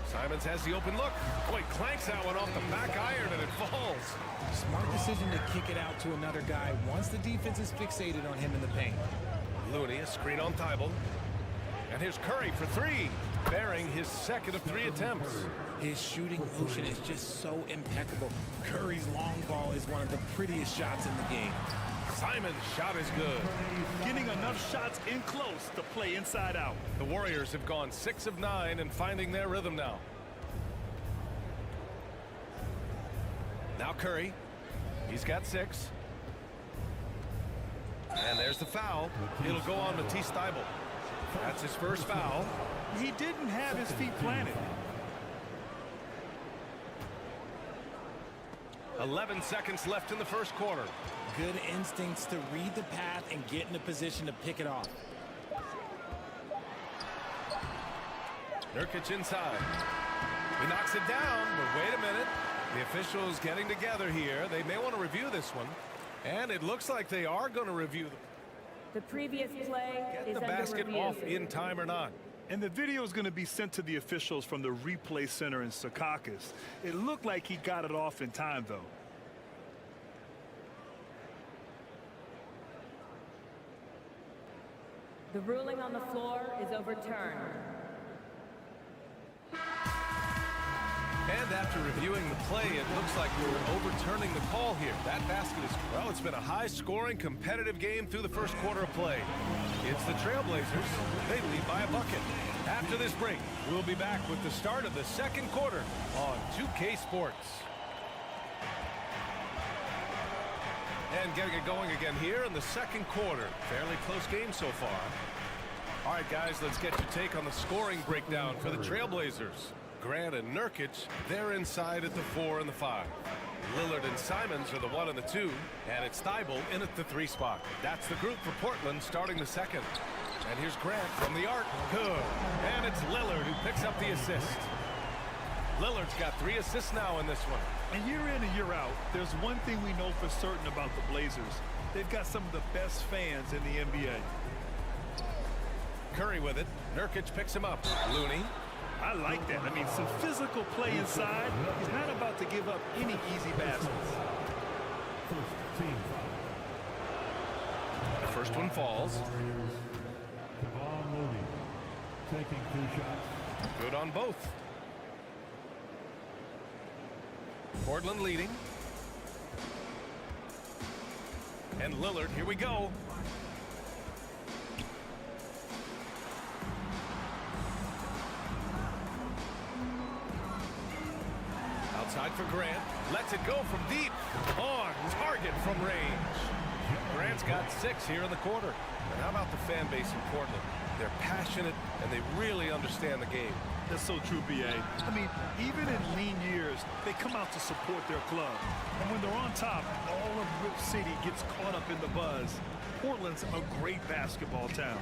Simons has the open look. Boy, clanks that one off the back iron and it falls. Smart decision to kick it out to another guy once the defense is fixated on him in the paint. Looney, a screen on Thibault. And here's Curry for three, bearing his second of 3 attempts. His shooting motion is just so impeccable. Curry's long ball is one of the prettiest shots in the game. Simon's shot is good. Getting enough shots in close to play inside out. The Warriors have gone 6 of 9 and finding their rhythm now. Now Curry. He's got 6. And there's the foul. It'll go on Matisse Thybulle. That's his first foul. He didn't have his feet planted. 11 seconds left in the first quarter. Good instincts to read the path and get in a position to pick it off. Nurkic inside. He knocks it down, but wait a minute. The officials getting together here. They may want to review this one. And it looks like they are going to review the previous play. Get the basket off in time or not. And the video is going to be sent to the officials from the replay center in Secaucus. It looked like he got it off in time, though. The ruling on the floor is overturned. And after reviewing the play, it looks like we're overturning the call here. That basket is, well, it's been a high-scoring, competitive game through the first quarter of play. It's the Trailblazers. They lead by a bucket. After this break, we'll be back with the start of the second quarter on 2K Sports. And getting it going again here in the second quarter. Fairly close game so far. All right, guys, let's get your take on the scoring breakdown for the Trailblazers. Grant and Nurkic, they're inside at the 4 and the 5. Lillard and Simons are the 1 and the 2, and it's Thybulle in at the 3 spot. That's the group for Portland starting the second. And here's Grant from the arc. Good. And it's Lillard who picks up the assist. Lillard's got 3 assists now in this one. And year in and year out, there's one thing we know for certain about the Blazers. They've got some of the best fans in the NBA. Curry with it. Nurkic picks him up. Looney. I like that. I mean, some physical play inside. He's not about to give up any easy baskets. The first one falls. Taking 2 shots. Good on both. Portland leading. And Lillard, here we go. Outside for Grant. Lets it go from deep. On target from range. Grant's got 6 here in the quarter. And how about the fan base in Portland? They're passionate and they really understand the game. That's so true, B.A. I mean, even in lean years, they come out to support their club. And when they're on top, all of Rip City gets caught up in the buzz. Portland's a great basketball town.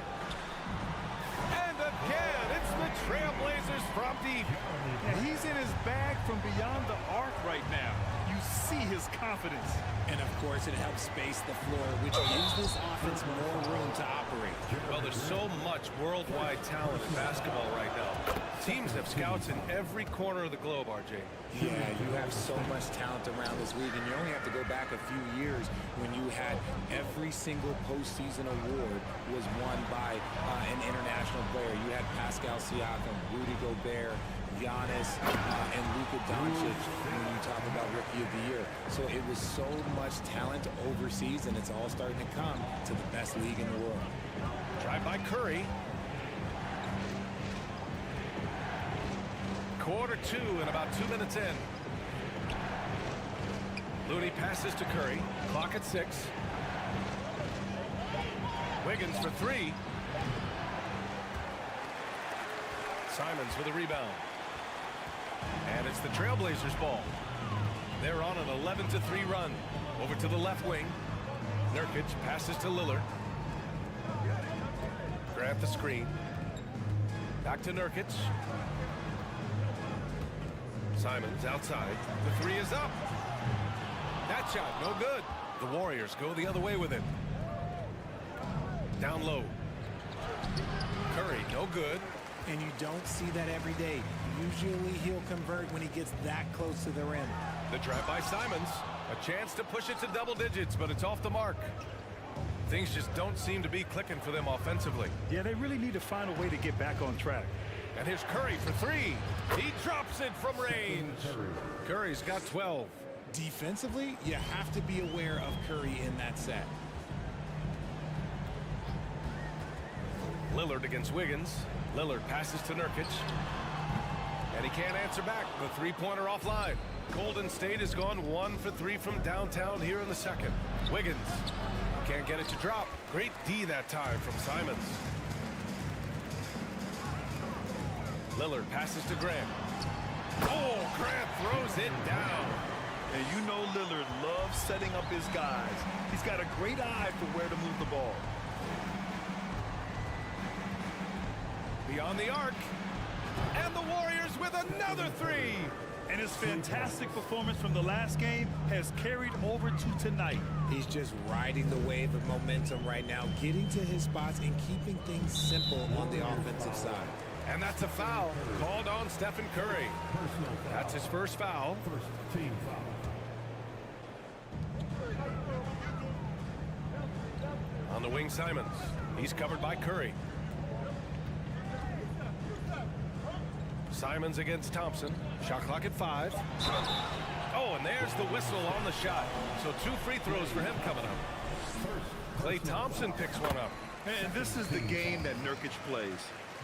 And again, it's the Trailblazers from deep. Yeah, he's in his bag from beyond the arc right now. You see his confidence. And of course, it helps space the floor, which gives this offense more room to operate. Well, there's so much worldwide talent in basketball right now. Teams have scouts in every corner of the globe, RJ. Yeah, you have so much talent around this league, and you only have to go back a few years when you had every single postseason award was won by an international player. You had Pascal Siakam, Rudy Gobert, Giannis, and Luka Doncic when you talk about Rookie of the Year. So it was so much talent overseas, and it's all starting to come to the best league in the world. Drive by Curry. Quarter 2 and about 2 minutes in. Looney passes to Curry. Clock at 6. Wiggins for 3. Simons with a rebound. And it's the Trailblazers ball. They're on an 11-3 run. Over to the left wing. Nurkic passes to Lillard. Grab the screen. Back to Nurkic. Simons outside. The 3 is up. That shot, no good. The Warriors go the other way with it. Down low. No good. And you don't see that every day. Usually he'll convert when he gets that close to the rim. The drive by Simons. A chance to push it to double digits, but it's off the mark. Things just don't seem to be clicking for them offensively. Yeah, they really need to find a way to get back on track. And here's Curry for three. He drops it from range. Curry's got 12. Defensively, you have to be aware of Curry in that set. Lillard against Wiggins. Lillard passes to Nurkic. And he can't answer back. The three-pointer offline. Golden State has gone 1 for 3 from downtown here in the second. Wiggins can't get it to drop. Great D that time from Simons. Lillard passes to Grant. Oh, Grant throws it down. And you know Lillard loves setting up his guys. He's got a great eye for where to move the ball. Beyond the arc. And the Warriors with another three. And his fantastic performance from the last game has carried over to tonight. He's just riding the wave of momentum right now, getting to his spots and keeping things simple on the offensive side. And that's a foul called on Stephen Curry. That's his first foul. First team foul. On the wing, Simons. He's covered by Curry. Simons against Thompson. Shot clock at 5. Oh, and there's the whistle on the shot. So 2 free throws for him coming up. Klay Thompson picks one up. And this is the game that Nurkic plays.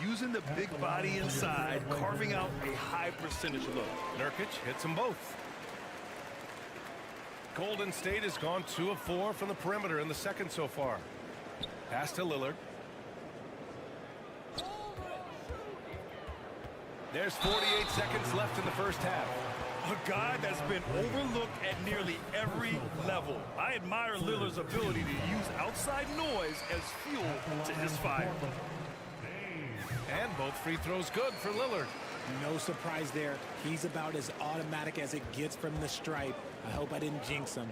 Using the big body inside, carving out a high percentage look. Nurkic hits them both. Golden State has gone 2 of 4 from the perimeter in the second so far. Pass to Lillard. There's 48 seconds left in the first half. A guy that's been overlooked at nearly every level. I admire Lillard's ability to use outside noise as fuel to his fire. And both free throws good for Lillard. No surprise there. He's about as automatic as it gets from the stripe. I hope I didn't jinx him.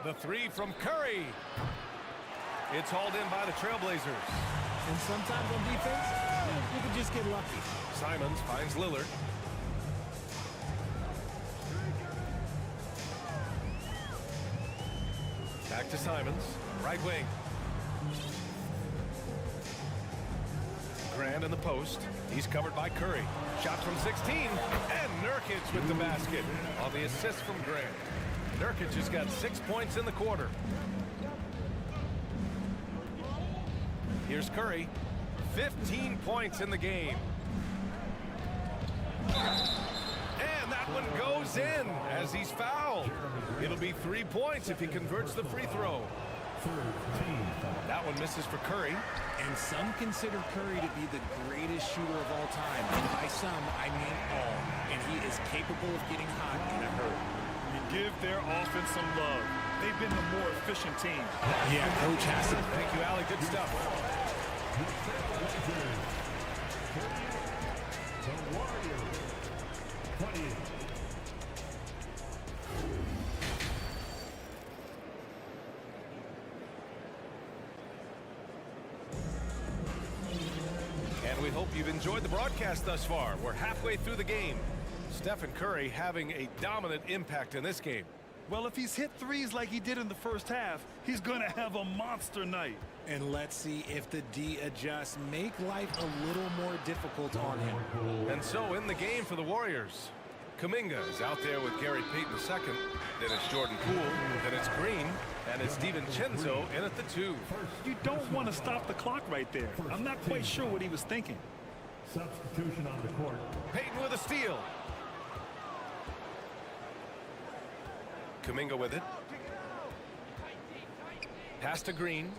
The three from Curry. It's hauled in by the Trailblazers. And sometimes on defense, you can just get lucky. Simons finds Lillard. Back to Simons, right wing. Grant in the post. He's covered by Curry. Shot from 16, and Nurkic with the basket on the assist from Grant. Nurkic has got 6 points in the quarter. Here's Curry. 15 points in the game. And that one goes in as he's fouled. It'll be 3 points if he converts the free throw. That one misses for Curry. And some consider Curry to be the greatest shooter of all time. And by some, I mean all. And he is capable of getting hot in a hurry. And give their offense some love. They've been the more efficient team. Yeah, coach has to. Thank you, Allie. Good stuff. The Warriors, 20. And we hope you've enjoyed the broadcast thus far. We're halfway through the game. Stephen Curry having a dominant impact in this game. Well, if he's hit threes like he did in the first half, he's going to have a monster night. And let's see if the D adjusts, make life a little more difficult on him. And so in the game for the Warriors, Kuminga is out there with Gary Payton II. Then it's Jordan Poole. Then it's Green. And it's DiVincenzo in at the 2. You don't want to stop the clock right there. I'm not quite sure what he was thinking. Substitution on the court. Payton with a steal. Kuminga with it. Pass to Green.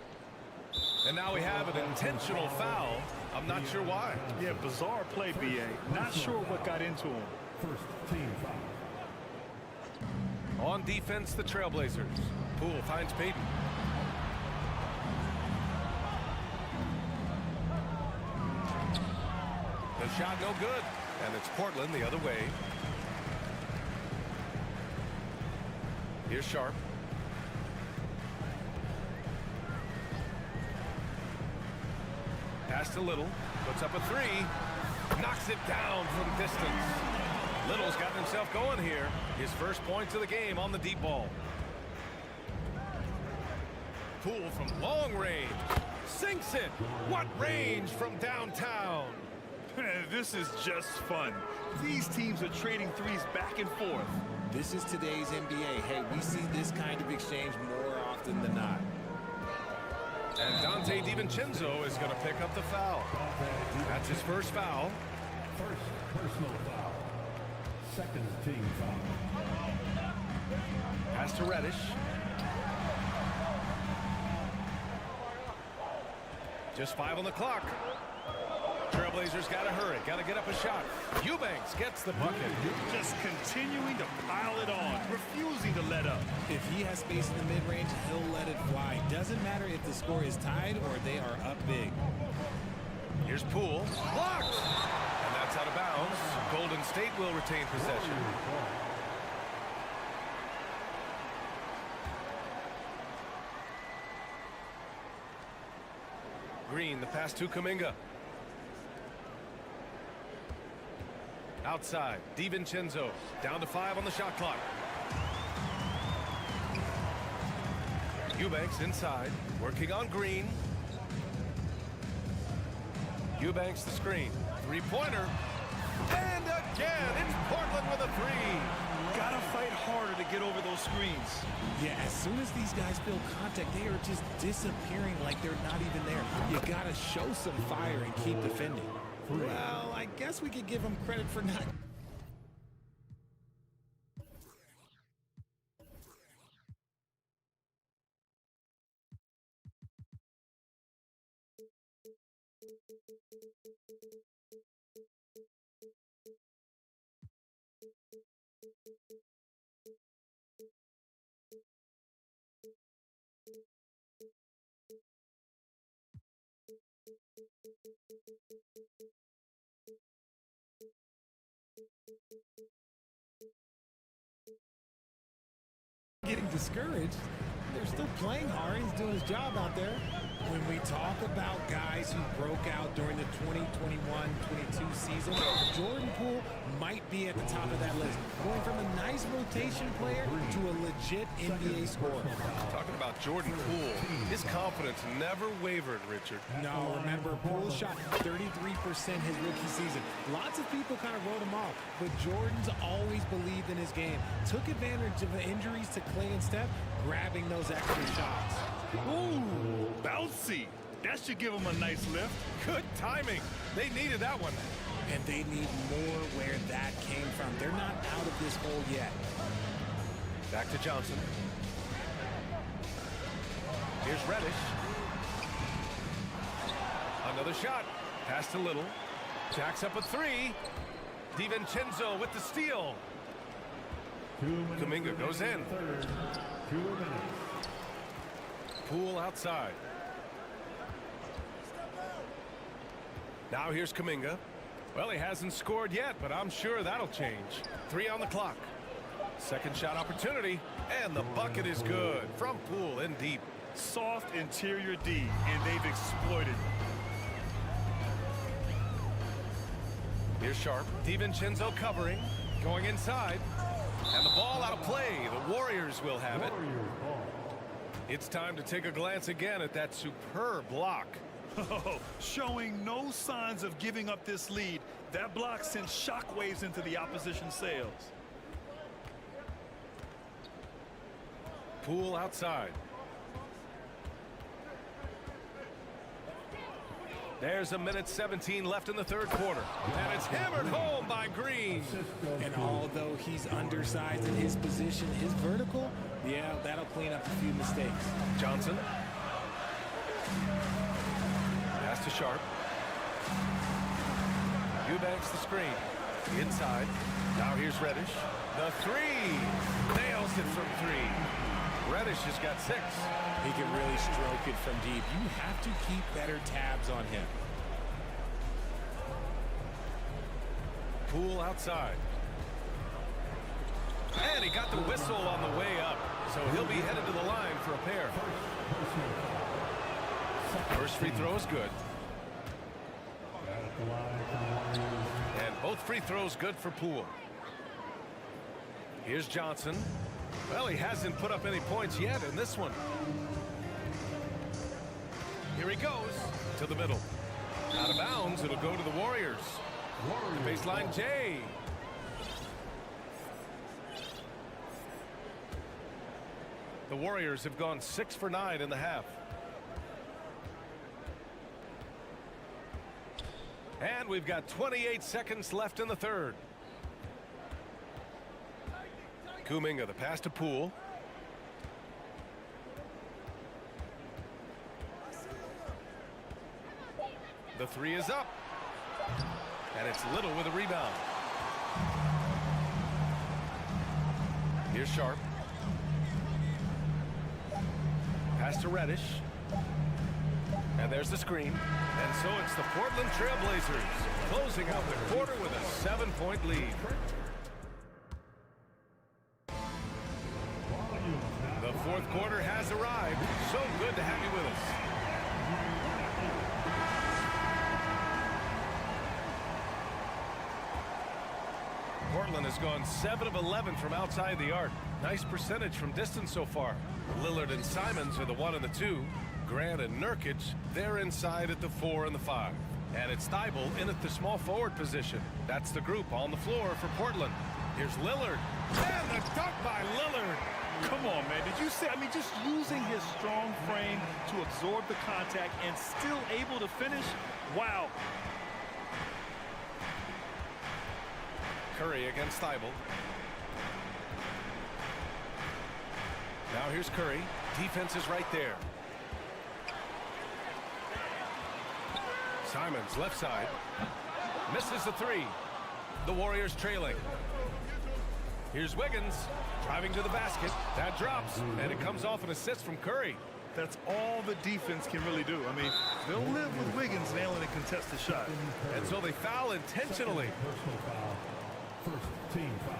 And now we have an intentional foul. I'm not sure why. Yeah, bizarre play, B.A. Not sure what got into him. First team foul. On defense, the Trailblazers. Poole finds Payton. The shot no good. And it's Portland the other way. Here's Sharp. Pass to Little. Puts up a three. Knocks it down from distance. Little's gotten himself going here. His first points of the game on the deep ball. Poole from long range. Sinks it. What range from downtown? This is just fun. These teams are trading threes back and forth. This is today's NBA. Hey, we see this kind of exchange more often than not. And Dante DiVincenzo is going to pick up the foul. That's his first foul. First personal foul. Second team foul. Pass to Reddish. Just 5 on the clock. Trailblazers got to hurry. Got to get up a shot. Eubanks gets the bucket. Just continuing to pile it on, refusing to let up. If he has space in the mid-range, he'll let it fly. Doesn't matter if the score is tied or they are up big. Here's Poole. Blocked! And that's out of bounds. Golden State will retain possession. Green, the pass to Kuminga. Outside, DiVincenzo. Down to 5 on the shot clock. Eubanks inside, working on Green. Eubanks the screen. Three-pointer. And again, it's Portland with a three. Gotta fight harder to get over those screens. Yeah, as soon as these guys feel contact, they are just disappearing like they're not even there. You gotta show some fire and keep defending. Well, I guess we could give them credit for not... getting discouraged. They're still playing hard. He's doing his job out there. When we talk about guys who broke out during the 2021-22 season, Jordan Poole might be at the top of that list. Going from a nice rotation player to a legit NBA scorer. Talking about Jordan Poole, his confidence never wavered, Richard. No, remember, Poole shot 33% his rookie season. Lots of people kind of wrote him off, but Jordan's always believed in his game. Took advantage of the injuries to Clay and Steph, grabbing those extra shots. Ooh, bouncy. That should give them a nice lift. Good timing. They needed that one. And they need more where that came from. They're not out of this hole yet. Back to Johnson. Here's Reddish. Another shot. Pass to Little. Jacks up a three. DiVincenzo with the steal. Kuminga goes in. 2 minutes. Poole outside. Now here's Kuminga. Well, he hasn't scored yet, but I'm sure that'll change. 3 on the clock. Second shot opportunity, and the bucket is good from Poole in deep. Soft interior D, and they've exploited. Here's Sharp. DiVincenzo covering, going inside, and the ball out of play. The Warriors will have it. It's time to take a glance again at that superb block. Oh, showing no signs of giving up this lead. That block sent shockwaves into the opposition's sails. Poole outside. There's a minute 17 left in the third quarter. And it's hammered home by Green. And although he's undersized in his position, his vertical, yeah, that'll clean up a few mistakes. Johnson. Pass to Sharp. Eubanks the screen. Inside. Now here's Reddish. The three. Nails it from 3. Reddish has got 6. He can really stroke it from deep. You have to keep better tabs on him. Poole outside. And he got the whistle on the way up. So he'll be headed to the line for a pair. First free throw is good. And both free throws good for Poole. Here's Johnson. Well, he hasn't put up any points yet in this one. Here he goes to the middle. Out of bounds, it'll go to the Warriors. The baseline J. The Warriors have gone 6 for 9 in the half. And we've got 28 seconds left in the third. Kuminga, the pass to Poole. The three is up. And it's Little with a rebound. Here's Sharp. Pass to Reddish. And there's the screen. And so it's the Portland Trail Blazers closing out the quarter with a 7-point lead. The fourth quarter has arrived. So good to have you with us. Portland has gone 7 of 11 from outside the arc. Nice percentage from distance so far. Lillard and Simons are the 1 and the 2. Grant and Nurkic, they're inside at the 4 and the 5. And it's Thibault in at the small forward position. That's the group on the floor for Portland. Here's Lillard. And the dunk by Lillard. Come on, man. Did you see? I mean, just using his strong frame to absorb the contact and still able to finish. Wow. Curry against Thibault. Now here's Curry. Defense is right there. Simons left side. Misses the three. The Warriors trailing. Here's Wiggins driving to the basket. That drops, and it comes off an assist from Curry. That's all the defense can really do. I mean, they'll live with Wiggins nailing a contested shot. And so they foul intentionally. Personal foul. First team foul.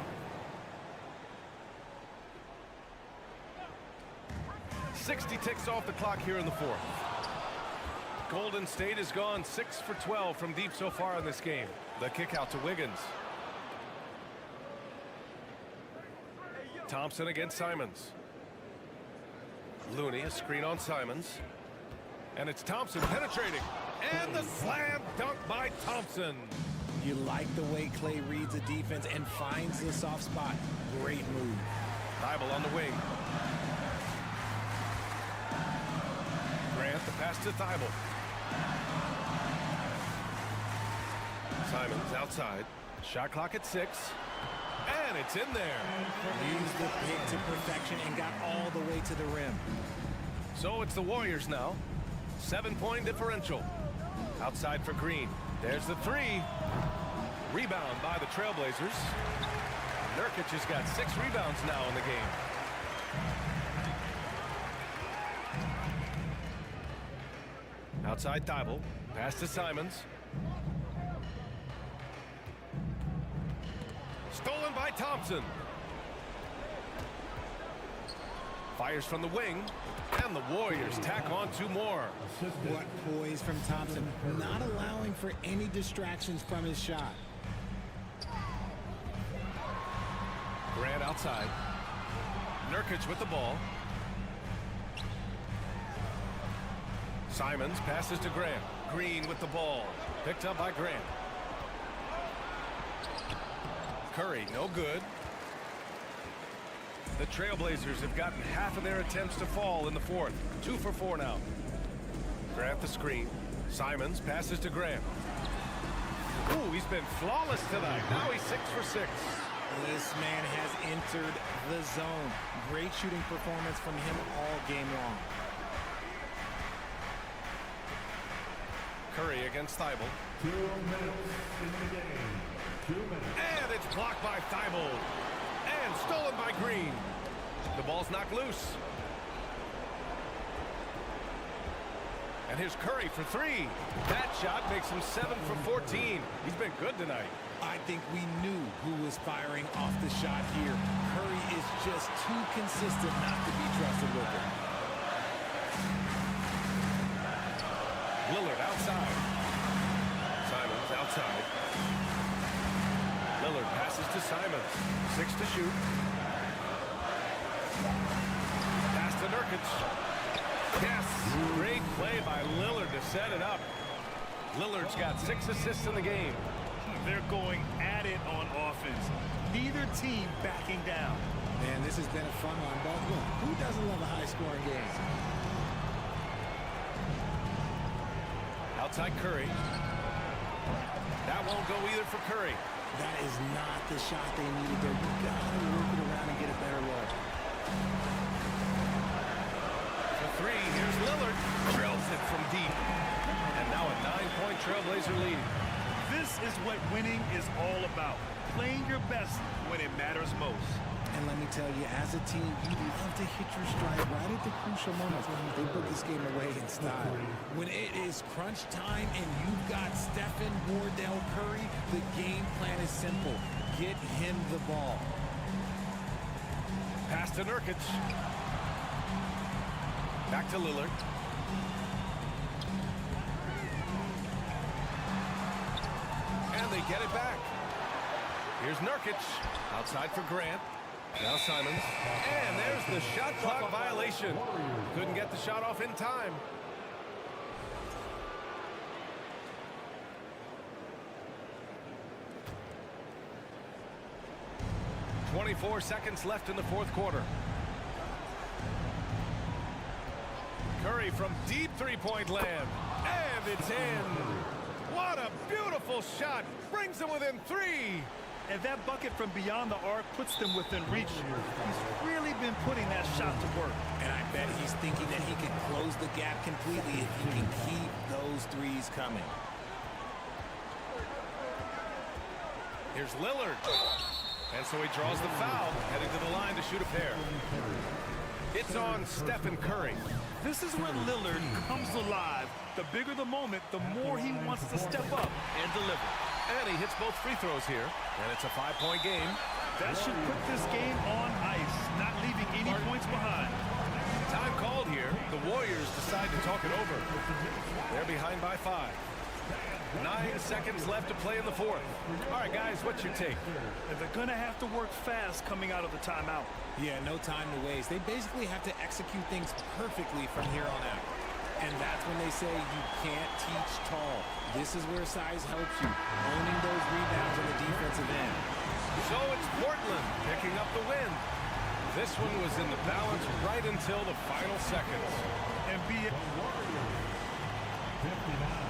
60 ticks off the clock here in the fourth. Golden State has gone 6 for 12 from deep so far in this game. The kick out to Wiggins. Thompson against Simons. Looney, a screen on Simons. And it's Thompson penetrating. And the slam dunk by Thompson. You like the way Clay reads the defense and finds the soft spot. Great move. Thibault on the wing. Grant, the pass to Thibault. Simons outside. Shot clock at 6. And it's in there. Used the pick to perfection and got all the way to the rim. So it's the Warriors now. 7-point differential. Outside for Green. There's the three. Rebound by the Trailblazers. Nurkic has got 6 rebounds now in the game. Outside Thibault. Pass to Simons. Stolen by Thompson. Fires from the wing. And the Warriors tack on 2 more. What poise from Thompson. Not allowing for any distractions from his shot. Grant outside. Nurkic with the ball. Simons passes to Grant. Green with the ball. Picked up by Grant. Curry, no good. The Trailblazers have gotten half of their attempts to fall in the fourth. 2 for 4 now. Grant the screen. Simons passes to Grant. Ooh, he's been flawless tonight. Now he's 6 for 6. This man has entered the zone. Great shooting performance from him all game long. Curry against Thibault. 2 minutes in the game. 2 minutes. And it's blocked by Thibault. And stolen by Green. The ball's knocked loose. And here's Curry for 3. That shot makes him 7 for 14. He's been good tonight. I think we knew who was firing off the shot here. Curry is just too consistent not to be trusted with it. Lillard outside. Simons outside. Lillard passes to Simons. 6 to shoot. Pass to Nurkic. Yes, great play by Lillard to set it up. Lillard's got 6 assists in the game. They're going at it on offense. Neither team backing down. Man, this has been a fun one, but look, who doesn't love a high-scoring game? Outside Curry. That won't go either for Curry. That is not the shot they needed there. You gotta work it around and get a better look. For 3, here's Lillard. Drills it from deep. And now a 9-point Trailblazer lead. This is what winning is all about. Playing your best when it matters most. And let me tell you, as a team, you love to hit your stride right at the crucial moments. They put this game away in style. When it is crunch time and you've got Stephen Wardell Curry, the game plan is simple. Get him the ball. Pass to Nurkic. Back to Lillard. And they get it back. Here's Nurkic. Outside for Grant. Now Simons. And there's the shot clock violation. Couldn't get the shot off in time. .24 seconds left in the fourth quarter. Curry from deep three-point land. And it's in. What a beautiful shot. Brings them within 3. And that bucket from beyond the arc puts them within reach. He's really been putting that shot to work. And I bet he's thinking that he can close the gap completely if he can keep those threes coming. Here's Lillard. And so he draws the foul, heading to the line to shoot a pair. It's on Stephen Curry. This is when Lillard comes alive. The bigger the moment, the more he wants to step up and deliver. And he hits both free throws here. And it's a 5-point game. That should put this game on ice, not leaving any points behind. Time called here. The Warriors decide to talk it over. They're behind by 5. 9 seconds left to play in the fourth. All right, guys, what's your take? And they're going to have to work fast coming out of the timeout. Yeah, no time to waste. They basically have to execute things perfectly from here on out. And that's when they say you can't teach tall. This is where size helps you, owning those rebounds on the defensive end. So it's Portland picking up the win. This one was in the balance right until the final seconds. And Warriors, 59.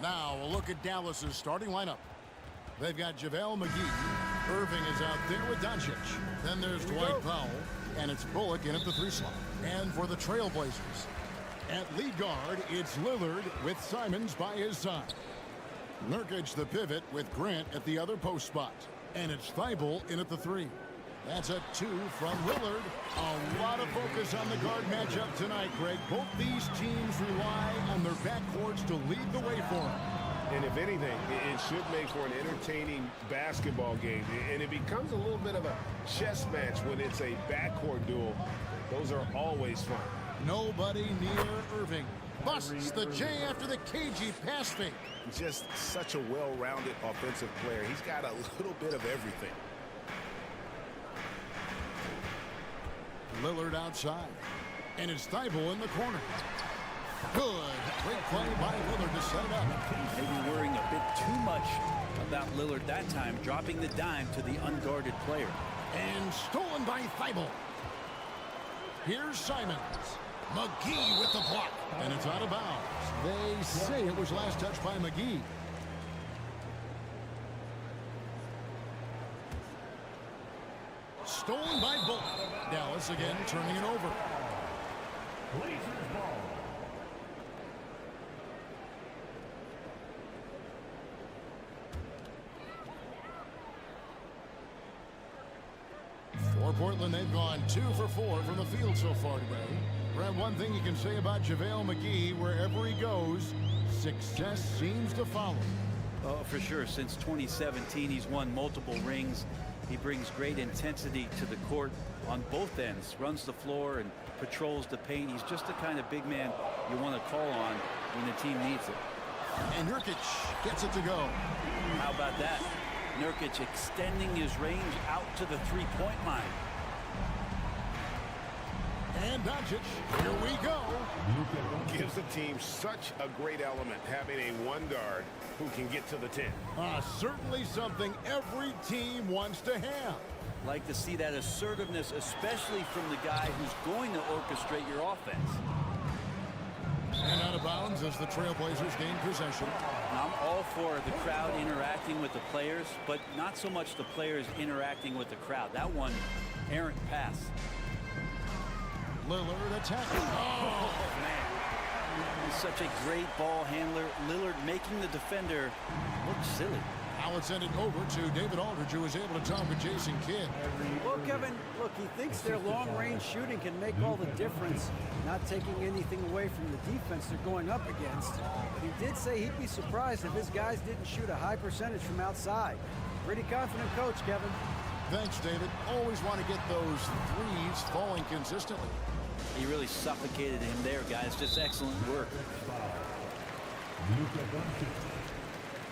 Now a look at Dallas's starting lineup. They've got JaVale McGee. Irving is out there with Doncic. Then there's Dwight Powell, and it's Bullock in at the 3 slot. And for the Trailblazers, at lead guard, it's Lillard with Simons by his side. Nurkic the pivot with Grant at the other post spot. And it's Thibault in at the 3. That's a 2 from Lillard. A lot of focus on the guard matchup tonight, Greg. Both these teams rely on their backcourts to lead the way for them. And if anything, it should make for an entertaining basketball game. And it becomes a little bit of a chess match when it's a backcourt duel. Those are always fun. Nobody near Irving. Busts the J after the cagey pass fake. Just such a well-rounded offensive player. He's got a little bit of everything. Lillard outside. And it's Thibault in the corner. Good. Great play by Lillard to set it up. Maybe worrying a bit too much about Lillard that time, dropping the dime to the unguarded player. And stolen by Thibault. Here's Simons. McGee with the block. And it's out of bounds. They say it was last touched by McGee. Stolen by Bullock. Dallas again turning it over. Blazers ball. For Portland, they've gone 2 for 4 from the field so far today. Brad, one thing you can say about JaVale McGee, wherever he goes, success seems to follow. Oh, for sure. Since 2017, he's won multiple rings. He brings great intensity to the court on both ends, runs the floor and patrols the paint. He's just the kind of big man you want to call on when the team needs it. And Nurkic gets it to go. How about that? Nurkic extending his range out to the three-point line. And Doncic, here we go. Gives the team such a great element, having a one guard who can get to the 10. Certainly something every team wants to have. Like to see that assertiveness, especially from the guy who's going to orchestrate your offense. And out of bounds as the Trailblazers gain possession. Now, I'm all for the crowd interacting with the players, but not so much the players interacting with the crowd. That one, errant pass. Lillard attacking. Oh, man. He's such a great ball handler. Lillard making the defender look silly. Now it's sent it over to David Aldridge, who was able to talk with Jason Kidd. Well, Kevin, look, he thinks their long-range shooting can make all the difference, not taking anything away from the defense they're going up against. He did say he'd be surprised if his guys didn't shoot a high percentage from outside. Pretty confident coach, Kevin. Thanks, David. Always want to get those threes falling consistently. He really suffocated him there, guys. Just excellent work. Luka Doncic.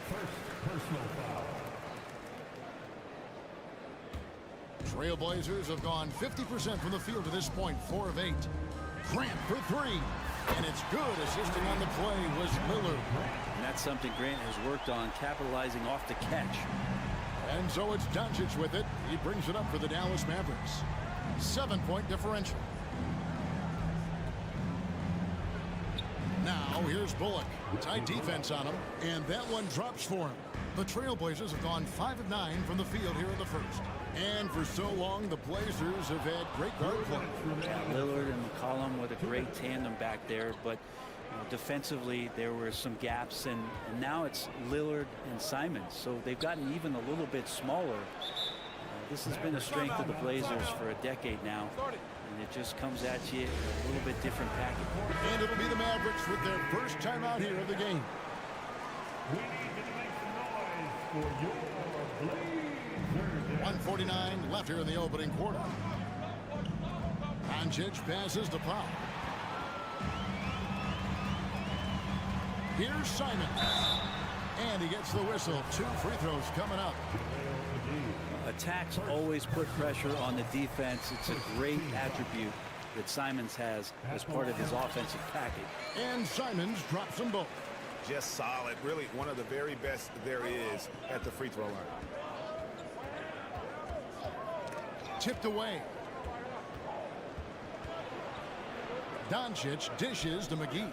First personal foul. Trailblazers have gone 50% from the field to this point, 4 of 8. Grant for 3. And it's good. Assisting on the play was Lillard. And that's something Grant has worked on, capitalizing off the catch. And so it's Doncic with it. He brings it up for the Dallas Mavericks. 7-point differential. Now here's Bullock. Tight defense on him. And that one drops for him. The Trailblazers have gone 5 of 9 from the field here in the first. And for so long, the Blazers have had great guard play. Lillard and McCollum with a great tandem back there, but defensively there were some gaps, and now it's Lillard and Simons, so they've gotten even a little bit smaller. This has been a strength of the Blazers for a decade now, and it just comes at you a little bit different package. And it'll be the Mavericks with their first time out here of the game. We need you to make some noise for your Blazers. 1:49 left here in the opening quarter. Doncic passes to Powell. Here's Simons. And he gets the whistle. 2 free throws coming up. Attacks always put pressure on the defense. It's a great attribute that Simons has as part of his offensive package. And Simons drops them both. Just solid. Really one of the very best there is at the free throw line. Tipped away. Doncic dishes to McGee.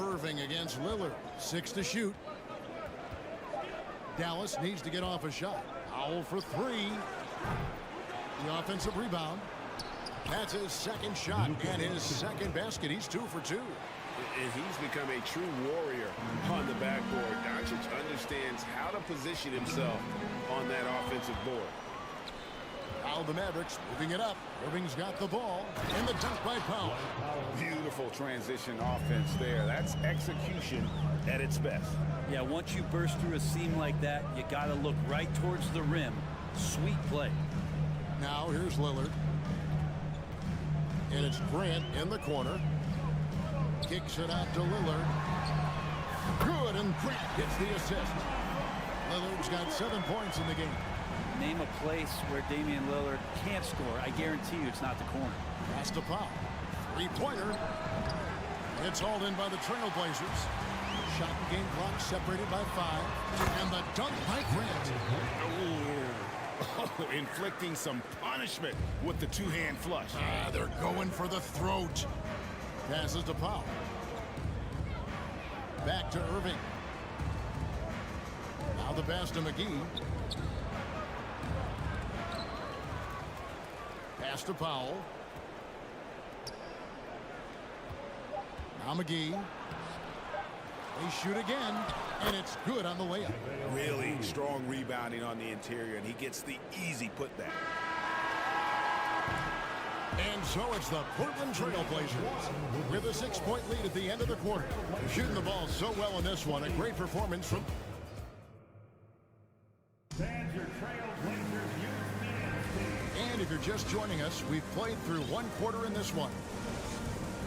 Irving against Lillard. 6 to shoot. Dallas needs to get off a shot. Powell for 3. The offensive rebound. That's his second shot and his second basket. He's 2 for 2. And he's become a true warrior on the backboard. Doncic understands how to position himself on that offensive board. Now the Mavericks moving it up. Irving's got the ball. And the dunk by Powell. Beautiful transition offense there. That's execution at its best. Yeah, once you burst through a seam like that, you got to look right towards the rim. Sweet play. Now here's Lillard. And it's Grant in the corner. Kicks it out to Lillard. Good, and Grant gets the assist. Lillard's got 7 points in the game. Name a place where Damian Lillard can't score. I guarantee you it's not the corner. Pass to Powell. 3-pointer. It's hauled in by the Trailblazers. Shot and game clock separated by 5. And the dunk by Grant. Oh, inflicting some punishment with the two-hand flush. They're going for the throat. Passes to Powell. Back to Irving. Now the pass to McGee. Pass to Powell. Now McGee. They shoot again, and it's good on the layup. Really strong rebounding on the interior, and he gets the easy putback. And so it's the Portland Trailblazers with a 6-point lead at the end of the quarter. Shooting the ball so well in this one. A great performance from... And if you're just joining us, we've played through 1 quarter in this one.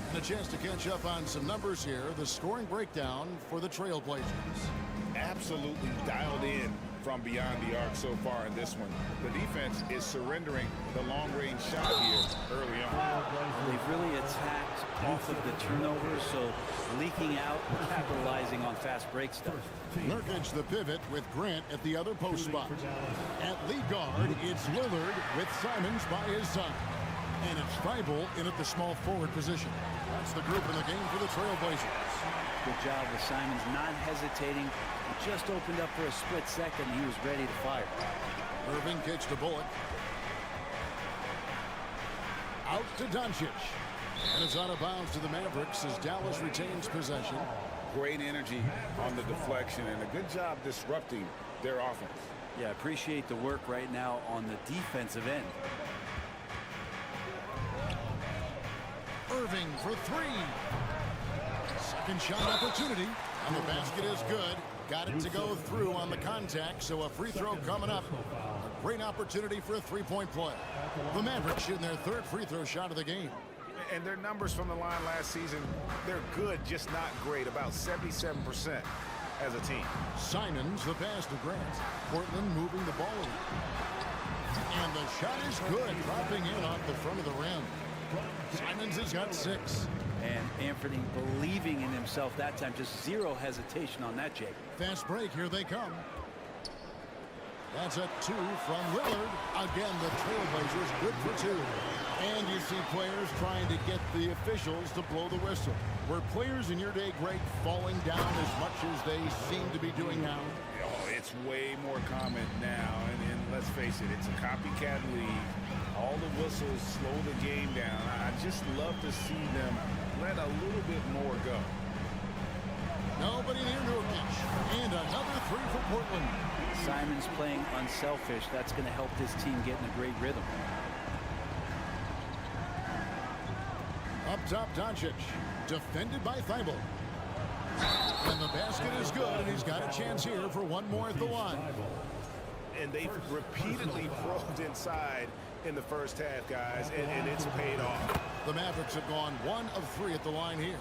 And a chance to catch up on some numbers here. The scoring breakdown for the Trailblazers. Absolutely dialed in from beyond the arc so far in this one. The defense is surrendering the long-range shot here early on. They've really attacked off of the turnovers, so leaking out, capitalizing on fast break stuff. Nurkic the pivot with Grant at the other post spot. At lead guard, it's Lillard with Simons by his side. And it's Thibault in at the small forward position. That's the group in the game for the Trailblazers. Good job with Simons not hesitating. He just opened up for a split second. He was ready to fire. Irving kicks to Bullock. Out to Doncic. And it's out of bounds to the Mavericks as Dallas retains possession. Great energy on the deflection and a good job disrupting their offense. Yeah, appreciate the work right now on the defensive end. Irving for 3. Second shot opportunity. And the basket is good. Got it to go through on the contact, so a free throw coming up. A great opportunity for a 3-point play. The Mavericks shooting their 3rd free throw shot of the game. And their numbers from the line last season, they're good, just not great. About 77% as a team. Simons, the pass to Grant. Portland moving the ball around. And the shot is good, dropping in off the front of the rim. Simons has got 6. And Anthony believing in himself that time. Just zero hesitation on that, Jake. Fast break. Here they come. That's a 2 from Lillard. Again, the Trailblazers good for 2. And you see players trying to get the officials to blow the whistle. Were players in your day, Greg, falling down as much as they seem to be doing now? Oh, it's way more common now. And let's face it, it's a copycat league. All the whistles slow the game down. I just love to see them let a little bit more go. Nobody near Nurkic. And another 3 for Portland. Simons playing unselfish. That's going to help this team get in a great rhythm. Up top, Doncic. Defended by Thibault. And the basket is good, and he's got a chance here for 1 more at the line. And they've repeatedly probed inside in the first half, guys, and it's paid off. The Mavericks have gone 1 of 3 at the line here.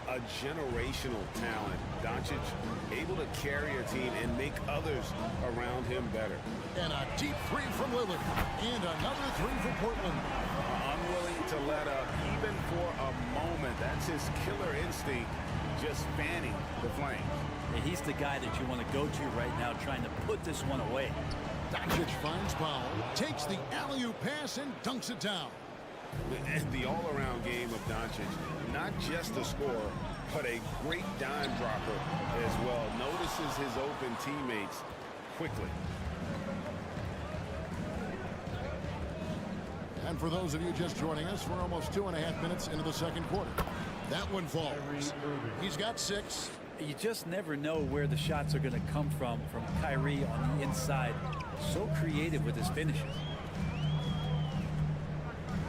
A generational talent. Doncic able to carry a team and make others around him better. And a deep 3 from Lillard. And another 3 for Portland. Unwilling to let up even for a moment. That's his killer instinct, just fanning the flames. And he's the guy that you want to go to right now, trying to put this one away. Doncic finds Powell, takes the alley-oop pass and dunks it down. The all-around game of Doncic, not just a scorer, but a great dime dropper as well. Notices his open teammates quickly. And for those of you just joining us, we're almost 2.5 minutes into the second quarter. That one falls. He's got 6. You just never know where the shots are going to come from Kyrie on the inside. So creative with his finishes.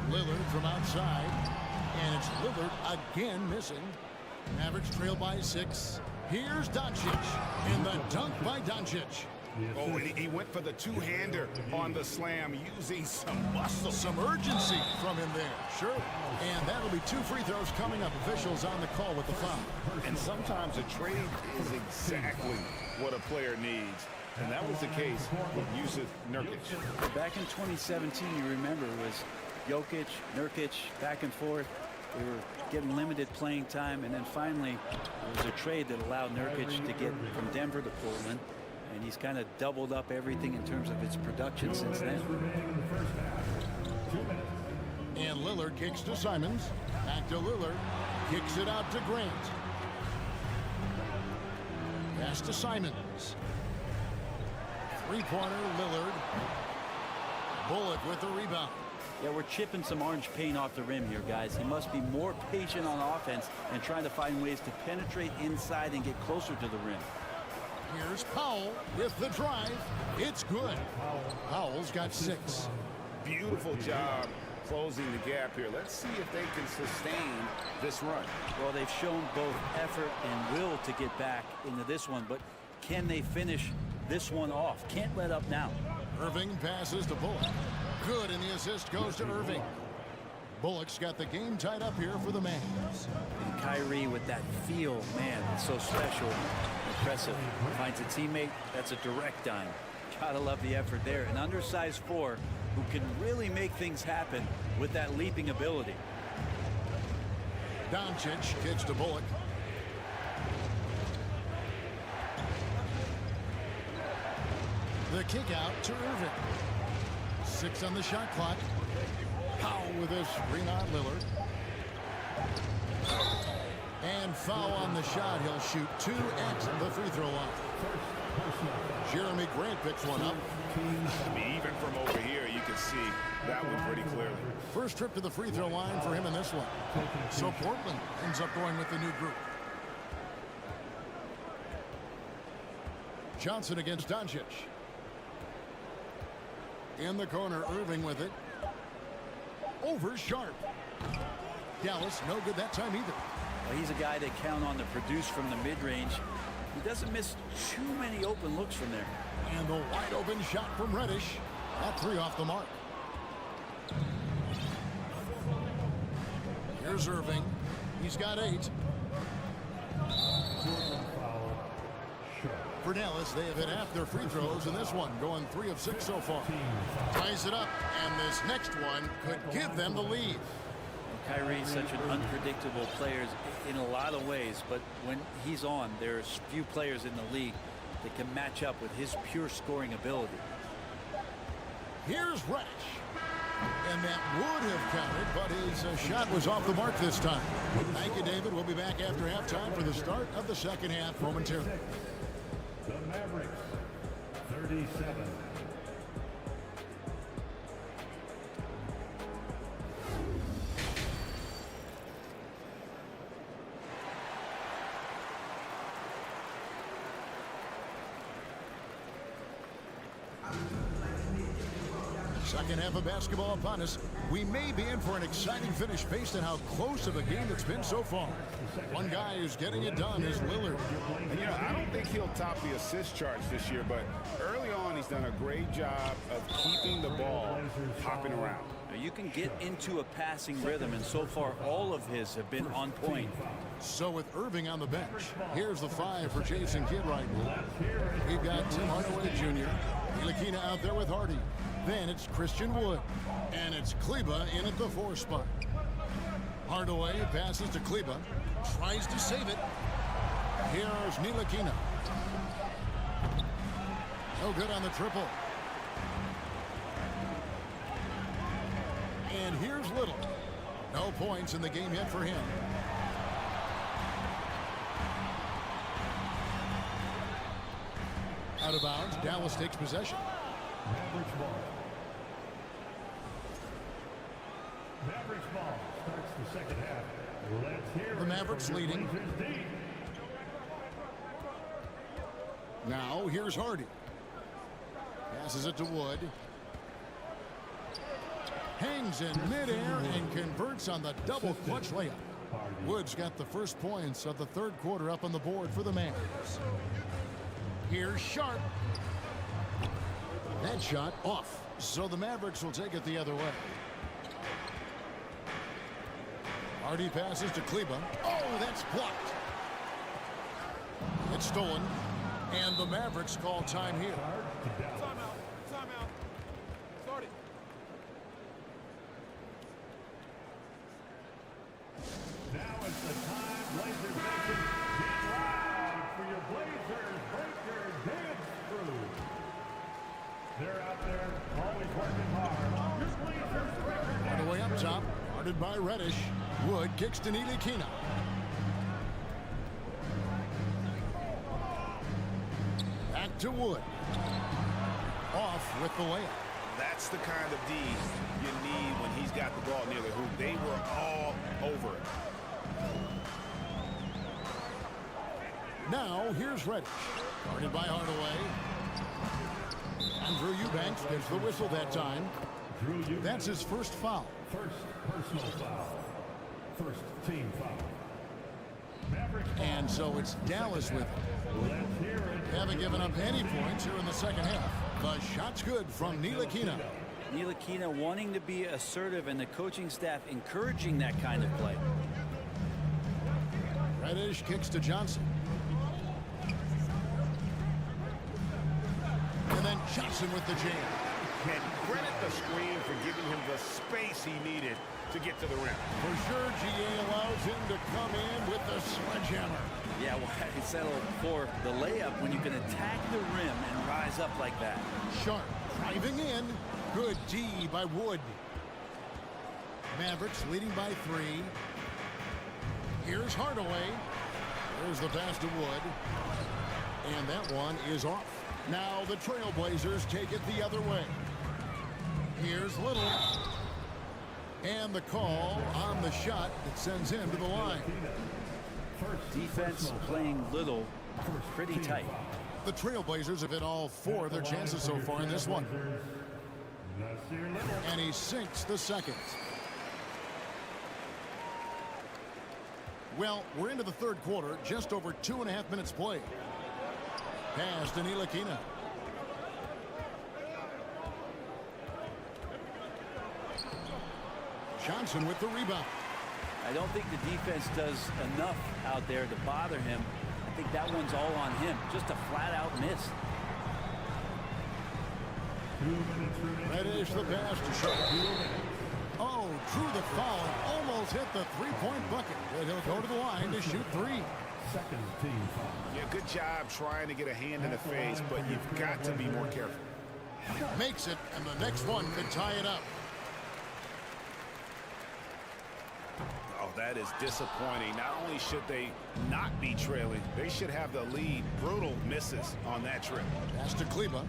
Lillard from outside, and it's Lillard again missing. Mavericks trail by 6. Here's Doncic, and the dunk by Doncic. Oh, and he went for the two-hander on the slam, using some muscle. Some urgency from him there, sure. And that'll be 2 free throws coming up. Officials on the call with the foul. And sometimes a trade is exactly what a player needs. And that was the case with Jusuf Nurkic. Back in 2017, you remember, it was Jokic, Nurkic, back and forth. They were getting limited playing time, and then finally it was a trade that allowed Nurkic to get from Denver to Portland. And he's kind of doubled up everything in terms of its production since then. And Lillard kicks to Simons. Back to Lillard. Kicks it out to Grant. Pass to Simons. Three-pointer, Lillard. Bullock with the rebound. Yeah, we're chipping some orange paint off the rim here, guys. He must be more patient on offense and trying to find ways to penetrate inside and get closer to the rim. Here's Powell with the drive. It's good. Powell's got 6. Beautiful job closing the gap here. Let's see if they can sustain this run. Well, they've shown both effort and will to get back into this one, but can they finish this one off? Can't let up now. Irving passes to Bullock. Good, and the assist goes to Irving. Bullock's got the game tied up here for the Mavs. And Kyrie with that feel, man, it's so special. Impressive. Finds a teammate. That's a direct dime. Gotta love the effort there. An undersized 4 who can really make things happen with that leaping ability. Doncic kicks to Bullock. The kick out to Irving. 6 on the shot clock. Powell with a screen on Lillard. And foul on the shot. He'll shoot 2 at the free throw line. Jeremy Grant picks one up. I mean, even from over here, you can see that one pretty clearly. First trip to the free throw line for him in this one. So Portland ends up going with the new group. Johnson against Doncic. In the corner, Irving with it. Over Sharp. Dallas, no good that time either. Well, he's a guy they count on to produce from the mid-range. He doesn't miss too many open looks from there. And the wide open shot from Reddish. That 3 off the mark. Here's Irving. He's got 8. For Dallas, they have hit half their free throws in this one, going 3 of 6 so far. Ties it up, and this next one could give them the lead. Kyrie's such an unpredictable player in a lot of ways, but when he's on, there's few players in the league that can match up with his pure scoring ability. Here's Reddish. And that would have counted, but his shot was off the mark this time. Thank you, David. We'll be back after halftime for the start of the second half momentarily. The Mavericks, 37. Second half of basketball upon us. We may be in for an exciting finish based on how close of a game it's been so far. One guy who's getting it done is Lillard. And, you know, I don't think he'll top the assist charts this year, but early on he's done a great job of keeping the ball hopping around. You can get into a passing rhythm, and so far all of his have been on point. So with Irving on the bench, here's the 5 for Jason Kidd right now. We've got Tim Hardaway Jr., Ntilikina out there with Hardy. Then it's Christian Wood, and it's Kleber in at the 4 spot. Hardaway passes to Kleber, tries to save it. Here's Ntilikina. No good on the triple. And here's Little. No points in the game yet for him. Out of bounds. Dallas takes possession. Mavericks ball. Mavericks ball starts the second half. Let's hear The Mavericks leading. Now here's Hardy. Passes it to Wood. Hangs in midair and converts on the double clutch layup. Wood's got the first points of the third quarter up on the board for the Mavs. Here's Sharp. That shot off. So the Mavericks will take it the other way. Hardy passes to Kleba. Oh, that's blocked. It's stolen. And the Mavericks call time here. Timeout. Timeout. Start it. Now is the time, Blazers Nation. Get loud for your Blazers Breaker Dance Crew. They're out there, always working hard. Your Blazers Breaker Dance All the way up top, guarded by Reddish. Wood kicks to Ntilikina. Back to Wood. Off with the layup. That's the kind of D you need when he's got the ball near the hoop. They were all over it. Now here's Reddish. Guarded by Hardaway. Andrew Eubanks gets the whistle that time. That's his first foul. First personal foul. First team foul. Mavericks ball. And so it's Dallas with it. Let's hear it. Haven't given up any points here in the second half. The shot's good from Ntilikina. Ntilikina wanting to be assertive and the coaching staff encouraging that kind of play. Reddish kicks to Johnson. And then Johnson with the jam. And credit the screen for giving him the space he needed to get to the rim. For sure, GA allows him to come in with the sledgehammer. Yeah, why settle for the layup when you can attack the rim and rise up like that? Sharp driving in. Good D by Wood. Mavericks leading by 3. Here's Hardaway. There's the pass to Wood. And that one is off. Now the Trailblazers take it the other way. Here's Little. And the call on the shot that sends him to the line. Defense playing Little pretty tight. The Trailblazers have hit all 4 of their chances so far in this one. And he sinks the second. Well, we're into the third quarter, just over 2.5 minutes played. Pass to Ntilikina. Johnson with the rebound. I don't think the defense does enough out there to bother him. I think that one's all on him. Just a flat-out miss. Reddish the pass to Sharp. Oh, drew the foul and almost hit the three-point bucket. But he'll go to the line to shoot 3. Second team foul. Yeah, good job trying to get a hand in the face, but you've got to be more careful. Makes it, and the next one could tie it up. Oh, that is disappointing. Not only should they not be trailing, they should have the lead. Brutal misses on that trip. Pass to Kleba.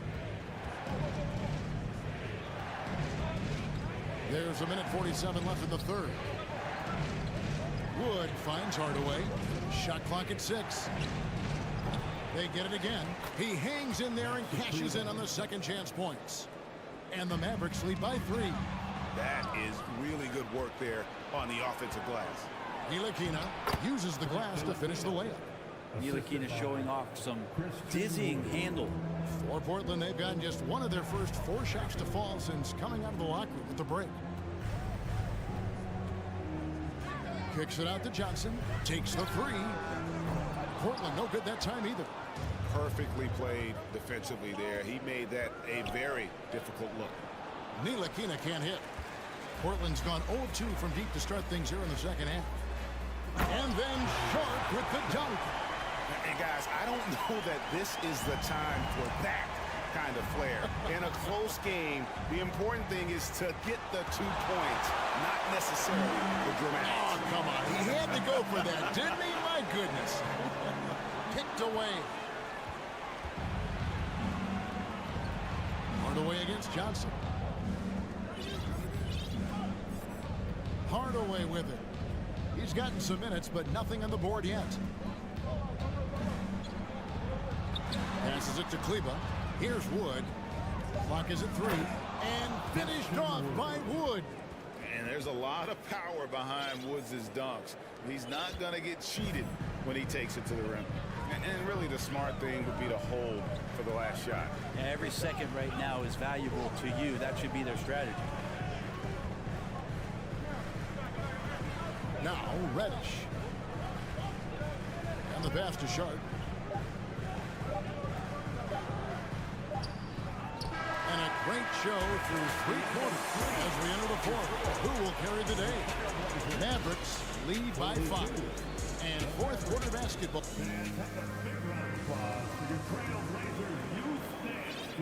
There's a minute 47 left in the third. Wood finds Hardaway. Shot clock at 6. They get it again. He hangs in there and cashes in on the second chance points. And the Mavericks lead by 3. That is really good work there on the offensive glass. Ntilikina uses the glass to finish the layup. Ntilikina showing off some dizzying handle. For Portland, they've gotten just one of their first 4 shots to fall since coming out of the locker room at the break. Kicks it out to Johnson. Takes the 3. Portland no good that time either. Perfectly played defensively there. He made that a very difficult look. Ntilikina can't hit. Portland's gone 0-2 from deep to start things here in the second half. And then Sharp with the dunk. And guys, I don't know that this is the time for that kind of flair. In a close game, the important thing is to get the 2 points, not necessarily the dramatics. Oh, come on. He had to go for that, didn't he? My goodness. Kicked away. Hardaway against Johnson. Hardaway with it. He's gotten some minutes, but nothing on the board yet. Passes it to Kleba. Here's Wood. Clock is at 3. And finished off by Wood. And there's a lot of power behind Woods' dunks. He's not going to get cheated when he takes it to the rim. And really the smart thing would be to hold for the last shot. And every second right now is valuable to you. That should be their strategy. Now Reddish. And the pass to Sharp. And a great show through 3 quarters as we enter the fourth. Who will carry the day? Mavericks lead by 5. And fourth quarter basketball.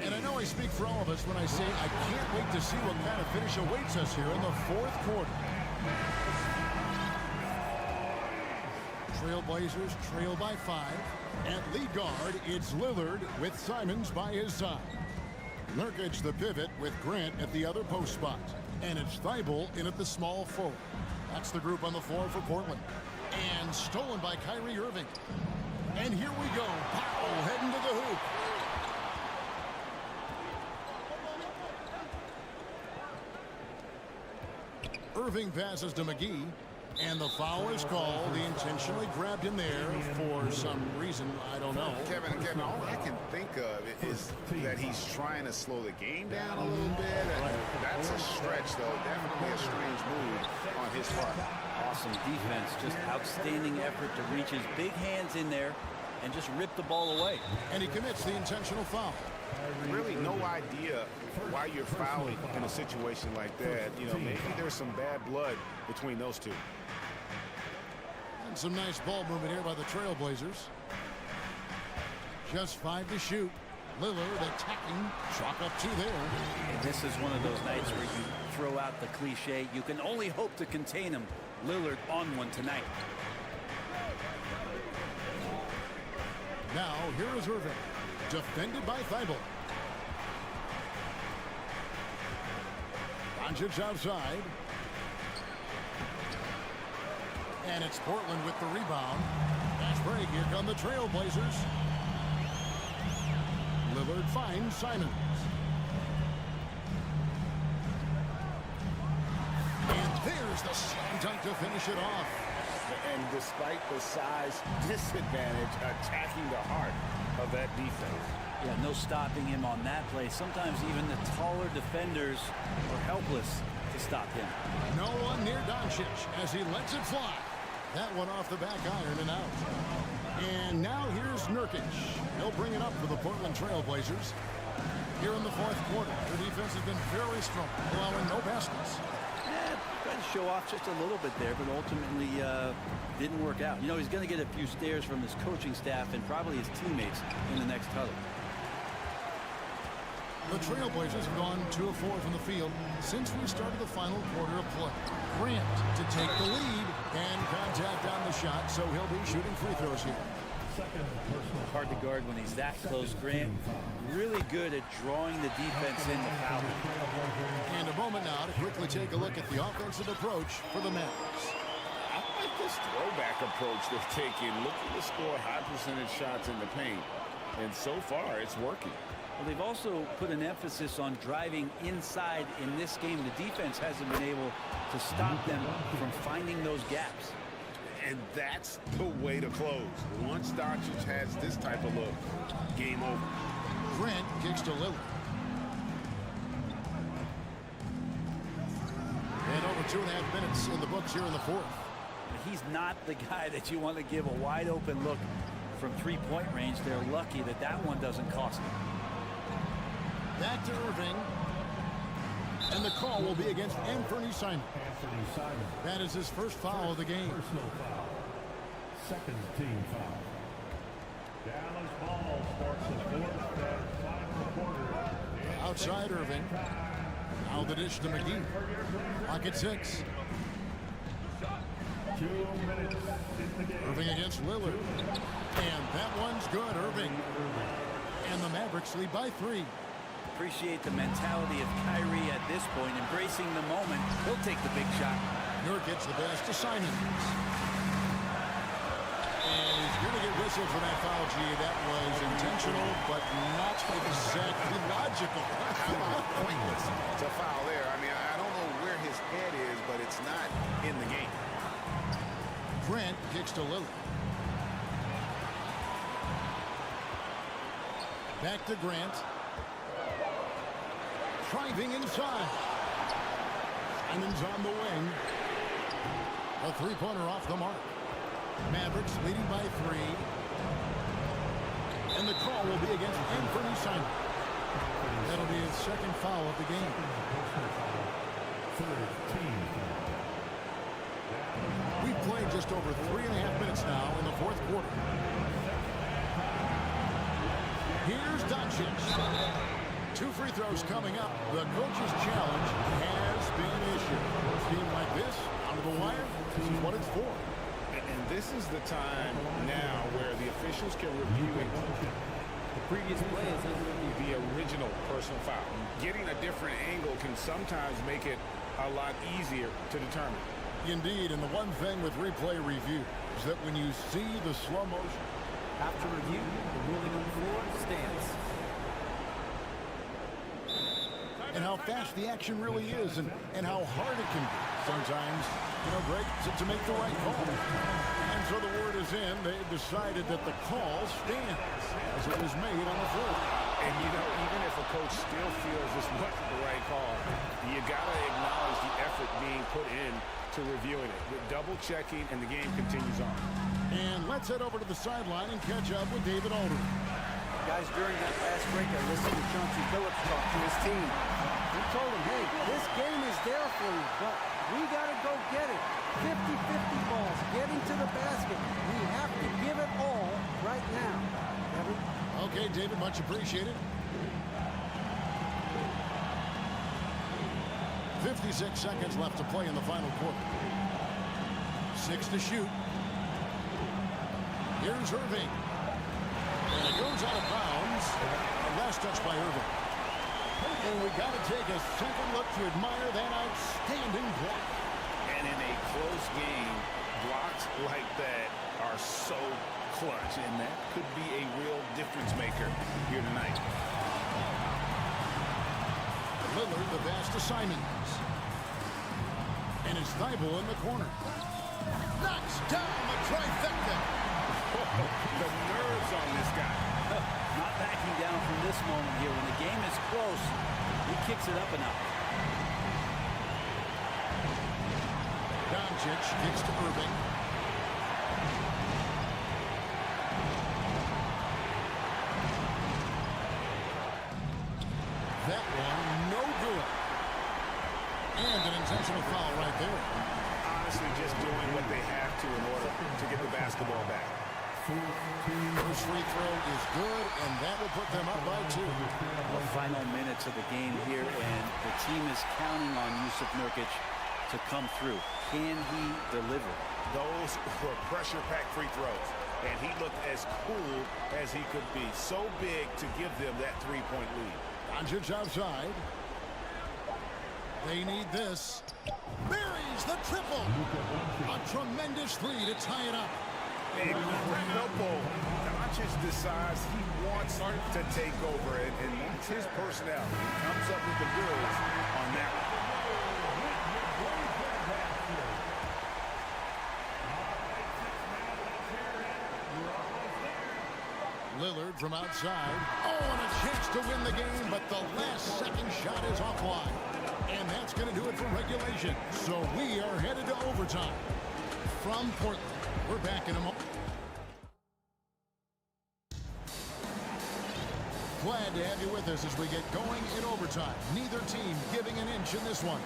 And I know I speak for all of us when I say I can't wait to see what kind of finish awaits us here in the fourth quarter. Trailblazers trail by 5. At lead guard, it's Lillard with Simons by his side. Nurkic the pivot with Grant at the other post spot. And it's Thibault in at the small forward. That's the group on the floor for Portland. And stolen by Kyrie Irving. And here we go. Powell heading to the hoop. Irving passes to McGee. And the foul is called. He intentionally grabbed him there for some reason. I don't know. Kevin, all I can think of is that he's trying to slow the game down a little bit. That's a stretch, though. Definitely a strange move on his part. Awesome defense. Just outstanding effort to reach his big hands in there and just rip the ball away. And he commits the intentional foul. Really no idea why you're fouling in a situation like that. You know, maybe there's some bad blood between those two. And some nice ball movement here by the Trailblazers. Just 5 to shoot. Lillard attacking. Chalk up 2 there. And this is one of those nights where you throw out the cliche. You can only hope to contain him. Lillard on one tonight. Now here is Irving. Defended by Thibault. Doncic outside. And it's Portland with the rebound. Fast break. Here come the Trailblazers. Lillard finds Simons. And there's the slam dunk to finish it off. And despite the size disadvantage, attacking the heart of that defense. Yeah, no stopping him on that play. Sometimes even the taller defenders are helpless to stop him. No one near Doncic as he lets it fly. That one off the back iron and out. And now here's Nurkic. He'll bring it up for the Portland Trailblazers. Here in the fourth quarter, their defense has been very strong, allowing no baskets. Tried to show off just a little bit there, but ultimately didn't work out. You know, he's going to get a few stares from his coaching staff and probably his teammates in the next huddle. The Trailblazers have gone 2 of 4 from the field since we started the final quarter of play. Grant to take the lead and contact on the shot, so he'll be shooting free throws here. Hard to guard when he's that close. Grant really good at drawing the defense in the foul. And a moment now to quickly take a look at the offensive approach for the Mavericks. I like this throwback approach they're taking. Looking to score high percentage shots in the paint. And so far, it's working. Well, they've also put an emphasis on driving inside in this game. The defense hasn't been able to stop them from finding those gaps. And that's the way to close. Once Doncic has this type of look, game over. Grant kicks to Lillard. And over 2.5 minutes in the books here in the fourth. He's not the guy that you want to give a wide open look from 3-point range. They're lucky that that one doesn't cost them. Back to Irving. And the call will be against Anthony Simons. That is his first foul of the game. Personal foul. Second team foul. Dallas ball starts the fourth and final quarter. Outside Irving. Now the dish to McGee. Clock at 6. 2 minutes in the game. Irving against Lillard. And that one's good. Irving. And the Mavericks lead by 3. Appreciate the mentality of Kyrie at this point, embracing the moment. He'll take the big shot. Nurkic the pass to Simons. And he's going to get whistled for that foul, G. That was intentional, but not exactly logical. How about pointless to foul there? I mean, I don't know where his head is, but it's not in the game. Grant kicks to Lillard. Back to Grant. Driving inside. Simons on the wing. A three-pointer off the mark. Mavericks leading by 3. And the call will be against Anthony Simons. That'll be his second foul of the game. We've played just over 3.5 minutes now in the fourth quarter. Here's Doncic. 2 free throws coming up. The coach's challenge has been issued. A team like this, out of the wire, this is what it's for. And this is the time now where the officials can review it. The previous play is under review. The original personal foul. Getting a different angle can sometimes make it a lot easier to determine. Indeed, and the one thing with replay review is that when you see the slow motion. After review, the ruling on the floor stands. And how fast the action really is and how hard it can be sometimes, Greg, to make the right call. And so the word is in. They decided that the call stands as it was made on the floor. And, even if a coach still feels this wasn't the right call, you got to acknowledge the effort being put in to reviewing it. With double-checking, and the game continues on. And let's head over to the sideline and catch up with David Aldridge. Guys, during that last break, I listened to Chauncey Billups talk to his team. He told them, hey, this game is there for you, but we got to go get it. 50-50 balls, getting to the basket. We have to give it all right now. Kevin? Okay, David, much appreciated. 56 seconds left to play in the final quarter. 6 to shoot. Here's Irving. And it goes out of bounds. Last touch by Irving. And we got to take a second look to admire that outstanding block. And in a close game, blocks like that are so clutch, and that could be a real difference maker here tonight. Lillard, the pass to Simons. And it's Thibault in the corner. Knocks down the trifecta. The nerves on this guy. Not backing down from this moment here. When the game is close, he kicks it up a notch. Doncic kicks to Irving. That one, no good. And an intentional foul right there. Honestly, just doing what they have to in order to get the basketball back. First free throw is good, and that will put them up by 2. The final minutes of the game here, and the team is counting on Yusuf Nurkic to come through. Can he deliver? Those were pressure-packed free throws, and he looked as cool as he could be. So big to give them that three-point lead. Doncic outside. They need this. Buries the triple. A tremendous 3 to tie it up. Incredible. Doncic decides he wants to take over, and that's his personnel. He comes up with the goods on that one. Lillard from outside. Oh, and a chance to win the game, but the last second shot is offline. And that's going to do it for regulation. So we are headed to overtime. From Portland, we're back in a moment. Glad to have you with us as we get going in overtime. Neither team giving an inch in this one.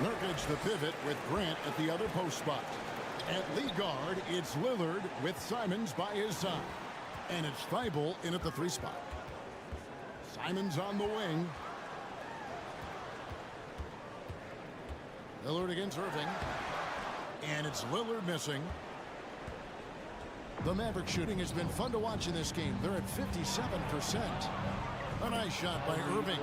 Nurkic the pivot with Grant at the other post spot. At lead guard, it's Lillard with Simons by his side. And it's Thibault in at the 3 spot. Simons on the wing. Lillard against Irving. And it's Lillard missing. The Mavericks shooting has been fun to watch in this game. They're at 57%. A nice shot by Irving.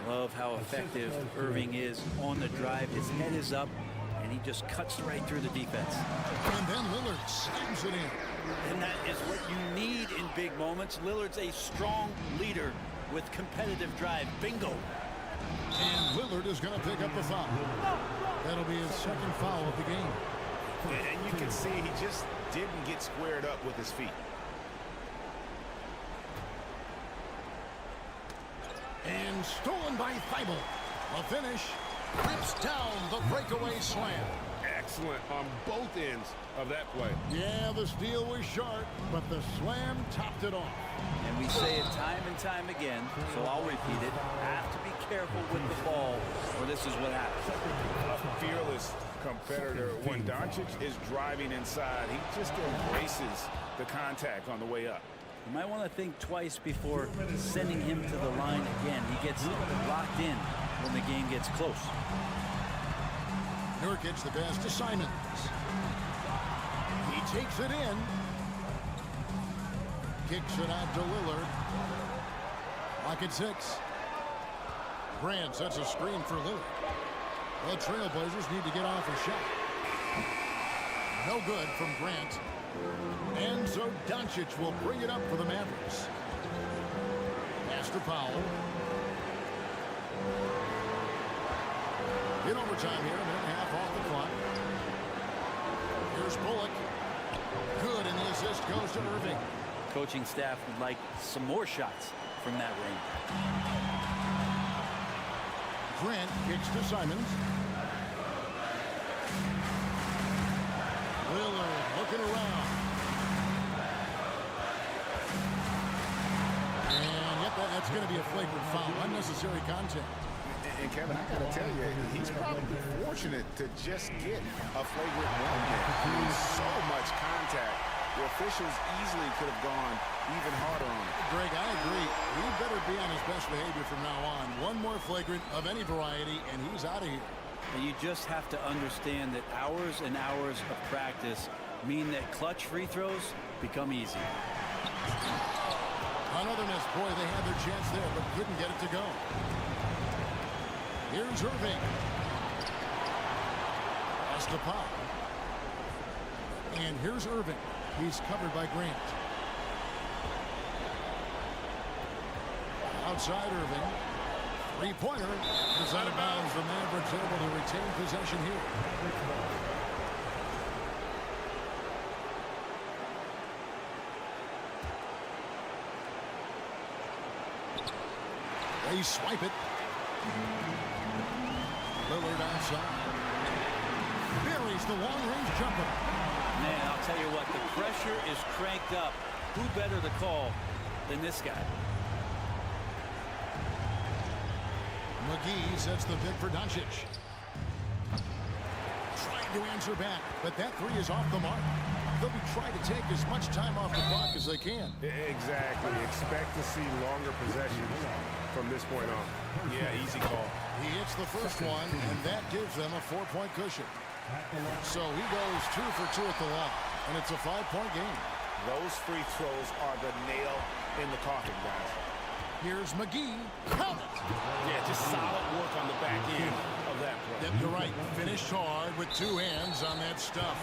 Love how effective Irving is on the drive. His head is up, and he just cuts right through the defense. And then Lillard slams it in. And that is what you need in big moments. Lillard's a strong leader with competitive drive. Bingo. And Lillard is going to pick up the foul. That'll be his second foul of the game. And you can see he just didn't get squared up with his feet. And stolen by Thibault. A finish. Rips down the breakaway slam. Excellent on both ends of that play. Yeah, the steal was sharp, but the slam topped it off. And we say it time and time again, so I'll repeat it. Have to be careful with the ball, or this is what happens. A fearless competitor. When Doncic is driving inside, he just embraces the contact on the way up. You might want to think twice before sending him to the line again. He gets locked in when the game gets close. Nurkic the pass to Simons. He takes it in. Kicks it out to Lillard. Lock at 6. Grant sets a screen for Lillard. The Trailblazers need to get off a shot. No good from Grant. And so Doncic will bring it up for the Mavericks. Pass to Powell. In overtime here, a minute and a half off the clock. Here's Bullock. Good, and the assist goes to Irving. Coaching staff would like some more shots from that range. Grant kicks to Simons. Lillard looking around. And yep, that's going to be a flagrant foul. Unnecessary contact. And Kevin, I got to tell you, he's probably fortunate to just get a flagrant one there. I mean, so much contact. The officials easily could have gone even harder on it. Greg, I agree. He better be on his best behavior from now on. One more flagrant of any variety, and he's out of here. And you just have to understand that hours and hours of practice mean that clutch free throws become easy. Another miss. Boy, they had their chance there, but couldn't get it to go. Here's Irving. Pass to Pop. And here's Irving. He's covered by Grant. Outside Irving. Three-pointer is out of bounds. The Mavericks able to retain possession here. They swipe it. Lillard outside. Buries the long-range jumper. Man, I'll tell you what, the pressure is cranked up. Who better to call than this guy? McGee sets the pick for Doncic. Trying to answer back, but that three is off the mark. They'll be trying to take as much time off the clock as they can. Exactly. Expect to see longer possessions from this point on. Yeah, easy call. He hits the first one, and that gives them a 4-point cushion. So he goes 2 for 2 at the line, and it's a 5-point game. Those free throws are the nail in the coffin, guys. Here's McGee. Count it. Yeah, just solid work on the back end of that play. Yep, you're right. Finished hard with 2 hands on that stuff.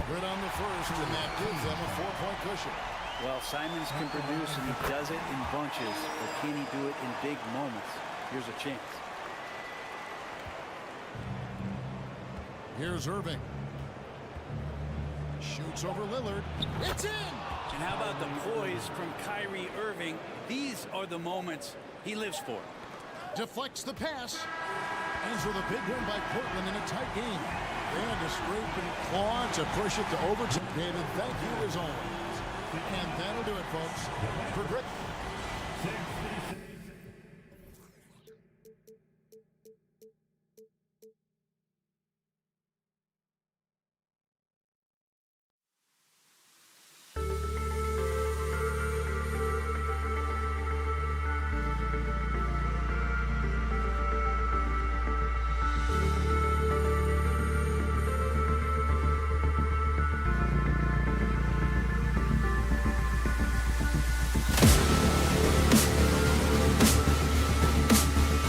Good on the first, and that gives them a 4-point cushion. Well, Simons can produce, and he does it in bunches, but can he do it in big moments? Here's a chance. Here's Irving. Shoots over Lillard. It's in! And how about the poise from Kyrie Irving? These are the moments he lives for. Deflects the pass. Ends with a big win by Portland in a tight game. They had to scrape and claw to push it to overtime. David, thank you as always. And that'll do it, folks. For Brick.